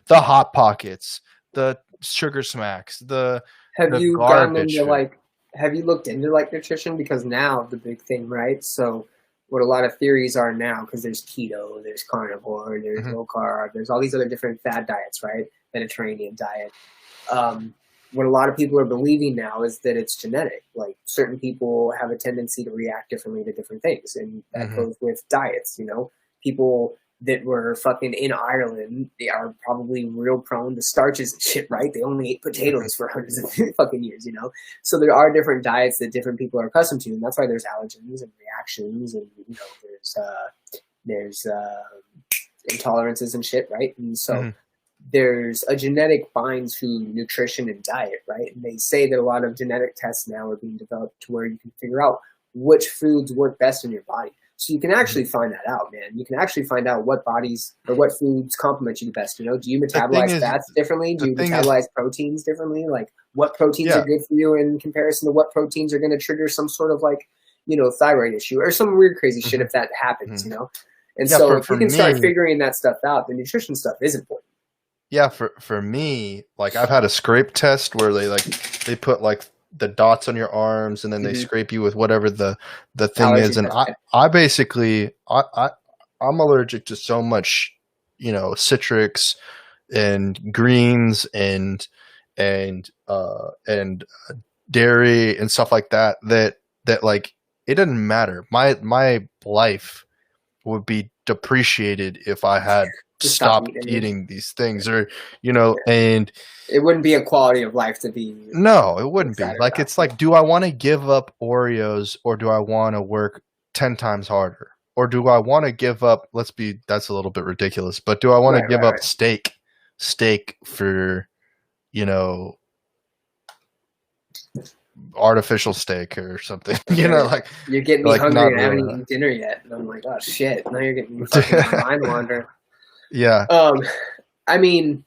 Hot Pockets, the Sugar Smacks, have you garbage gone into food. like, have you looked into like nutrition? Because now the big thing, right? So what a lot of theories are now, because there's keto, there's carnivore, there's low carb, there's all these other different fad diets, right? Mediterranean diet. What a lot of people are believing now is that it's genetic. Like certain people have a tendency to react differently to different things, and that goes with diets. You know, people that were fucking in Ireland, they are probably real prone to starches and shit, right? They only ate potatoes for hundreds of fucking years, you know? So there are different diets that different people are accustomed to, and that's why there's allergens and reactions, and, you know, there's intolerances and shit, right? And so there's a genetic bind to nutrition and diet, right? And they say that a lot of genetic tests now are being developed to where you can figure out which foods work best in your body. So you can actually find that out, man. You can actually find out what bodies or what foods complement you the best. You know, do you metabolize fats differently? Do you metabolize proteins differently? Like what proteins are good for you in comparison to what proteins are going to trigger some sort of like, you know, thyroid issue or some weird crazy shit if that happens, you know? And so if you can start figuring that stuff out, the nutrition stuff is important. Yeah, for me, like I've had a scrape test where they put like the dots on your arms and then they scrape you with whatever the thing allergy is, and I basically I'm allergic to so much, you know, citrics and greens and dairy and stuff like that like it doesn't matter. My life would be depreciated if I had stopped eating these things, or you know, and it wouldn't be a quality of life to be. No, it wouldn't be. Like it's like, do I want to give up Oreos or do I want to work 10 times harder? Or do I want to give up, that's a little bit ridiculous, but do I want to give up steak for, you know, artificial steak or something? You know, like you're getting me hungry and I haven't eaten dinner yet. And I'm like, oh shit, now you're getting me fucking mind wander. Yeah. I mean,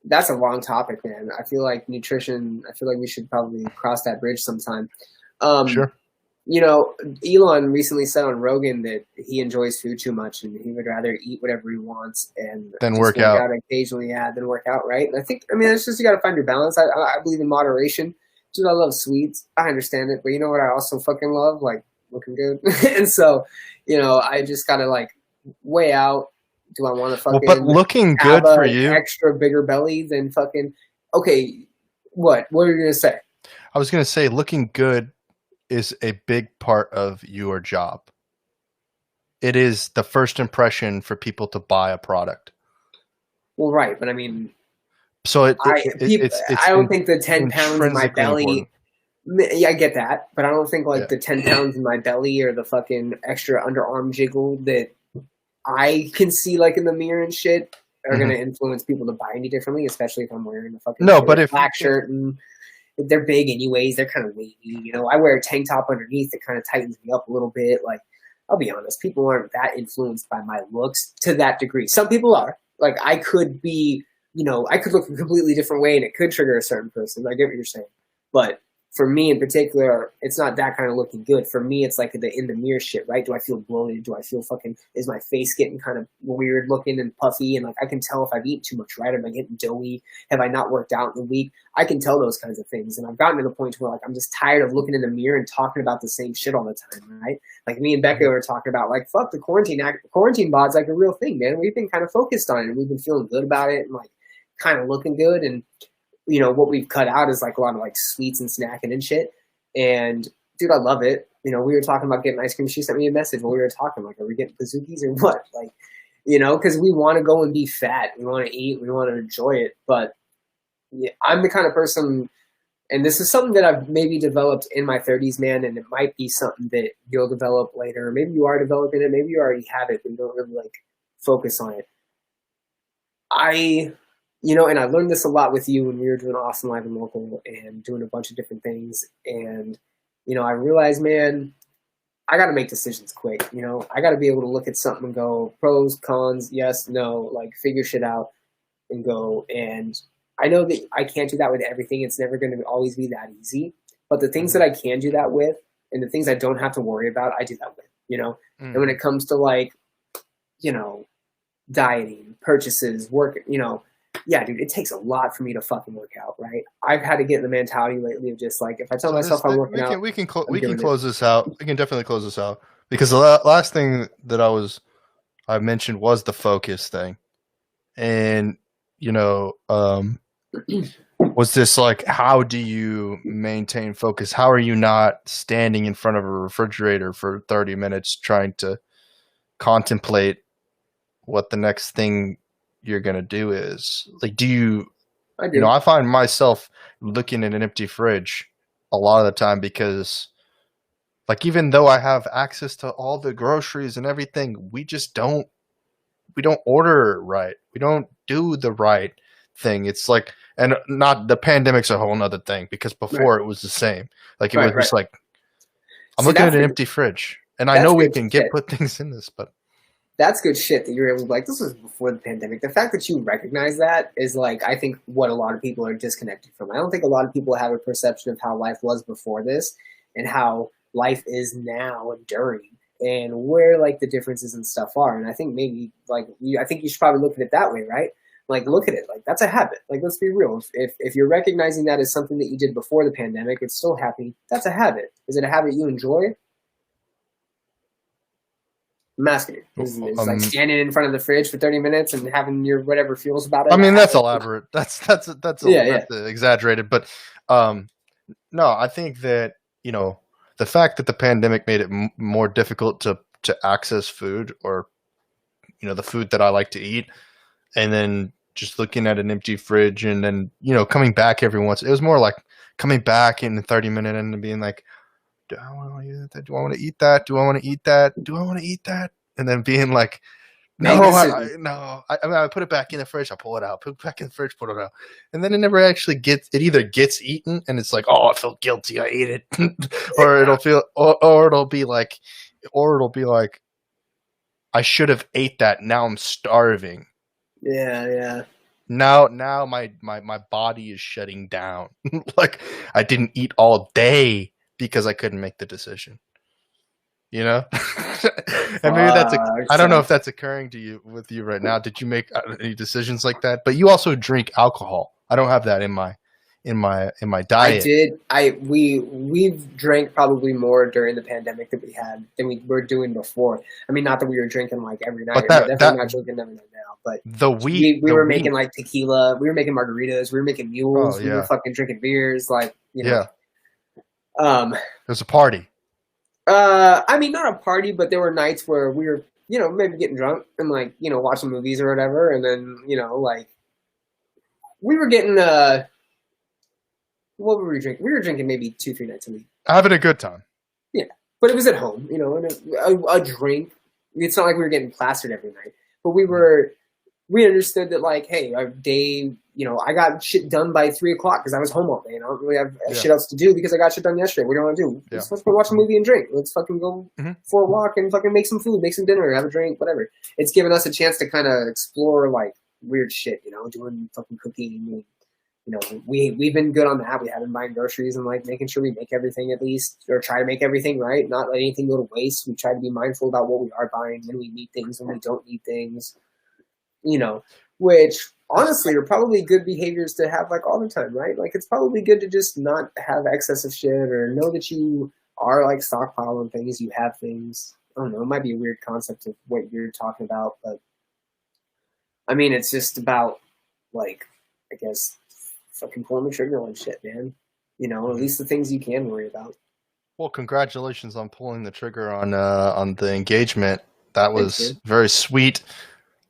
that's a long topic, man. I feel like nutrition, I feel like we should probably cross that bridge sometime. Sure. You know, Elon recently said on Rogan that he enjoys food too much and he would rather eat whatever he wants and then work out occasionally, than work out, right? And I think, I mean, it's just, you got to find your balance. I believe in moderation. Dude, I love sweets. I understand it. But you know what I also fucking love? Like, looking good. And so, you know, I just got to, like, weigh out, do I want to fucking but looking good for you, extra bigger belly than fucking, okay, what are you going to say? I was going to say looking good is a big part of your job. It is the first impression for people to buy a product. Well, right, but I mean, so I don't think the 10 pounds in my belly. Important. Yeah, I get that, but I don't think like the 10 pounds in my belly or the fucking extra underarm jiggle that I can see like in the mirror and shit are going to influence people to buy any differently, especially if I'm wearing a fucking black shirt and they're big anyways. They're kind of wavy, you know. I wear a tank top underneath that kind of tightens me up a little bit. Like, I'll be honest, people aren't that influenced by my looks to that degree. Some people are. Like, I could be, you know, I could look a completely different way and it could trigger a certain person. I get what you're saying. But for me in particular, it's not that kind of looking good. For me, it's like the in the mirror shit, right? Do I feel bloated? Do I feel fucking, is my face getting kind of weird looking and puffy? And like, I can tell if I've eaten too much, right? Am I getting doughy? Have I not worked out in a week? I can tell those kinds of things. And I've gotten to the point where like, I'm just tired of looking in the mirror and talking about the same shit all the time, right? Like me and Becca were talking about like, fuck the quarantine bod's like a real thing, man. We've been kind of focused on it and we've been feeling good about it and like kind of looking good. And you know, what we've cut out is like a lot of like sweets and snacking and shit. And dude, I love it. You know, we were talking about getting ice cream. She sent me a message while we were talking, like, are we getting bazookies or what? Like, you know, because we want to go and be fat. We want to eat. We want to enjoy it. But yeah, I'm the kind of person, and this is something that I've maybe developed in my 30s, man, and it might be something that you'll develop later. Maybe you are developing it. Maybe you already have it, but you don't really, like, focus on it. You know, and I learned this a lot with you when we were doing Austin Live and Local and doing a bunch of different things. And, you know, I realized, man, I got to make decisions quick. You know, I got to be able to look at something and go pros, cons, yes, no, like figure shit out and go. And I know that I can't do that with everything. It's never going to always be that easy. But the things that I can do that with, and the things I don't have to worry about, I do that with. You know, and when it comes to like, you know, dieting, purchases, work, you know, yeah, dude, it takes a lot for me to fucking work out, right? I've had to get in the mentality lately of just like, if I tell myself I'm working out, we can close this out. We can definitely close this out because the last thing that I mentioned was the focus thing, and you know, was this like, how do you maintain focus? How are you not standing in front of a refrigerator for 30 minutes trying to contemplate what the next thing you're going to do is? Like, do you, I do. you know, I find myself looking at an empty fridge a lot of the time because, like, even though I have access to all the groceries and everything, we don't order right. We don't do the right thing. It's like, and not, the pandemic's a whole nother thing because before it was the same. Like, it was just like, I'm looking at an empty fridge, and I know we can put things in this, but that's good shit that you're able to, like, this was before the pandemic. The fact that you recognize that is, like, I think what a lot of people are disconnected from. I don't think a lot of people have a perception of how life was before this and how life is now and during, and where, like, the differences and stuff are. And I think maybe, like, I think you should probably look at it that way, right? Like, look at it. Like, that's a habit. Like, let's be real. If you're recognizing that as something that you did before the pandemic, it's still happy. That's a habit. Is it a habit you enjoy? I'm asking you. It's like standing in front of the fridge for 30 minutes and having your whatever feels about it. I mean, that's elaborate. That's exaggerated. But no, I think that, you know, the fact that the pandemic made it more difficult to access food, or, you know, the food that I like to eat, and then just looking at an empty fridge, and then, you know, coming back every once. It was more like coming back in 30 minutes and being like, do I want to eat that? Do I want to eat that? Do I want to eat that? Do I want to eat that? And then being like, no, no. I put it back in the fridge. I pull it out. Put it back in the fridge. Put it out. And then it never actually gets. It either gets eaten, and it's like, oh, I feel guilty. I ate it, or it'll feel, or it'll be like, I should have ate that. Now I'm starving. Yeah. Now my body is shutting down. Like, I didn't eat all day because I couldn't make the decision, you know. And maybe I don't know if that's occurring to you with you right now. Did you make any decisions like that? But you also drink alcohol. I don't have that in my diet. I did. We've drank probably more during the pandemic than we were doing before. I mean, not that we were drinking like every night. We're definitely not drinking every night now. But we were making like tequila. We were making margaritas. We were making mules. We were fucking drinking beers. Like, you know. Yeah. It was a party. I mean, not a party, but there were nights where we were, you know, maybe getting drunk and, like, you know, watching movies or whatever, and then, you know, like, we were getting what were we drinking? We were drinking maybe 2-3 nights a week. Having a good time. Yeah, but it was at home, you know, and a drink. It's not like we were getting plastered every night, but we understood that, like, hey, our day, you know, I got shit done by 3 o'clock because I was home all day, and I don't really have shit else to do because I got shit done yesterday. What do you want to do? Let's fucking watch a movie and drink. Let's fucking go for a walk and fucking make some food, make some dinner, have a drink, whatever. It's given us a chance to kind of explore, like, weird shit, you know, doing fucking cooking. And, you know, we've been good on that. We have been buying groceries and, like, making sure we make everything at least, or try to make everything right, not let anything go to waste. We try to be mindful about what we are buying, when we need things, when we don't need things. You know, which honestly are probably good behaviors to have, like, all the time, right? Like, it's probably good to just not have excess of shit, or know that you are, like, stockpiling things, you have things. I don't know, it might be a weird concept of what you're talking about, but I mean, it's just about, like, I guess, fucking pulling the trigger on shit, man. You know, at least the things you can worry about. Well, congratulations on pulling the trigger on the engagement. That was very sweet.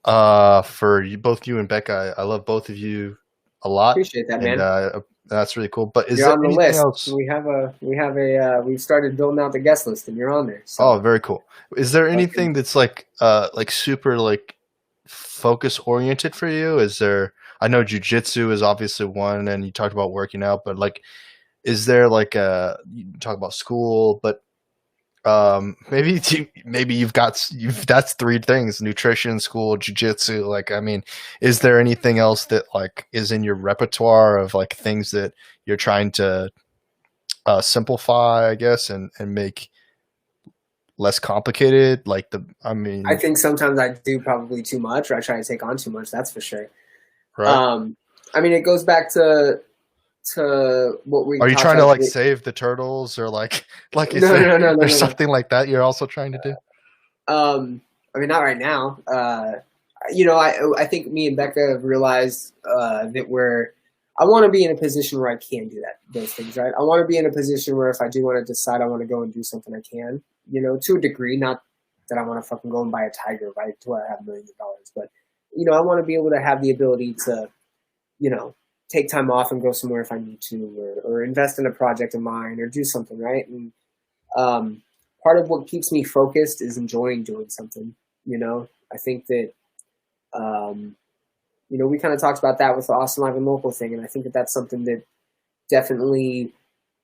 For you, both you and Becca, I love both of you a lot. Appreciate that, man. That's really cool. But is you're there on the anything list. else? We've started building out the guest list, and you're on there. So. Oh, very cool. Is there anything that's like super like focus oriented for you? Is there? I know jujitsu is obviously one, and you talked about working out, but like, is there like you talk about school, but maybe that's three things: nutrition, school, jiu-jitsu. Like, I mean, is there anything else that like is in your repertoire of like things that you're trying to simplify, I guess, and make less complicated? Like I think sometimes I do probably too much, or I try to take on too much. That's for sure. right? I mean, it goes back to what we Are you talked trying to about. like save the turtles, or like is No, there no, no, no, there's no, no. something like that you're also trying to do? I mean, not right now. You know, I think me and Becca have realized that I want to be in a position where I can do those things, right? I want to be in a position where if I do want to decide I want to go and do something, I can, you know, to a degree. Not that I want to fucking go and buy a tiger, right? To where I have millions of dollars, but you know, I want to be able to have the ability to, you know, take time off and go somewhere if I need to, or invest in a project of mine, or do something, right? And um, part of what keeps me focused is enjoying doing something. You know, I think that um, you know, we kind of talked about that with the Austin Live and Local thing, and I think that that's something that definitely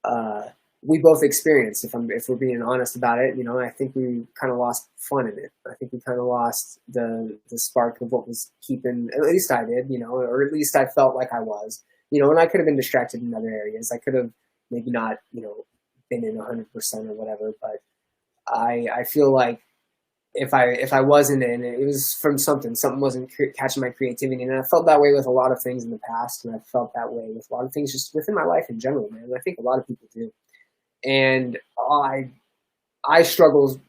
uh, we both experienced. If we're being honest about it, you know, I think we kind of lost fun in it. I think we kind of lost the spark of what was keeping. At least I did, you know, or at least I felt like I was, you know, and I could have been distracted in other areas. I could have maybe not, you know, been in 100% or whatever, but I feel like if I wasn't in it, it was from something wasn't catching my creativity, and I felt that way with a lot of things in the past, and I felt that way with a lot of things just within my life in general, man. And I think a lot of people do, and I struggle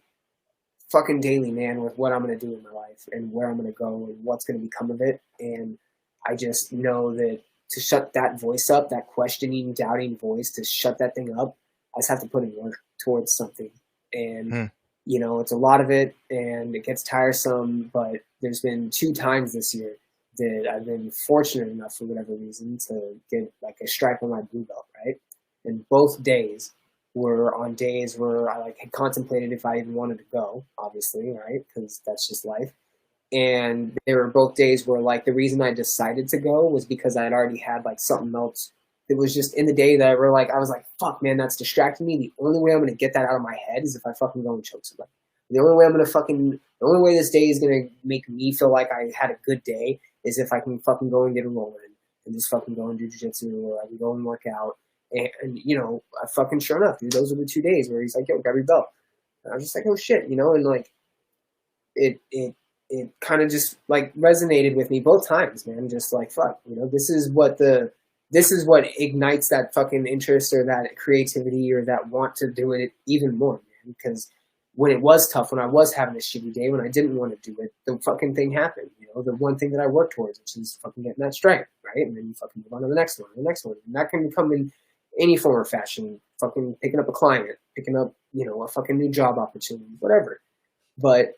fucking daily, man, with what I'm gonna do in my life and where I'm gonna go and what's gonna become of it, and I just know that to shut that voice up, that questioning, doubting voice, to shut that thing up, I just have to put in work towards something, and Hmm. you know, it's a lot of it and it gets tiresome, but there's been 2 times this year that I've been fortunate enough for whatever reason to get like a stripe on my blue belt, right? And both days were on days where I like had contemplated if I even wanted to go, obviously, right? Because that's just life. And they were both days where like the reason I decided to go was because I had already had like something else. It was just in the day that I was like, fuck, man, that's distracting me. The only way I'm gonna get that out of my head is if I fucking go and choke somebody. The only way this day is gonna make me feel like I had a good day is if I can fucking go and get a roll in and just fucking go and do jiu-jitsu, or I can go and work out. And you know, I fucking sure enough, dude, those are the 2 days where he's like, yo, grab your belt. And I was just like, oh shit, you know, and like it kind of just like resonated with me both times, man. Just like, fuck, you know, this is what ignites that fucking interest or that creativity or that want to do it even more, man. Because when it was tough, when I was having a shitty day, when I didn't want to do it, the fucking thing happened. You know, the one thing that I worked towards, which is fucking getting that stripe, right? And then you fucking move on to the next one, and the next one. And that can come in any form or fashion. Fucking picking up a client, picking up, you know, a fucking new job opportunity, whatever. But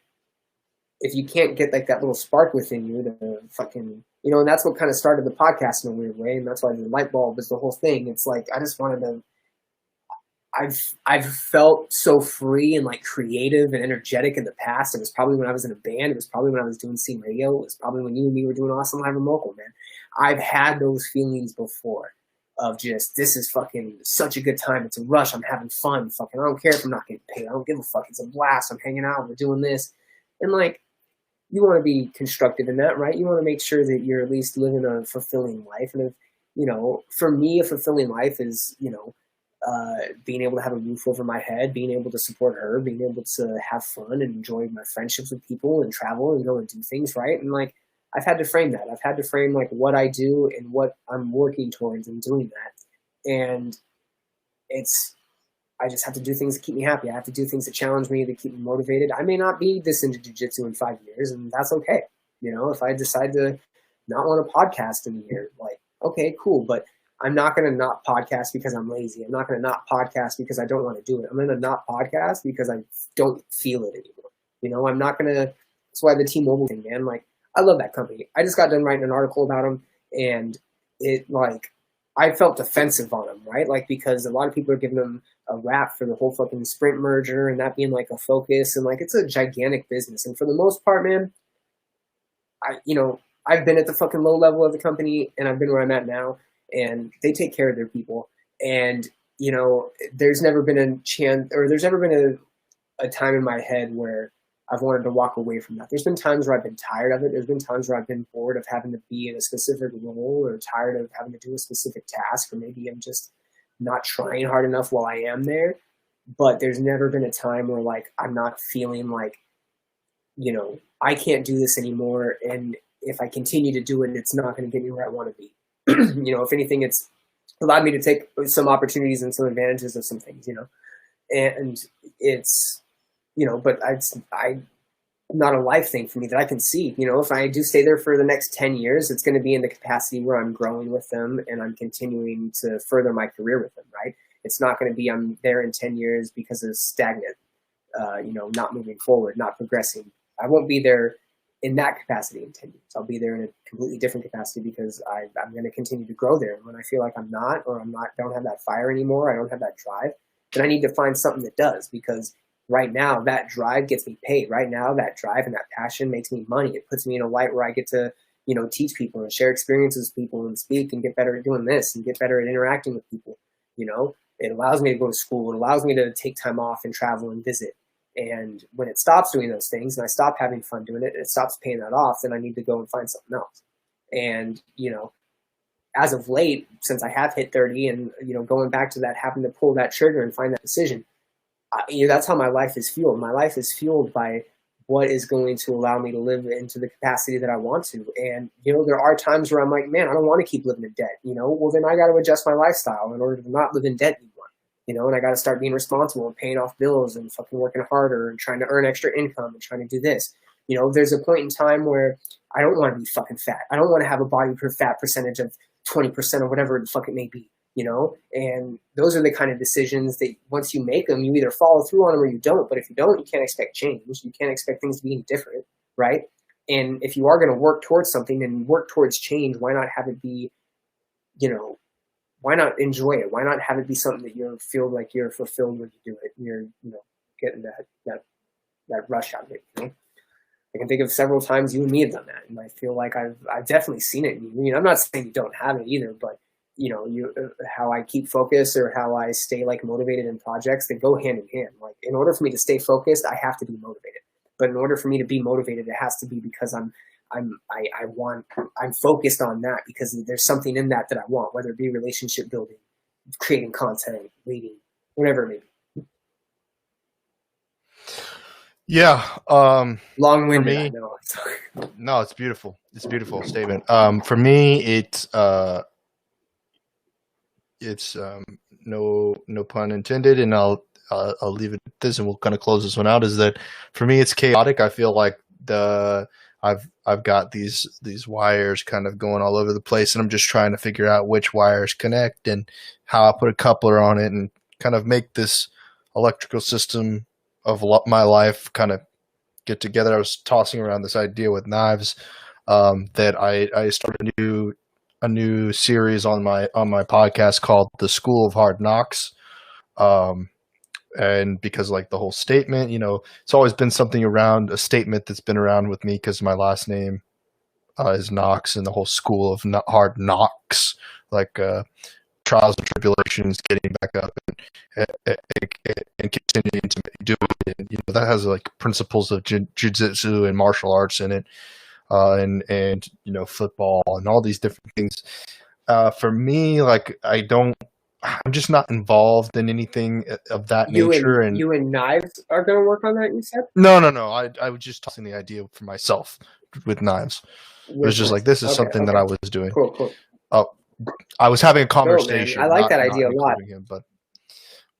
if you can't get like that little spark within you to fucking, you know, and that's what kind of started the podcast in a weird way, and that's why the light bulb is the whole thing. It's like I just wanted to. I've felt so free and like creative and energetic in the past. It was probably when I was in a band. It was probably when I was doing scene radio. It was probably when you and me were doing Awesome Live and Local, man. I've had those feelings before of just, this is fucking such a good time. It's a rush. I'm having fun. Fucking, I don't care if I'm not getting paid. I don't give a fuck. It's a blast. I'm hanging out. We're doing this. And like, you want to be constructive in that, right? You want to make sure that you're at least living a fulfilling life. And if, you know, for me, a fulfilling life is, you know, being able to have a roof over my head, being able to support her, being able to have fun and enjoy my friendships with people and travel and go and do things, right? And like, I've had to frame that. I've had to frame like what I do and what I'm working towards and doing that. And I just have to do things that keep me happy. I have to do things that challenge me, that keep me motivated. I may not be this into jiu-jitsu in 5 years, and that's okay. You know, if I decide to not want to podcast in a year, like, okay, cool. But I'm not going to not podcast because I'm lazy. I'm not going to not podcast because I don't want to do it. I'm going to not podcast because I don't feel it anymore. You know, I'm not going to, that's why the T-Mobile thing, man, like, I love that company. I just got done writing an article about them, and it, like, I felt defensive on them, right? Like, because a lot of people are giving them a rap for the whole fucking Sprint merger and that being like a focus, and like, it's a gigantic business. And for the most part, man, I've been at the fucking low level of the company, and I've been where I'm at now, and they take care of their people. And, you know, there's never been a chance, or there's never been a time in my head where I've wanted to walk away from that. There's been times where I've been tired of it. There's been times where I've been bored of having to be in a specific role or tired of having to do a specific task, or maybe I'm just not trying hard enough while I am there. But there's never been a time where like I'm not feeling like, I can't do this anymore, and if I continue to do it, it's not going to get me where I want to be. If anything, it's allowed me to take some opportunities and some advantages of some things, and it's, but I not a life thing for me that I can see. If I do stay there for the next 10 years, it's going to be in the capacity where I'm growing with them and I'm continuing to further my career with them, right? It's not going to be I'm there in 10 years because it's stagnant, not moving forward, not progressing. I won't be there in that capacity in 10 years. I'll be there in a completely different capacity because I'm going to continue to grow there. And when I feel like I'm not, or don't have that fire anymore, I don't have that drive, then I need to find something that does, because right now that drive gets me paid. Right now that drive and that passion makes me money. It puts me in a light where I get to, teach people and share experiences with people and speak and get better at doing this and get better at interacting with people. It allows me to go to school. It allows me to take time off and travel and visit. And when it stops doing those things and I stop having fun doing it, and it stops paying that off, then I need to go and find something else. And, as of late, since I have hit 30 and, going back to that, having to pull that trigger and find that decision, that's how my life is fueled. My life is fueled by what is going to allow me to live into the capacity that I want to. And, there are times where I'm like, man, I don't want to keep living in debt, well, then I got to adjust my lifestyle in order to not live in debt anymore. And I got to start being responsible and paying off bills and fucking working harder and trying to earn extra income and trying to do this. There's a point in time where I don't want to be fucking fat. I don't want to have a body per fat percentage of 20% or whatever the fuck it may be, and those are the kind of decisions that once you make them, you either follow through on them or you don't. But if you don't, you can't expect change. You can't expect things to be any different, right? And if you are going to work towards something and work towards change, why not have it be, why not enjoy it? Why not have it be something that you feel like you're fulfilled when you do it? You're, getting that rush out of it. I can think of several times you and me have done that, and I feel like I've definitely seen it. I'm not saying you don't have it either, but how I keep focus or how I stay like motivated in projects, they go hand in hand. Like in order for me to stay focused, I have to be motivated. But in order for me to be motivated, it has to be because I'm focused on that, because there's something in that I want, whether it be relationship building, creating content, leading, whatever it may be. Yeah. Long-winded, I know. No, it's beautiful. It's a beautiful statement. For me, it's no pun intended, and I'll leave it at this, and we'll kind of close this one out. Is that for me, it's chaotic. I feel like I've got these wires kind of going all over the place, and I'm just trying to figure out which wires connect and how I put a coupler on it and kind of make this electrical system of my life kind of get together. I was tossing around this idea with knives, that I started a new series on my podcast called The School of Hard Knox. And because like the whole statement, it's always been something around a statement that's been around with me because my last name is Knox, and the whole School of Hard Knocks, like trials and tribulations, getting back up and continuing to do it. And, that has like principles of jiu-jitsu and martial arts in it, and football and all these different things. For me, like I'm just not involved in anything of that nature. And you and knives are going to work on that, you said? No. I was just tossing the idea for myself with knives. It was just like, this is something that I was doing. Cool. I was having a conversation. I like that idea a lot. Him,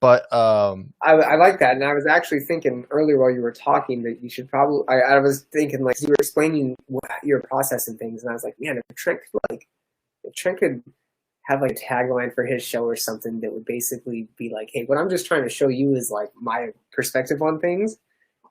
but I like that, and I was actually thinking earlier while you were talking that you should probably. I was thinking like you were explaining your process and things, and I was like, man, if Trent could have like a tagline for his show or something that would basically be like, hey, what I'm just trying to show you is like my perspective on things.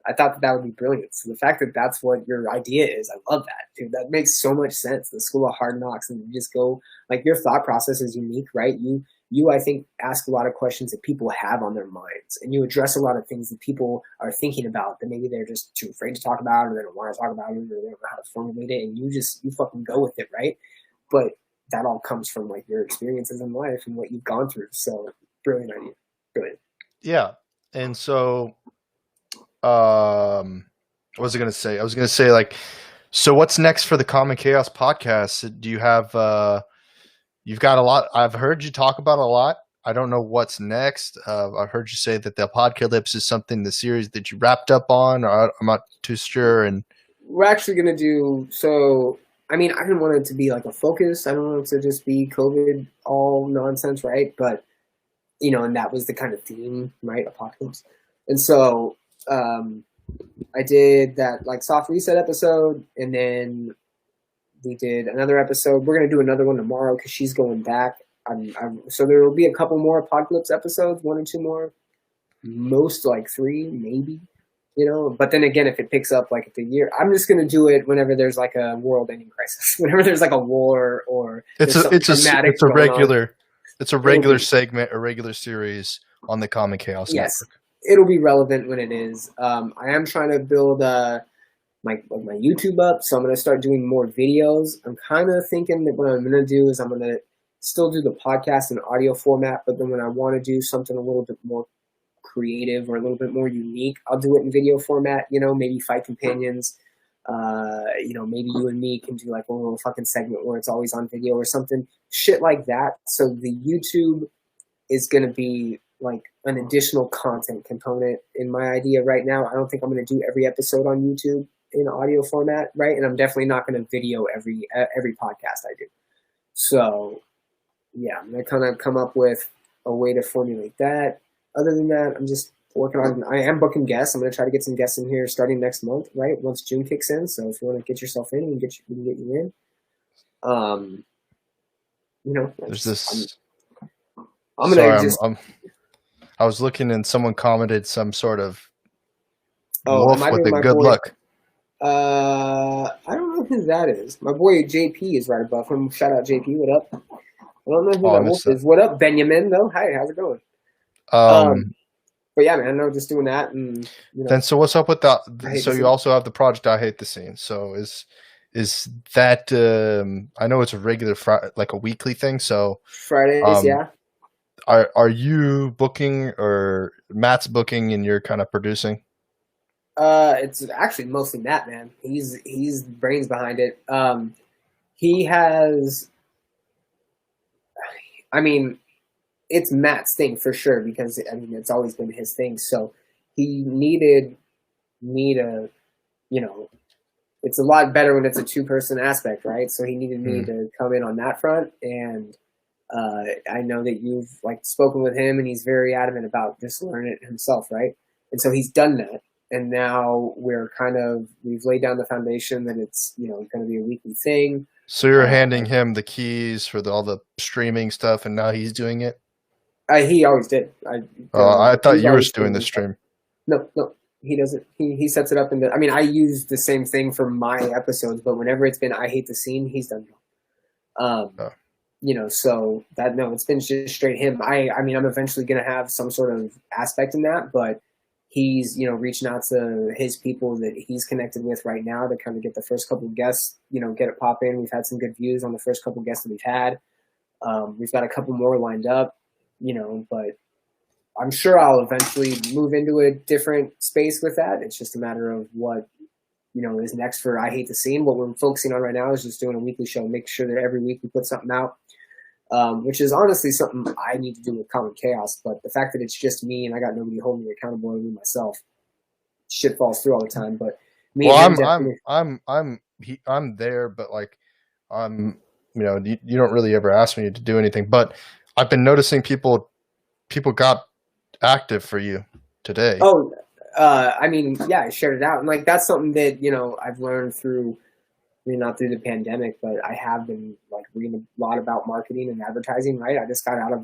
I thought that would be brilliant. So the fact that that's what your idea is, I love that, dude. That makes so much sense. The School of Hard Knocks, and you just go, like, your thought process is unique, right? You, I think, ask a lot of questions that people have on their minds, and you address a lot of things that people are thinking about that maybe they're just too afraid to talk about, or they don't want to talk about it, or they don't know how to formulate it, and you fucking go with it, right? But that all comes from like your experiences in life and what you've gone through. So brilliant idea. Brilliant. Yeah. And so what was I gonna say? I was gonna say, like, so what's next for the Common Chaos podcast? Do you have you've got a lot. I've heard you talk about a lot. I don't know what's next. I've heard you say that the Podcalypse is something, the series that you wrapped up on, or I'm not too sure. And We're actually going to do, so, I mean, I didn't want it to be like a focus. I don't want it to just be COVID all nonsense, right? But, you know, and that was the kind of theme, right? Apocalypse. And so I did that like soft reset episode, and then we did another episode. We're going to do another one tomorrow because she's going back. So there will be a couple more Apocalypse episodes, 1 or 2 more, most like 3, maybe, you know. But then again, if it picks up like the year, I'm just going to do it whenever there's like a world-ending crisis, whenever there's like a war or it's a regular segment, a regular series on the Common Chaos Yes, Network. it'll be relevant when it is. I am trying to build my YouTube up, so I'm going to start doing more videos. I'm kind of thinking that what I'm going to do is I'm going to still do the podcast in audio format, but then when I want to do something a little bit more creative or a little bit more unique, I'll do it in video format, you know, maybe Fight Companions. You know, maybe you and me can do like a little fucking segment where it's always on video or something, shit like that. So the YouTube is going to be like an additional content component in my idea right now. I don't think I'm going to do every episode on YouTube in audio format, right? And I'm definitely not going to video every podcast I do. So yeah, I'm going to kind of come up with a way to formulate that. Other than that, I'm just working on, I am booking guests. I'm going to try to get some guests in here starting next month, right? Once June kicks in. So if you want to get yourself in, we can get you in. You know, There's this. I'm going to I was looking and someone commented some sort of wolf with a good look. I don't know who that is. My boy JP is right above him. Shout out JP. What up? I don't know who that wolf is. What up, Benjamin? Though. Hi, how's it going? But yeah, man, just doing that, and you know. Then so what's up with that? So you also have the project I Hate the Scene. So is that? I know it's a regular like a weekly thing. So Fridays, yeah. Are you booking, or Matt's booking and you're kind of producing? It's actually mostly Matt, man. He's the brains behind it. He has, I mean, it's Matt's thing for sure, because I mean it's always been his thing. So he needed me to, you know, it's a lot better when it's a 2-person aspect, right? So he needed me to come in on that front, and I know that you've like spoken with him, and he's very adamant about just learning it himself, right? And so he's done that, and now we've laid down the foundation that it's, you know, going to be a weekly thing. So you're handing him the keys for all the streaming stuff, and now he's doing it. He always did. I thought you were doing the stream. No, he doesn't. He sets it up I mean, I use the same thing for my episodes, but whenever it's been I Hate the Scene, he's done it. You know, so it's been just straight him. I mean, I'm eventually going to have some sort of aspect in that, but he's, you know, reaching out to his people that he's connected with right now to kind of get the first couple of guests, you know, get it pop in. We've had some good views on the first couple of guests that we've had. We've got a couple more lined up, you know, but I'm sure I'll eventually move into a different space with that. It's just a matter of what, you know, is next for I Hate the Scene. What we're focusing on right now is just doing a weekly show, make sure that every week we put something out, which is honestly something I need to do with Common Chaos. But the fact that it's just me and I got nobody holding me accountable other than myself, shit falls through all the time. But me, I'm there, but like, you know, you don't really ever ask me to do anything, but I've been noticing people got active for you today. Oh, I mean, yeah, I shared it out, and like that's something that, you know, I've learned through, I mean, not through the pandemic, but I have been like reading a lot about marketing and advertising. Right, I just got out of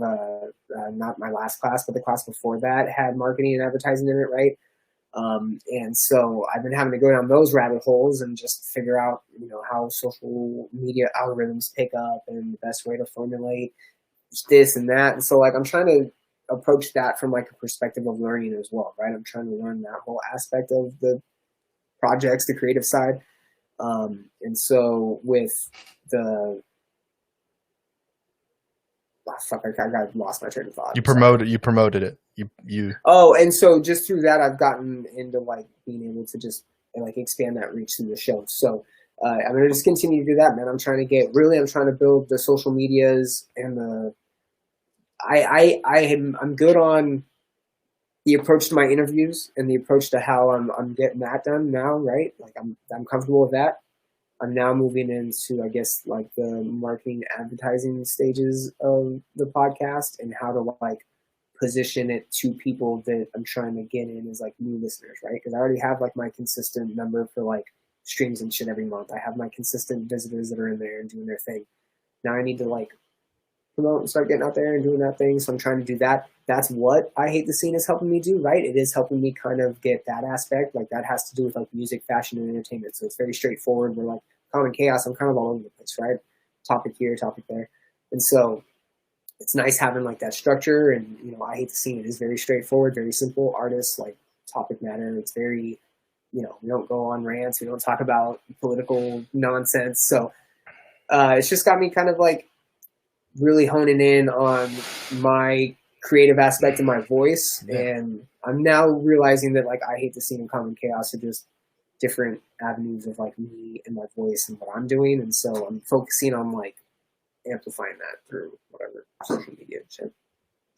not my last class, but the class before that had marketing and advertising in it, right? And so I've been having to go down those rabbit holes and just figure out, you know, how social media algorithms pick up and the best way to formulate this and that. And so like I'm trying to approach that from like a perspective of learning as well, right? I'm trying to learn that whole aspect of the projects, the creative side. And so with the fuck, I got lost my train of thought. You promoted it. You. Oh, and so just through that, I've gotten into like being able to just like expand that reach through the show. So I'm gonna just continue to do that, man. I'm trying to build the social medias and the. I'm good on the approach to my interviews and the approach to how I'm getting that done now, right? Like I'm comfortable with that. I'm now moving into, I guess, like the marketing advertising stages of the podcast and how to like position it to people that I'm trying to get in as like new listeners, right? Because I already have like my consistent number for like streams and shit every month. I have my consistent visitors that are in there and doing their thing. Now I need to like promote and start getting out there and doing that thing. So I'm trying to do that. That's what I Hate the Scene is helping me do, right? It is helping me kind of get that aspect. Like that has to do with like music, fashion, and entertainment. So it's very straightforward. We're like Common Chaos. I'm kind of all over the place, right? Topic here, topic there. And so it's nice having like that structure. And, you know, I Hate the Scene. It is very straightforward, very simple. Artists, like topic matter. It's very, you know, we don't go on rants. We don't talk about political nonsense. So it's just got me kind of like really honing in on my creative aspect of my voice. Yeah. And I'm now realizing that like I Hate the Scene and Common Chaos are just different avenues of like me and my voice and what I'm doing. And so I'm focusing on like amplifying that through whatever social media shit.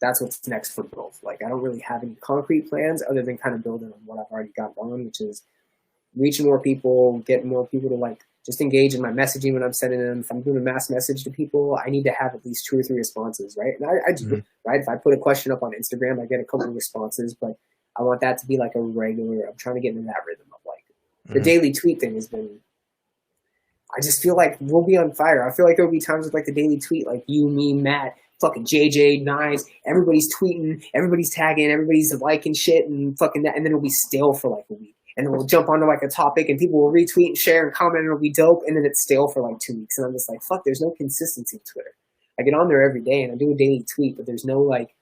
That's what's next for both. Like I don't really have any concrete plans other than kind of building on what I've already got going, which is reaching more people, getting more people to like just engage in my messaging when I'm sending them. If I'm doing a mass message to people, I need to have at least 2 or 3 responses, right? And I do, right? If I put a question up on Instagram, I get a couple of responses, but I want that to be like a regular, I'm trying to get into that rhythm of like, the daily tweet thing has been, I just feel like we'll be on fire. I feel like there'll be times with like the daily tweet, like you, me, Matt, fucking JJ, Knives, everybody's tweeting, everybody's tagging, everybody's liking shit and fucking that, and then it'll be stale for like a week. And then we'll jump onto like a topic and people will retweet and share and comment and it'll be dope. And then it's stale for like 2 weeks. And I'm just like, fuck, there's no consistency in Twitter. I get on there every day and I do a daily tweet, but there's no like,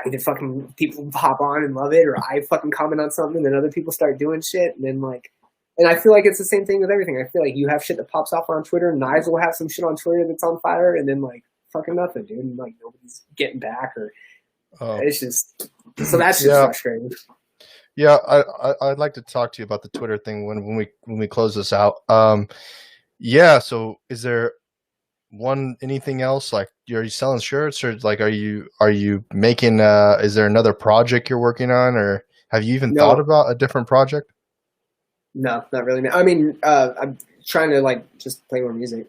either fucking people hop on and love it or I fucking comment on something and then other people start doing shit. And then like, and I feel like it's the same thing with everything. I feel like you have shit that pops off on Twitter. Knives will have some shit on Twitter that's on fire and then like fucking nothing, dude. And like nobody's getting back or it's just, so that's just frustrating. Yeah, I'd like to talk to you about the Twitter thing when we close this out. Yeah. So, is there anything else? Like, are you selling shirts, or like, are you making? Is there another project you're working on, or have you even thought about a different project? No, not really. I mean, I'm trying to like just play more music,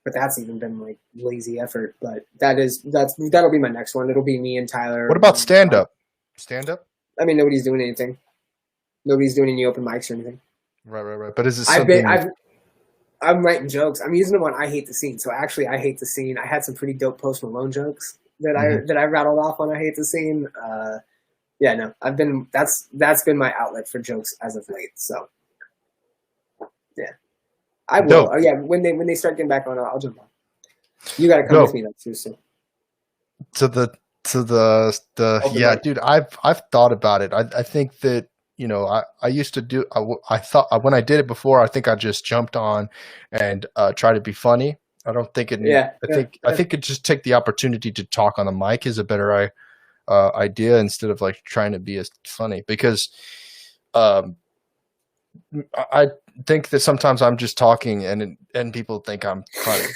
but that's even been like lazy effort. But that'll be my next one. It'll be me and Tyler. What about stand up? Stand up? I mean, nobody's doing anything. Nobody's doing any open mics or anything. Right. But is it something? I'm writing jokes. I'm using them on I Hate the Scene. So actually, I Hate the Scene. I had some pretty dope Post Malone jokes that I rattled off on I Hate the Scene. Yeah, no, that's been my outlet for jokes as of late. So yeah, I will. Dope. Oh yeah, when they start getting back on, I'll jump on. You got to come with me though too. So yeah, dude, I've thought about it. I think that, you know, I used to do, I thought when I did it before, I think I just jumped on and try to be funny. I don't think it, I think it just take the opportunity to talk on the mic is a better idea instead of like trying to be as funny, because I think that sometimes I'm just talking and people think I'm funny.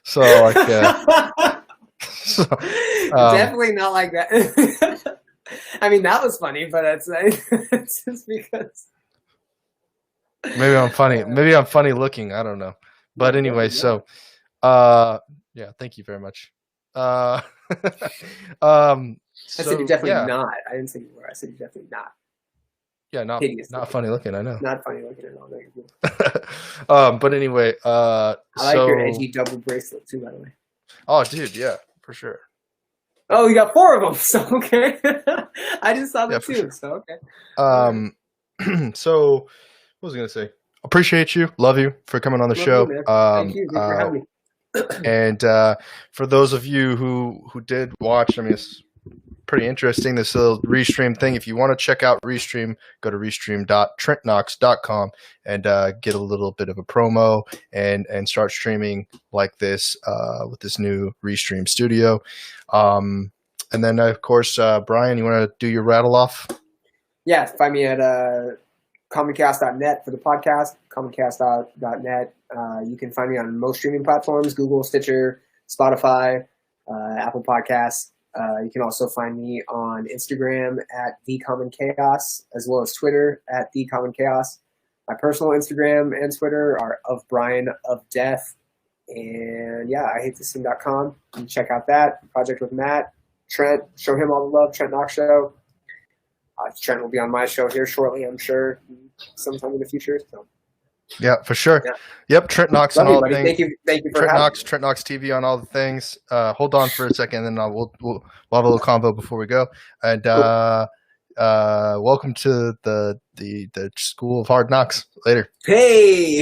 So like, definitely not like that. I mean, that was funny, but it's just because maybe I'm funny. Maybe I'm funny looking. I don't know. But anyway, so yeah, thank you very much. I said you're definitely not. I didn't say you were. I said you're definitely not. Yeah, not funny looking. I know. Not funny looking at all. But anyway, I like your edgy double bracelet too, by the way. Oh, dude, yeah, for sure. Oh, you got 4 of them. So okay, I just saw them too. Sure. So okay. So what was I gonna say? Appreciate you, love you for coming on the show. Thank you for having me. And for those of you who did watch, I mean, pretty interesting, this little Restream thing. If you want to check out Restream, go to restream.trentknox.com and get a little bit of a promo and start streaming like this with this new Restream studio. And then, of course, Bryan, you want to do your rattle off? Yeah, find me at commoncast.net for the podcast, commoncast.net. You can find me on most streaming platforms, Google, Stitcher, Spotify, Apple Podcasts. You can also find me on Instagram at TheCommonChaos, as well as Twitter at TheCommonChaos. My personal Instagram and Twitter are of Bryan of Death. And yeah, IHateThisThing.com. You can check out that project with Matt. Trent, show him all the love, Trent Knox Show. Trent will be on my show here shortly, I'm sure, sometime in the future. So. Yeah, for sure. Yeah. Yep, Trent Knox on all the things. Thank you for having me. Trent Knox TV on all the things. Hold on for a second, and then we'll have a little convo before we go. And cool. Welcome to the School of Hard Knocks. Later. Hey.